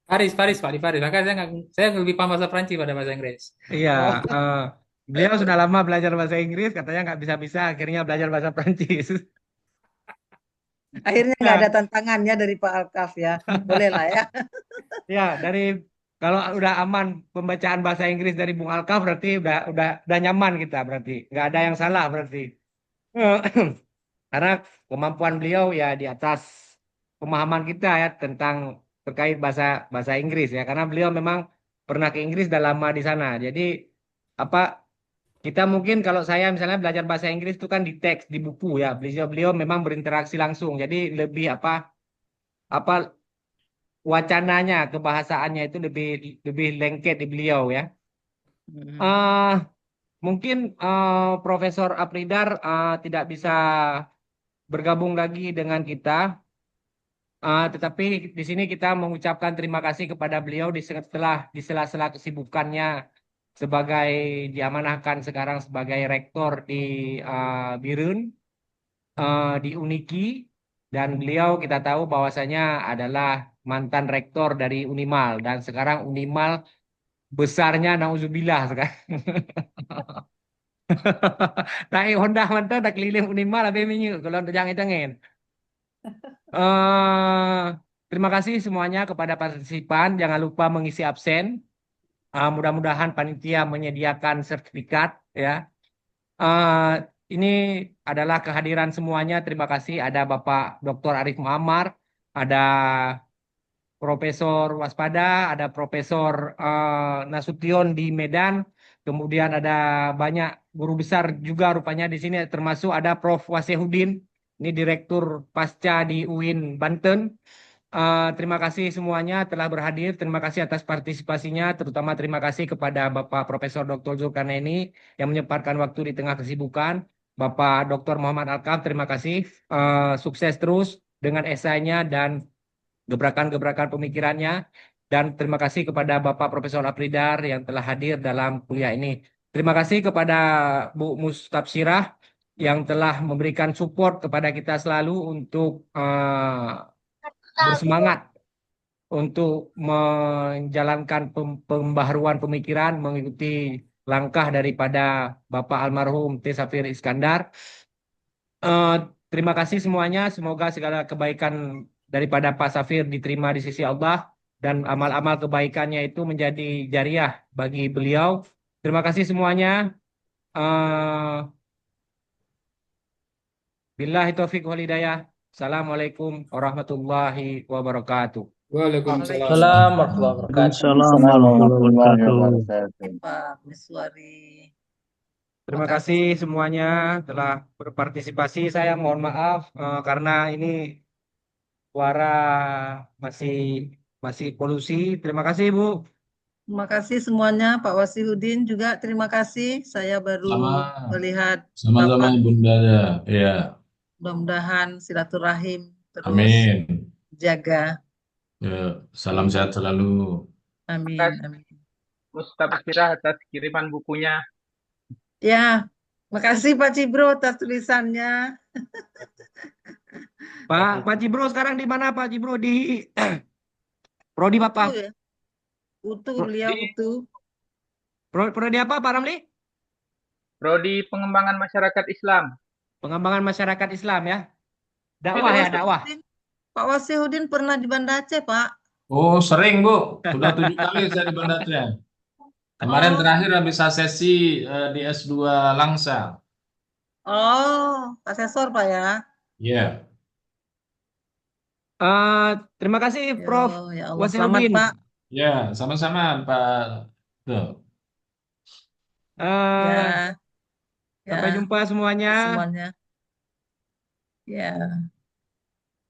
Paris, Pak, di Paris. Makanya saya lebih paham bahasa Prancis pada bahasa Inggris. Iya, Oh, beliau sudah lama belajar bahasa Inggris, katanya nggak bisa-bisa, akhirnya belajar bahasa Prancis. akhirnya nggak ada Ya, tantangannya dari Pak Alkaf ya. Boleh lah ya. ya dari kalau udah aman pembacaan bahasa Inggris dari Bung Alkaf berarti udah nyaman kita berarti, nggak ada yang salah berarti. Karena kemampuan beliau ya di atas pemahaman kita ya tentang terkait bahasa bahasa Inggris ya, karena beliau memang pernah ke Inggris dan lama di sana. Jadi apa kita mungkin kalau saya misalnya belajar bahasa Inggris itu kan di teks, di buku ya. Beliau memang berinteraksi langsung. Jadi lebih apa wacananya, kebahasaannya itu lebih lebih lengket di beliau ya. eh Mungkin Profesor Apridar tidak bisa bergabung lagi dengan kita. Tetapi di sini kita mengucapkan terima kasih kepada beliau di sela-sela kesibukannya sebagai diamanahkan sekarang sebagai rektor di Birun, di Uniki, dan beliau kita tahu bahwasanya adalah mantan rektor dari Unimal dan sekarang Unimal besarnya nauzubillah sekarang. Naik Honda mantan tak keliling Unimal habis minyak kalau jangan-jangan. eh Terima kasih semuanya kepada partisipan. Jangan lupa mengisi absen. Mudah-mudahan panitia menyediakan sertifikat ya. Eh ini adalah kehadiran semuanya. Terima kasih. Ada Bapak Dr. Arif Muammar, ada Profesor Waspada, ada Profesor Nasution di Medan, kemudian ada banyak guru besar juga rupanya di sini, termasuk ada Prof. Wasehudin, ini Direktur Pasca di UIN Banten. Terima kasih semuanya telah berhadir. Terima kasih atas partisipasinya, terutama terima kasih kepada Bapak Profesor Dr. Zulkarnaini yang menyempatkan waktu di tengah kesibukan. Bapak Dr. Muhammad Alkam, terima kasih. Sukses terus dengan esainya dan gebrakan-gebrakan pemikirannya. Dan terima kasih kepada Bapak Profesor Apridar yang telah hadir dalam kuliah ini. Terima kasih kepada Bu Mustabsirah yang telah memberikan support kepada kita selalu untuk bersemangat untuk menjalankan pembaharuan pemikiran mengikuti langkah daripada Bapak almarhum T. Safir Iskandar. Eh, Terima kasih semuanya. Semoga segala kebaikan daripada Pak Safir diterima di sisi Allah dan amal-amal kebaikannya itu menjadi jariah bagi beliau. Terima kasih semuanya. Eh, Billahi taufiq wal hidayah. Assalamualaikum warahmatullahi wabarakatuh. Waalaikumsalam. Waalaikumsalam warahmatullahi wabarakatuh. Waalaikumsalam warahmatullahi wabarakatuh. Pak Miswari. Terima kasih semuanya telah berpartisipasi. Saya mohon maaf karena ini suara masih masih polusi. Terima kasih, Bu. Terima kasih semuanya, Pak Wasihudin juga terima kasih. Saya baru melihat Sama-sama Bapak. Bunda. Ya, Mudah-mudahan silaturahim terus amin. jaga. Ya, salam sehat selalu. Amin. Amin. Mustabsirah atas kiriman bukunya. Ya, makasih Pak Cibro atas tulisannya. Pak Cibro sekarang di mana Pak Cibro? Di Prodi apa? Utuh beliau utuh. Prodi apa Pak Ramli? Prodi Pengembangan Masyarakat Islam. Pengembangan Masyarakat Islam ya. Dakwah ya, dakwah. Pak Wasihudin pernah di Banda Aceh, Pak? Oh, sering Bu. Sudah 7 kali saya di Banda Aceh. Kemarin terakhir habis sesi di S2 Langsa. Oh, asesor Pak ya. Iya. Terima kasih Prof. Ya Allah, selamat Wasihudin. Pak. Ya, sama-sama Pak. Tuh. Ya. Sampai jumpa semuanya. Semuanya. Ya.